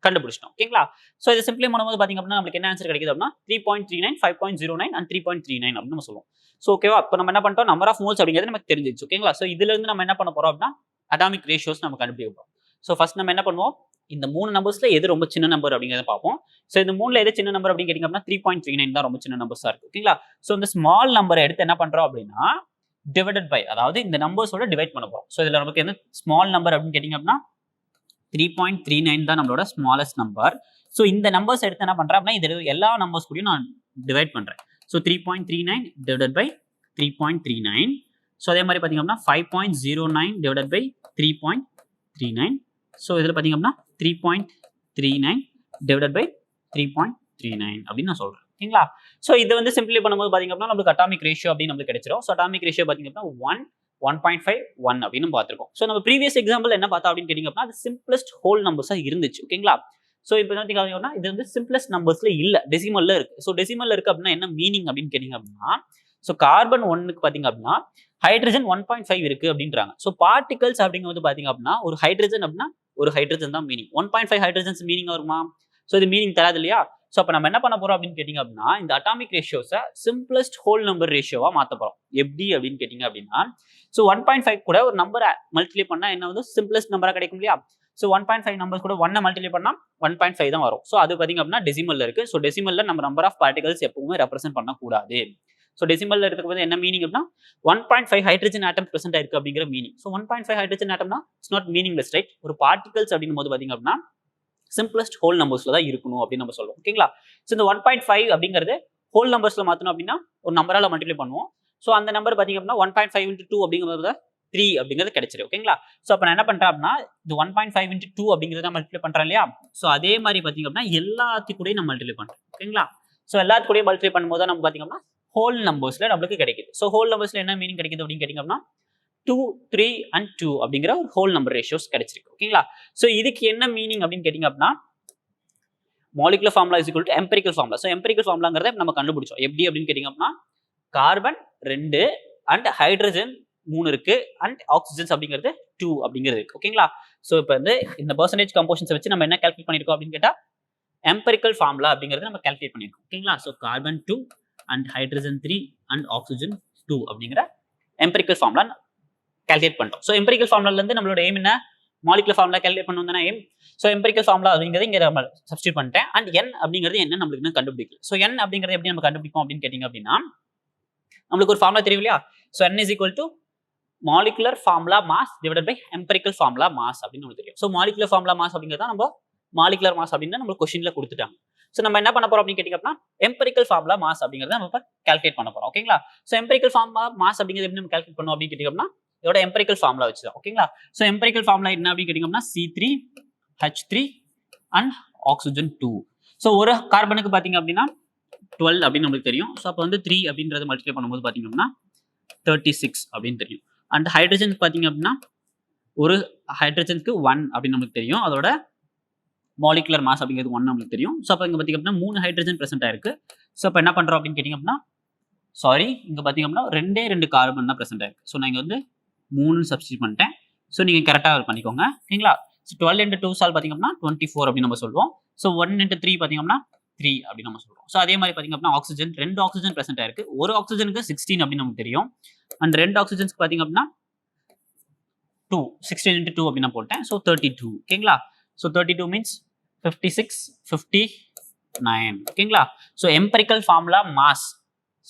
கண்டுபிடிச்சிட்டோம். ஓகேங்களா? ஸோ இதை சிம்பிளி பண்ணும்போது பாத்தீங்க அப்படின்னா நமக்கு என்ன ஆன்சர் கிடைக்குது அப்படின்னா 3.39, 5.09 and 3.39 அப்படின்னு நம்ம சொல்லுவோம். ஸோ ஓகேவா? இப்போ நம்ம என்ன பண்ணிட்டோம் நம்பர் ஆஃப் மோல்ஸ் அப்படிங்கிறது நமக்கு தெரிஞ்சிச்சு. ஓகேங்களா? ஸோ இதுல இருந்து நம்ம என்ன பண்ண போறோம் அப்படின்னா அட்டாமிக் ரேஷியோஸ் நம்ம கண்டுபிடிக்க போறோம். ஸோ ஃபர்ஸ்ட் நம்ம என்ன பண்ணுவோம் இந்த 3 நம்பர்ஸ்ல எது ரொம்ப சின்ன நம்பர் அப்படிங்கிறத பார்ப்போம். ஸோ இந்த 3ல எது சின்ன நம்பர் அப்படின்னு கேட்டிங்க அப்படின்னா 3.39 தான் ரொம்ப சின்ன நம்பர்ஸா இருக்கு. ஓகேங்களா? ஸோ இந்த ஸ்மால் நம்பரை எடுத்து என்ன பண்றோம் அப்படின்னா டிவைடட் பை அதாவது இந்த நம்பர்ஸோட டிவைட் பண்ண போறோம். ஸோ இதுல நமக்கு என்ன ஸ்மால் நம்பர் அப்படின்னு கேட்டிங்க அப்படின்னா 3.39 தான் நம்மளோட ஸ்மாலஸ்ட் நம்பர். ஸோ இந்த நம்பர்ஸ் எடுத்து என்ன பண்றேன் அப்படின்னா இது எல்லா நம்பர்ஸ் கூடயும் நான் டிவைட் பண்றேன். So 3.39 divided by 3.39. ஸோ அதே மாதிரி பார்த்தீங்க அப்படின்னா 5.09 டிவைடட் பை 3.39. ஸோ இதில் பார்த்தீங்க அப்படின்னா 3.39 டிவைடட் பை 3.39 அப்படின்னு நான் சொல்றேன். ஓகேங்களா? ஸோ இதை வந்து சிம்பிளி பண்ணும்போது பார்த்தீங்க அப்படின்னா நமக்கு அட்டாமிக் ரேஷியோ அப்படின்னு நமக்கு கிடைச்சிடும். ஸோ அட்டாமிக் ரேஷியோ பார்த்தீங்க அப்படின்னா 1.5 1 அப்படின்னு பார்த்துருக்கோம். ஸோ நம்ம ப்ரீவியஸ் எக்ஸாம்பிள் என்ன பார்த்தா அப்படின்னு கேட்டிங்க அப்படின்னா அது சிம்பிளஸ்ட் ஹோல் நம்பர்ஸாக இருந்துச்சு. ஓகேங்களா? ஸோ இப்போ பார்த்தீங்கன்னா இது வந்து சிம்பிளஸ்ட் நம்பர்ஸ்ல இல்ல டெசிமல்ல இருக்கு. ஸோ டெசிமல்ல இருக்கு அப்படின்னா என்ன மீனிங் அப்படின்னு கேட்டிங்க அப்படின்னா ஸோ கார்பன் 1க்கு பார்த்தீங்க அப்படின்னா ஹைட்ரஜன் 1.5 இருக்கு அப்படின்றாங்க. ஸோ பார்ட்டிகல்ஸ் அப்படிங்கிறது பார்த்தீங்க அப்படின்னா ஒரு ஹைட்ரஜன் அப்படின்னா ஒரு ஹைட்ரஜன் தான் மீனிங். 1.5 ஹைட்ரஜன்ஸ் மீனிங் வருமா? ஸோ இது மீனிங் தராது இல்லையா? ஸோ அப்போ நம்ம என்ன பண்ண போறோம் அப்படின்னு கேட்டிங்க அப்படின்னா இந்த அட்டாமிக் ரேஷியோஸை சிம்பிளஸ்ட் ஹோல் நம்பர் ரேஷியோவா மாற்ற போறோம். எப்படி அப்படின்னு கேட்டிங்க அப்படின்னா ஸோ 1.5 கூட ஒரு நம்பரை மல்டிப்ளை பண்ணா என்ன வந்து சிம்பிளஸ்ட் நம்பரா கிடைக்கும் இல்லையா? ஸோ 1.5 நம்பர்ஸ் கூட 1 மல்டிப்ளை பண்ணா 1.5 தான் வரும். ஸோ அது பார்த்தீங்க அப்படின்னா டெசிமல்ல இருக்கு. ஸோ டெசிமல்ல நம்ம நம்பர் ஆஃப் பார்ட்டிகல்ஸ் எப்பவுமே ரெப்ரசென்ட் பண்ணக்கூடாது. ஸோ டெசிமல்ல இருக்கிறது என்ன மீனிங் அப்படின்னா 1.5 ஹைட்ரஜன் ஆட்டம் பிரசென்ட் ஆயிருக்கு அப்படிங்கிற மீனிங். ஸோ 1.5 ஹைட்ரஜன் ஆட்டம்னா இட்ஸ் நாட் மீனிங்லெஸ் ரைட். ஒரு பார்ட்டிகல்ஸ் அப்படிங்கும் போது பார்த்தீங்க அப்படின்னா சிம்பிளஸ்ட் ஹோல் நம்பர்ஸ்ல தான் இருக்கணும் அப்படின்னு நம்ம சொல்லுவோம். ஓகேங்களா? ஸோ இந்த 1.5 அப்படிங்கிறது ஹோல் நம்பர்ஸ்ல மாற்றணும் அப்படின்னா ஒரு நம்பரால மல்டிப்ளை பண்ணுவோம். ஸோ அந்த நம்பர் பார்த்தீங்க அப்படின்னா 1.5 into 2 அப்படிங்கிறது 3 அப்படிங்கிறது கிடைச்சிடும். ஓகேங்களா? ஸோ அப்போ நான் என்ன பண்றேன் அப்படின்னா இது 1.5 into 2 அப்படிங்கிறத நான் மல்டிப்ளை பண்றேன் இல்லையா? ஸோ அதே மாதிரி பார்த்தீங்க அப்படின்னா எல்லாத்தையும் கூட நான் மல்டிப்ளை பண்றேன். ஓகேங்களா? ஸோ எல்லாத்து கூட மல்டிப்ளை பண்ணும்போது நம்ம பார்த்தீங்க அப்படின்னா ஹோல் நம்பர்ஸ்ல நம்மளுக்கு கிடைக்குது. ஸோ ஹோல் நம்பர்ஸ்ல என்ன மீனிங் கிடைக்குது அப்படின்னு கேட்டிங்க அப்படின்னா 2, 3 and 2 அப்படிங்கிற ஒரு ஹோல் நம்பர் ரேஷியோஸ் கிடைச்சிருக்கு. ஓகேங்களா? ஸோ இதுக்கு என்ன மீனிங் அப்படின்னு கேட்டிங்க அப்படின்னா molecular formula is equal to empirical formula. So empirical ஃபார்முலாங்கிறத நம்ம கண்டுபிடிச்சோம். எப்படி அப்படின்னு கேட்டிங்க அப்படின்னா கார்பன் 2 அண்ட் ஹைட்ரஜன் 3 இருக்கு அண்ட் ஆக்சிஜன்ஸ் அப்படிங்கிறது 2 அப்படிங்கிறது இருக்கு. ஓகேங்களா? ஸோ இப்போ வந்து இந்த பெர்சன்டேஜ் கம்போஷன்ஸை வச்சு நம்ம என்ன கால்குலேட் பண்ணிருக்கோம் அப்படின்னு கேட்டா எம்பரிக்கல் ஃபார்முலா அப்படிங்கிறது நம்ம கால்குலேட் பண்ணிருக்கோம். ஓகேங்களா? So carbon 2 and hydrogen 3 and oxygen 2 அப்படிங்கிற எம்பரிக்கல் ஃபார்முலா கால்குலேட் பண்ணிட்டோம். ஸோ எம்பரிக்கல் ஃபார்முலால இருந்து நம்மளோட எய்ம் என்ன? மாலிகுலர் ஃபார்முலா கால்குலேட் பண்ணணும் தானே எய்ம். ஸோ எம்பரிக்கல் ஃபார்முலா அப்படிங்கிறது இங்க நம்ம சப்ஸ்டிட் பண்ணிட்டேன். அண்ட் n அப்படிங்கிறது என்ன நம்மளுக்கு இன்னும் கண்டுபிடிக்கல. ஸோ n அப்படிங்கிறது எப்படி நம்ம கண்டுபிடிப்போம் அப்படின்னு கேட்டிங்க அப்படின்னா நம்மளுக்கு ஒரு ஃபார்முலா தெரியும் இல்லையா? So n is equal to molecular formula mass divided by empirical formula mass அப்படின்னு நமக்கு தெரியும். ஸோ மாலிகுலர் ஃபார்முலா மாஸ் அப்படிங்கிறத நம்ம மாலிகுலர் மாஸ் அப்படின்னு நம்ம கொஸ்டின்ல கொடுத்துட்டாங்க. ஸோ நம்ம என்ன பண்ண போறோம் அப்படின்னு கேட்டிங்க அப்படின்னா எம்பரிக்கல் ஃபார்முலா மாஸ் அப்படிங்கிறத நம்ம கால்குலேட் பண்ண போறோம். ஓகேங்களா? ஸோ எம்பரிக்கல் ஃபார்முலா மாஸ் அப்படிங்கிறது எப்படி நம்ம கால்குலேட் பண்ணுவோம் அப்படின்னு கேட்டிங்க அப்படின்னா இதோட எம்பரிக்கல் ஃபார்முலா வச்சு தான். ஓகேங்களா? ஸோ எம்பரிக்கல் ஃபார்முலா என்ன அப்படின்னு கேட்டிங்க அப்படின்னா C3H3 அண்ட் ஆக்சிஜன் 2. ஸோ ஒரு கார்பனுக்கு பார்த்தீங்க அப்படின்னா 12 அப்படின்னு நமக்கு தெரியும். ஸோ அப்போ வந்து 3 அப்படின்றத மல்டிப்ளை பண்ணும்போது பார்த்தீங்க அப்படின்னா 36 அப்படின்னு தெரியும். அண்ட் ஹைட்ரஜனுக்கு பார்த்தீங்க அப்படின்னா ஒரு ஹைட்ரஜனுக்கு 1 அப்படின்னு நமக்கு தெரியும். அதோட மாலிகுலர் மாஸ் அப்படிங்கிறது 1 நமக்கு தெரியும். ஸோ அப்போ இங்கே பார்த்தீங்க அப்படின்னா 3 ஹைட்ரஜன் பிரசென்ட் ஆயிருக்கு. ஸோ அப்போ என்ன பண்ணுறோம் அப்படின்னு கேட்டிங்க அப்படின்னா சாரி இங்கே பார்த்தீங்க அப்படின்னா ரெண்டு கார்பன் தான் ப்ரெசென்ட் ஆயிருக்கு. ஸோ நான் இங்கே வந்து 3 சப்ஸ்டிட் பண்ணிட்டேன். ஸோ நீங்கள் கரெக்டாக பண்ணிக்கோங்க. ஓகேங்களா? ஸோ 12 into 2 சால் பார்த்தீங்க அப்படின்னா 24 அப்படின்னு நம்ம சொல்லுவோம். ஸோ 1 into 3 பார்த்தீங்க அப்படின்னா 3 அப்படின்னு நம்ம சொல்றோம். ஸோ அதே மாதிரி பார்த்தீங்க அப்படின்னா ஆக்சிஜன் 2 ஆக்சிஜன் ப்ரெசென்ட் ஆயிருக்கு. ஒரு ஆக்சிஜனுக்கு 16 அப்படின்னு நமக்கு தெரியும். அண்ட் 2 ஆக்சிஜன்ஸ்க்கு பார்த்தீங்க அப்படின்னா 2 16 into 2 அப்படின்னு போட்டேன். ஸோ 32. ஓகேங்களா? So 32 means 56 59. ஓகேங்களா? So empirical formula mass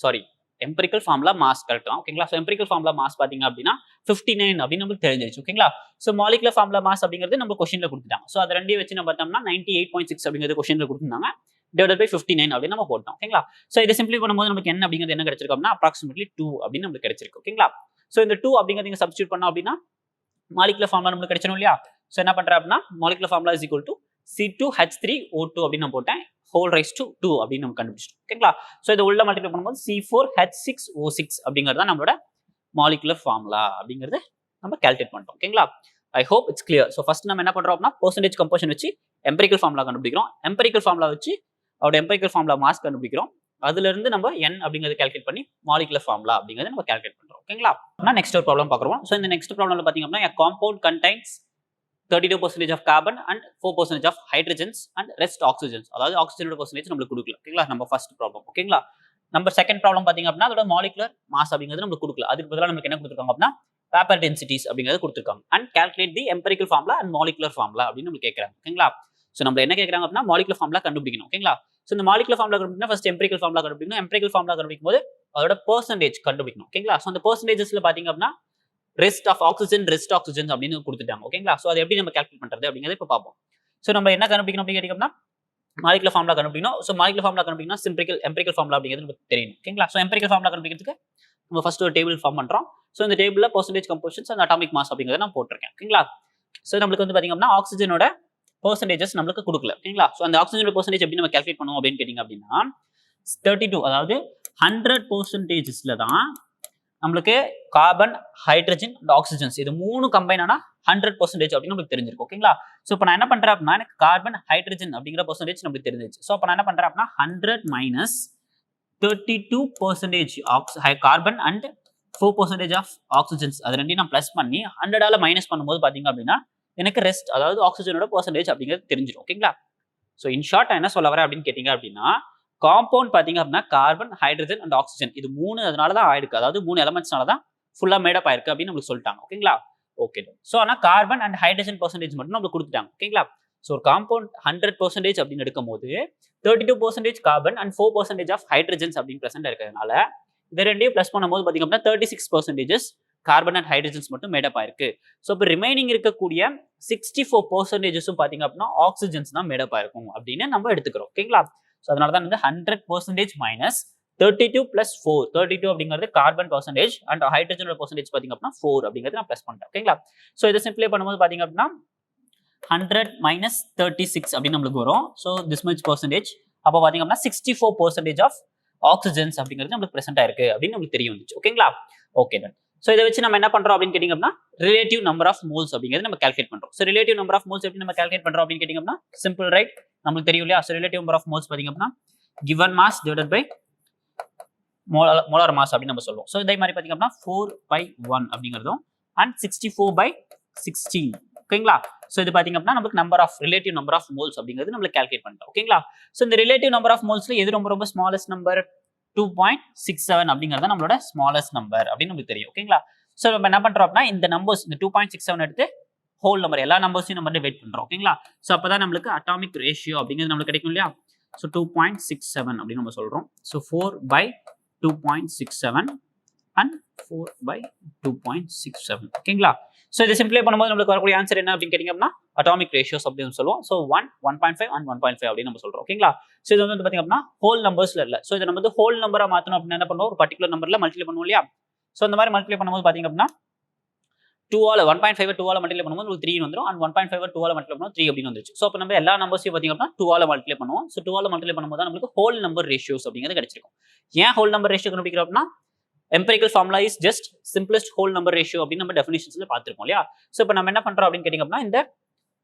empirical formula mass correct தான். ஓகேங்களா? ஸோ எம்பரிக்கல் ஃபார்முலா மாஸ் பார்த்தீங்க அப்படின்னா 59 அப்படின்னு நமக்கு தெரிஞ்சிருச்சு. ஓகேங்களா? ஸோ மாலிகுலர் ஃபார்முலா மாஸ் அப்படிங்கிறது நம்ம கொஸ்டின்ல கொடுத்துட்டாங்க. ஸோ அது ரெண்டையும் வச்சு நம்ம பார்த்தோம்னா 98.6 அப்படிங்கிறது கொஸ்டின்ல கொடுத்துருந்தாங்க. டிவைடட் பை 59 அப்படின்னு நம்ம போட்டோம். ஓகேங்களா? ஸோ இதை சிம்பிளி பண்ணும்போது நமக்கு என்ன அப்படிங்கிறது என்ன கிடைச்சிருக்கு அப்படின்னா அப்ராக்சிமேட்லி 2 அப்படின்னு நமக்கு கிடைச்சிருக்கு. ஓகேங்களா? ஸோ இந்த 2 அப்படிங்கிறது நீங்க சப்ஸ்டியூட் பண்ணோம் அப்படின்னா மாலிகுலர் ஃபார்முலா நமக்கு கிடைச்சிடும் இல்லையா? ஸோ என்ன பண்றேன் அப்படின்னா molecular formula is equal to C2H3O2 அப்படின்னு நான் போட்டேன். ஹோல் ரைஸ் டு 2 அப்படின்னு நம்ம கண்டுபிடிச்சிட்டோம். ஓகேங்களா? ஸோ இதை உள்ள மல்டிப்ளை பண்ணும்போது C4H6O6 அப்படிங்கிறது தான் நம்மளோட மாலிகுலர் ஃபார்முலா அப்படிங்கிறது நம்ம கால்குலேட் பண்ணிட்டோம். ஓகேங்களா? I hope it's clear. So first நம்ம என்ன பண்றோம் அப்படின்னா பெர்சன்டேஜ் கம்போசிஷன் வச்சு எம்பரிக்கல் ஃபார்முலா கண்டுபிடிக்கிறோம். எம்பரிக்கல் ஃபார்முலா வச்சு அவரோட எம்பரிக்கல் ஃபார்முலா மாஸ் கண்டுபிடிக்கிறோம். அதுல இருந்து நம்ம n அப்படிங்கிறது கால்குலேட் பண்ணி மாலிகுலர் ஃபார்முலா அப்படிங்கிறது நம்ம கால்குலேட் பண்றோம். ஓகேங்களா? நெக்ஸ்ட் ஒரு ப்ராப்ளம் பார்க்குறோம். ஸோ இந்த நெக்ஸ்ட் ப்ராப்ளம்ல பாத்தீங்க அப்படின்னா compound contains 32% of carbon and 4% of hydrogens and rest oxygens. அதாவது ஆக்சிஜனோட பெர்சன்டேஜ் நம்மளுக்கு கொடுக்கல. ஓகேங்களா? நம்ம ஃபர்ஸ்ட் ப்ராப்ளம். ஓகேங்களா? நம்ம செகண்ட் ப்ராப்ளம் பாத்தீங்க அப்படின்னா அதோட மாலிகுலர் மாஸ் அப்படிங்கிறது நமக்கு கொடுக்கல. அதுக்கு பதிலாக நமக்கு என்ன கொடுத்துருக்காங்க அப்படின்னா வேப்பர் டென்சிட்டிஸ் அப்படிங்கிறது கொடுத்துருக்காங்க. And calculate the empirical formula and molecular formula அப்படின்னு நம்ம கேட்கறாங்க. ஓகேங்களா? ஸோ நம்ம என்ன கேட்கறாங்க அப்படின்னா மாலிகுலர் ஃபார்முலா கண்டுபிடிக்கணும். ஓகேங்களா? ஸோ இந்த மாலிகுலர் ஃபார்முலா கண்டுபிடிக்கணும் ஃபர்ஸ்ட் எம்பரிக்கல் ஃபார்முலா கண்டுபிடிக்கணும். எம்பரிக்கல் ஃபார்முலா கண்டுபிடிக்கும் போது அதோட பெர்சன்டேஜ் கண்டுபிடிக்கணும். ஓகேங்களா? ஸோ அந்த பெர்சன்டேஜஸ்ல பாத்தீங்க அப்படின்னா ரெஸ்ட் ஆக்சிஜன் அப்படின்னு கொடுத்துட்டாங்க. ஓகேங்களா? ஸோ அதை எப்படி நம்ம கால்குலேட் பண்றது அப்படிங்கிறத இப்போ பார்ப்போம். ஸோ நம்ம என்ன கண்டுபிடிக்கணும் அப்படின்னு கேட்டீங்கன்னா மாலிகுலர் ஃபார்முலா கண்டுபிடிக்கணும். ஸோ மாலிகுலர் ஃபார்முலா கண்டுபிடிக்கணும் எம்பரிக்கல் ஃபார்முலா அப்படிங்கிறது நமக்கு தெரியும். ஓகேங்களா? ஸோ எம்பரிக்கல் ஃபார்முலா கண்டுபிடிக்கிறதுக்கு நம்ம ஃபர்ஸ்ட் ஒரு டேபிள் ஃபார்ம் பண்றோம். ஸோ இந்த டேபிள்ல percentage compositions and atomic mass அப்படிங்கிறத நான் போட்டிருக்கேன். ஓகேங்களா? ஸோ நம்மளுக்கு வந்து பாத்தீங்க அப்படின்னா ஆக்சிஜனோட பெர்சன்டேஜஸ் நம்மளுக்கு கொடுக்கல. ஓகேங்களா? ஸோ அந்த ஆக்சிஜனோட பெர்சன்டேஜ் எப்படி நம்ம கால்குலேட் பண்ணுவோம் அப்படின்னு கேட்டீங்க அப்படின்னா 32 அதாவது 100%ல தான் நம்மளுக்கு கார்பன் ஹைட்ரஜன் அண்ட் ஆக்சிஜன்ஸ் இது 3 கம்பைன் ஆனா 100% அப்படின்னு நமக்கு தெரிஞ்சிருக்கும். ஓகேங்களா? ஸோ இப்போ நான் என்ன பண்றேன் அப்படின்னா எனக்கு கார்பன் ஹைட்ரஜன் அப்படிங்கிற பெர்சன்டேஜ் நமக்கு தெரிஞ்சிச்சு. ஸோ இப்போ நான் என்ன பண்றேன் அப்படின்னா 100 minus 32% carbon and 4% of oxygens அது ரெண்டையும் நான் பிளஸ் பண்ணி 100ஆல மைனஸ் பண்ணும்போது பாத்தீங்க அப்படின்னா எனக்கு ரெஸ்ட் அதாவது ஆக்சிஜனோட பெர்சன்டேஜ் அப்படிங்கிறது தெரிஞ்சிடும். ஓகேங்களா? ஸோ இன் ஷார்ட் என்ன சொல்ல வரேன் அப்படின்னு கேட்டீங்க அப்படின்னா காம்பவுண்ட் பாத்தீங்க அப்படின்னா கார்பன் ஹைட்ரஜன் அண்ட் ஆக்சிஜன் இது 3 அதனால தான் ஆயிருக்கு. அதாவது 3 எலமெண்ட்ஸ்னால தான் ஃபுல்லா மேடப் ஆயிருக்கு அப்படின்னு நம்மளுக்கு சொல்லிட்டாங்க. ஓகேங்களா? ஓகே. ஸோ ஆனா கார்பன் அண்ட் ஹைட்ரஜன் பெர்சன்டேஜ் மட்டும் நம்மளுக்கு கொடுத்துட்டாங்க. ஓகேங்களா? ஸோ ஒரு காம்பவுண்ட் 100% அப்படின்னு எடுக்கும்போது 32% கார்பன் அண்ட் 4% ஆஃப் ஹைட்ரஜன்ஸ் அப்படின்னு பிரசன்ட் இருக்கிறதுனால இது ரெண்டையும் பிளஸ் பண்ணும்போது பாத்தீங்க அப்படின்னா 36% கார்பன் அண்ட் ஹைட்ரஜன்ஸ் மட்டும் மேடப் ஆயிருக்கு. ஸோ இப்போ ரிமைனிங் இருக்கக்கூடிய 64% பாத்தீங்க அப்படின்னா ஆக்சிஜன்ஸ் தான் மேடப் ஆயிருக்கும் அப்படின்னு நம்ம எடுத்துக்கிறோம். ஓகேங்களா? ஸோ அதனால தான் வந்து 100% மைனஸ் 32 பிளஸ் 4 32 அப்படிங்கிறது கார்பன் பெர்சன்டேஜ் அண்ட் ஹைட்ரஜனோட பெர்சன்டேஜ் பாத்தீங்க அப்படின்னா 4 அப்படிங்கிறது நான் பிளஸ் பண்ணிட்டேன். ஓகேங்களா? ஸோ இதை சிம்பிளை பண்ணும்போது பாத்தீங்க அப்படின்னா 100 மைனஸ் 36 அப்படின்னு நம்மளுக்கு வரும். ஸோ திஸ் மச் பெர்சன்டேஜ் அப்போ பாத்தீங்க அப்படின்னா 64% ஆஃப் ஆக்சிஜன்ஸ் அப்படிங்கிறது நம்மளுக்கு பிரசென்ட் ஆயிருக்கு அப்படின்னு நம்மளுக்கு தெரிய வந்துச்சு. ஓகேங்களா? Okay done. ஸோ இதை வச்சு நம்ம என்ன பண்றோம் அப்படின்னு கேட்டீங்க அப்படின்னா ரிலேட்டிவ் நம்பர் ஆஃப் மோல்ஸ் அப்படிங்கிறது நம்ம கால்குலேட் பண்றோம். So relative number of moles எப்படி நம்ம கால்குலேட் பண்றோம் அப்படின்னு கேட்டீங்க அப்படின்னா சிம்பிள் ரைட் நம்மளுக்கு தெரியும் இல்லையா? So relative number of moles பாத்தீங்க அப்படின்னா given mass divided by molar mass அப்படின்னு நம்ம சொல்லுவோம். ஸோ இதே மாதிரி பாத்தீங்க அப்படின்னா 4/1 அப்படிங்கிறதும் அண்ட் 64/16. ஓகேங்களா? ஸோ இது பாத்தீங்க அப்படின்னா நமக்கு number of relative number of moles அப்படிங்கிறது நம்மளுக்கு கால்குலேட் பண்ணிட்டோம். ஓகேங்களா? ஸோ இந்த ரிலேட்டிவ் நம்பர் ஆஃப் மோல்ஸ்ல எது ரொம்ப ஸ்மாலஸ்ட் நம்பர் 2.67 அப்படிங்கிறது நம்மளோட ஸ்மாலஸ்ட் நம்பர் அப்படின்னு நமக்கு தெரியும். ஓகேங்களா? ஸோ நம்ம என்ன பண்றோம் அப்படின்னா இந்த நம்பர்ஸ் இந்த 2.67 எடுத்து ஹோல் நம்பர் எல்லா நம்பர்ஸையும் நம்ம டிவைட் பண்றோம். ஓகேங்களா? ஸோ அப்பதான் நம்மளுக்கு அட்டாமிக் ரேஷியோ அப்படிங்கிறது நம்மளுக்கு கிடைக்கும் இல்லையா? ஸோ 2.67 அப்படின்னு நம்ம சொல்றோம். So 4/2.67 and 4/2.67. ஓகேங்களா? ஸோ இதை சிம்பிளை பண்ணும்போது நம்மளுக்கு வரக்கூடிய ஆன்சர் என்ன அப்படின்னு கேட்டீங்க அப்படின்னா அட்டாமிக் ரேஷியோஸ் அப்படின்னு சொல்லுவோம். ஸோ 1, 1.5 அண்ட் 1.5 அப்படின்னு நம்ம சொல்றோம். ஓகேங்களா? ஸோ இது வந்து பாத்தீங்க அப்படின்னா ஹோல் நம்பர்ஸ்ல இல்ல. ஸோ இதை நம்ம வந்து ஹோல் நம்பரா மாத்தணும் அப்படின்னு என்ன பண்ணுவோம் ஒரு பர்டிகுலர் நம்பர்ல மல்டிப்ளை பண்ணுவோம் இல்லையா? ஸோ அந்த மாதிரி மல்டிப்ளை பண்ணும்போது பாத்தீங்க அப்படின்னா 1.5 2ஆல மல்டிப்ளை பண்ணும்போது உங்களுக்கு 3 வந்துரும் அண்ட் 1.5 2ஆல மல்டிப்ளை பண்ணும்போது 3 அப்படின்னு வந்துருச்சு. ஸோ அப்போ நம்ம எல்லா நம்பர்ஸையும் பாத்தீங்க அப்படின்னா 2ஆல மல்டிப்ளை பண்ணுவோம். ஸோ 2ஆல மல்டிப்ளை பண்ணும்போது தான் நம்மளுக்கு ஹோல் நம்பர் ரேஷியோஸ் அப்படிங்கிறது கிடைச்சிருக்கும். ஏன் ஹோல் நம்பர் ரேஷியோ கண்டுபிடிக்கிறோம் அப்படின்னா empirical formula is just simplest whole number ratio அப்படின்னு நம்ம டெஃபினிஷன்ஸ்ல பார்த்திருக்கோம் இல்லையா? ஸோ இப்போ நம்ம என்ன பண்றோம் அப்படின்னு கேட்டீங்க அப்படின்னா இந்த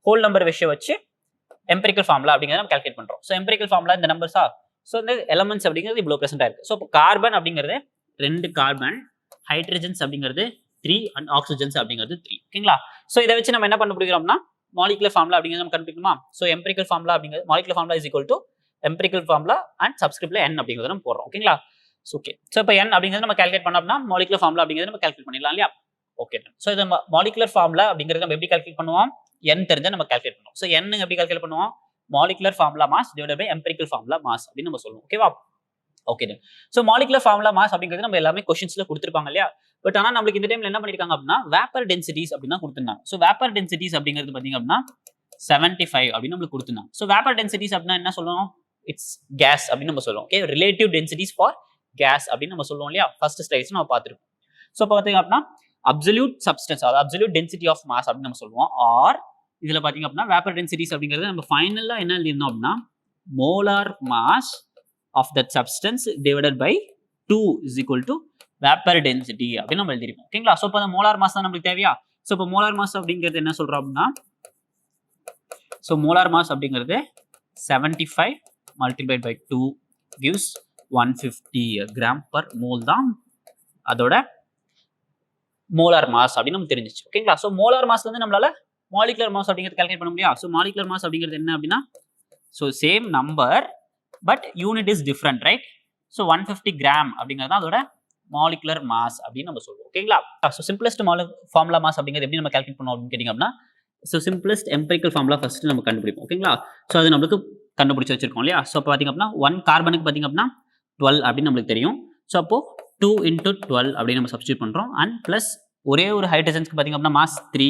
ஹோல் நம்பர் ரேஷியோ வச்சு எம்பரிக்கல் ஃபார்முலா அப்படிங்கிறத நம்ம கால்குலேட் பண்றோம். ஸோ எம்பரிக்கல் ஃபார்முலா இந்த நம்பர்ஸா ஸோ இந்த எலமெண்ட்ஸ் அப்படிங்கிறது இவ்வளோ ப்ரெசென்ட் ஆயிருக்கு. ஸோ இப்போ கார்பன் அப்படிங்கிறது 2 கார்பன், ஹைட்ரஜன்ஸ் அப்படிங்கிறது 3 அண்ட் ஆக்சிஜன்ஸ் அப்படிங்கிறது 3. ஓகேங்களா? ஸோ இதை வச்சு நம்ம என்ன கண்டுபிடிக்கிறோம்னா மாலிகுலர் ஃபார்முலா அப்படிங்கிறது நம்ம கண்டுபிடிக்கணுமா? ஸோ எம்பிரிக்கல் ஃபார்முலா அப்படிங்கிறது molecular formula is equal to empirical formula and சப்ஸ்கிரிப்ட்ல n அப்படிங்கிறது நம்ம போடுறோம். ஓகேங்களா? ஓகே. ஸோ இப்போ n அப்படிங்கிறது நம்ம கால்குலேட் பண்ணோம்னா மாலிகுலர் ஃபார்முலா அப்படிங்கிறது நம்ம கால்குலேட் பண்ணிடலாம் இல்லையா? ஓகே. ஸோ இந்த மாலிகுலர் ஃபார்முலா அப்படிங்கிறது நம்ம எப்படி கால்குலேட் பண்ணுவோம்? n தெரிஞ்சா நம்ம கால்குலேட் பண்ணுவோம். ஸோ n எப்படி கால்குலேட் பண்ணுவோம்? Molecular formula mass divided by empirical formula mass அப்படின்னு நம்ம சொல்லுவோம். ஓகேவா? Okay. So molecular formula mass அப்படிங்கிறது நம்ம எல்லாமே கொஸ்டின்ஸ்ல கொடுத்துருப்பாங்க இல்லையா? பட் ஆனால் நம்மளுக்கு இந்த டைம்ல என்ன பண்ணிருக்காங்க அப்படின்னா வேப்பர் டென்சிட்டிஸ் அப்படின்னு தான் கொடுத்துருந்தாங்க. ஸோ வேப்பர் டென்சிட்டிஸ் அப்படிங்கிறது பார்த்தீங்க அப்படின்னா 75 அப்படின்னு நம்மளுக்கு கொடுத்துருந்தாங்க. ஸோ வேப்பர் டென்சிட்டிஸ் அப்படின்னா என்ன சொல்லுவோம்? இட்ஸ் கேஸ் அப்படின்னு நம்ம சொல்லுவோம். Okay, relative densities for gas அப்படின்னு நம்ம சொல்லுவோம் இல்லையா? ஃபர்ஸ்ட் ஸ்லைட்ஸ் நம்ம பார்த்துருக்கோம். ஸோ இப்போ பார்த்தீங்க அப்படின்னா அப்சல்யூட் சப்ஸ்டன்ஸ், அதாவது அப்சல்யூட் டென்சிட்டி ஆஃப் மாஸ் அப்படின்னு நம்ம சொல்லுவோம். ஆர் இதுல பாத்தீங்க அப்படின்னா வேப்பர் டென்சிட்டிஸ் அப்படிங்கிறது நம்ம ஃபைனலா என்ன எழுதிருந்தோம் அப்படின்னா molar mass of that substance divided by 2 is equal to vapour density அப்படின்னு நம்ம எழுதிருக்கோம். ஓகேங்களா? ஸோ இப்போ அந்த மோலார் மாஸ் தான் நம்மளுக்கு தேவையா? ஸோ இப்போ மோலார் மாஸ் அப்படிங்கிறது என்ன சொல்றோம் அப்படின்னா, ஸோ மோலார் மாஸ் அப்படிங்கிறது 75 multiplied by 2 gives 150 gram per mole தான் அதோட மோலார் மாஸ் அப்படின்னு நம்ம தெரிஞ்சிச்சு. ஓகேங்களா? ஸோ மோலார் மாஸ்ல இருந்து நம்மளால மாலிகுலர் மாஸ் அப்படிங்கிறது கால்குலேட் பண்ண முடியும். ஸோ மாலிகுலர் மாஸ் அப்படிங்கிறது என்ன அப்படின்னா, so same number but unit is different, right? So 150 gram அப்படிங்கிறது அதோட மாலிகுலர் மாஸ் அப்படின்னு நம்ம சொல்லுவோம். ஓகேங்களா? ஸோ சிம்பிளஸ்ட் ஃபார்முலா மாஸ் அப்படிங்கிறது எப்படி நம்ம கால்குலேட் பண்ணுவோம் அப்படின்னு கேட்டிங்க அப்படின்னா, so simplest empirical formula first நம்ம கண்டுபிடிப்போம். ஓகேங்களா? ஸோ அது நம்மளுக்கு கண்டுபிடிச்சு வச்சிருக்கோம் இல்லையா? ஸோ இப்போ பார்த்தீங்க அப்படின்னா 1 கார்பனுக்கு பார்த்தீங்க அப்படின்னா 12 அப்படின்னு நம்மளுக்கு தெரியும். ஸோ அப்போ 2 × 12 அப்படின்னு நம்ம சப்ஸ்டியூட் பண்ணுறோம். அண்ட் ப்ளஸ் ஒரே ஒரு ஹைட்ரஜன்ஸ்க்கு பார்த்தீங்க அப்படின்னா மாஸ் 3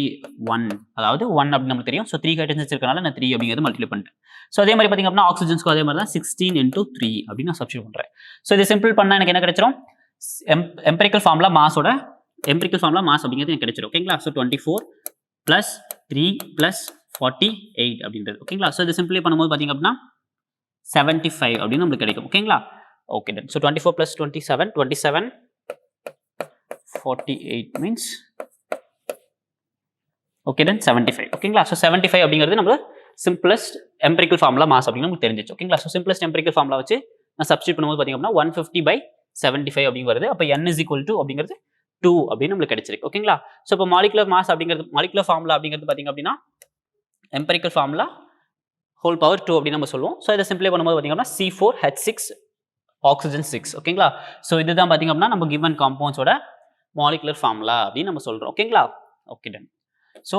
1, அதாவது 1 அப்படின்னு நமக்கு தெரியும். ஸோ 3 ஹைட்ரஜன்ஸ் இருக்கனால நான் 3 அப்படிங்கிறது மல்டிப்ளை பண்ணிட்டேன். ஸோ அதே மாதிரி பார்த்தீங்க அப்படின்னா ஆக்சிஜன்ஸ்க்கு அதே மாதிரி தான் 16 × 3 அப்படின்னு நான் சப்ஸ்டியூட் பண்ணுறேன். ஸோ இது சிம்பிள் பண்ணால் எனக்கு என்ன கிடைச்சிரும்? எம்பிரிக்கல் ஃபார்முலா மாஸோட எம்பிரிக்கல் ஃபார்முலா மாஸ் அப்படிங்கிறது எனக்கு கிடைச்சிரும். ஓகேங்களா? ஸோ 24 + 3 + 48 அப்படின்றது. ஓகேங்களா? ஸோ இது சிம்பிளை பண்ணும்போது பார்த்தீங்க அப்படின்னா 75 அப்படின்னு நம்மளுக்கு கிடைக்கும். ஓகேங்களா? Okay done. So 24 + 27 27 48 means okay done 75. ஓகேங்களா? ஸோ 75 அப்படிங்கிறது நம்ம சிம்பிளஸ்ட் எம்பிரிக்கல் ஃபார்முலா மாஸ் அப்படின்னு நமக்கு தெரிஞ்சிச்சு. ஓகேங்களா? ஸோ சிம்பிளஸ்ட் எம்பிரிக்கல் ஃபார்முலா வச்சு நான் சப்ஸ்டியூட் பண்ணும்போது பார்த்தீங்க அப்படின்னா 150/75 அப்படிங்க வருது. அப்போ n is equal to அப்படிங்கிறது 2 அப்படின்னு நம்மளுக்கு கிடைச்சிருக்கு. ஓகேங்களா? ஸோ இப்போ மாலிகுலர் மாஸ் அப்படிங்கிறது மாலிகுலர் ஃபார்முலா அப்படிங்கிறது பார்த்தீங்க அப்படின்னா எம்பிரிக்கல் ஃபார்முலா ஹோல் பவர் 2 அப்படின்னு நம்ம சொல்லுவோம். ஸோ இதை சிம்பிளை பண்ணும்போது பார்த்தீங்க அப்படின்னா C4H6 ஆக்சிஜன் 6. ஓகேங்களா? ஸோ இதுதான் பார்த்தீங்க அப்படின்னா நம்ம கிவன் காம்பவுண்ட்ஸோட மாலிகுலர் ஃபார்முலா அப்படின்னு நம்ம சொல்றோம். ஓகேங்களா? Okay done. So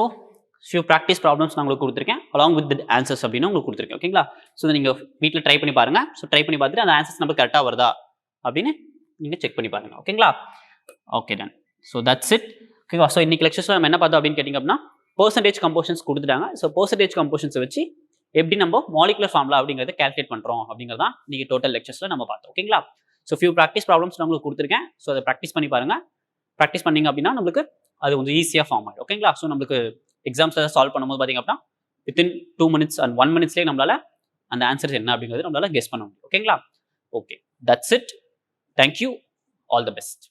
few practice problems நான் உங்களுக்கு கொடுத்துருக்கேன் அலாங் வித் ஆன்சர்ஸ் அப்படின்னு உங்களுக்கு கொடுத்துருக்கேன். ஓகேங்களா? ஸோ நீங்கள் வீட்டில் ட்ரை பண்ணி பாருங்க. ஸோ ட்ரை பண்ணி பார்த்துட்டு அந்த ஆன்சர்ஸ் நம்ம கரெக்டாக வருதா அப்படின்னு நீங்கள் செக் பண்ணி பாருங்க. ஓகேங்களா? Okay done. So that's it. ஓகேவா? ஸோ இன்னைக்கு லெக்சர்ஸில் நம்ம என்ன பார்த்தோம் அப்படின்னு கேட்டிங்க அப்படின்னா பெர்சன்டேஜ் கம்போஷன்ஸ் கொடுத்துட்டாங்க. ஸோ பெர்சன்டேஜ் கம்போஷன்ஸை வச்சு எப்படி நம்ம மாலிகுலர் ஃபார்முலா அப்படிங்கிறத கால்குலேட் பண்ணுறோம் அப்படிங்கிறதா நீங்கள் டோட்டல் லெக்சர்ஸில் நம்ம பார்த்தோம். ஓகேங்களா? ஸோ ஃபியூ ப்ராக்டிஸ் ப்ராப்ளம்ஸ் நான் உங்களுக்கு கொடுத்துருக்கேன். ஸோ அதை ப்ராக்டிஸ் பண்ணி பாருங்க. ப்ராக்டிஸ் பண்ணீங்க அப்படின்னா நம்மளுக்கு அது கொஞ்சம் ஈஸியாக ஃபார்ம் ஆகிடும். ஓகேங்களா? ஸோ நம்மளுக்கு எக்ஸாம்ஸில் சால்வ் பண்ணும்போது பார்த்தீங்க அப்படின்னா வித்தின் 2 minutes அண்ட் 1 minutesலேயே நம்மளால அந்த ஆன்சர்ஸ் என்ன அப்படிங்கிறது நம்மளால கெஸ் பண்ண முடியும். ஓகேங்களா? Okay, that's it. Thank you. All the best.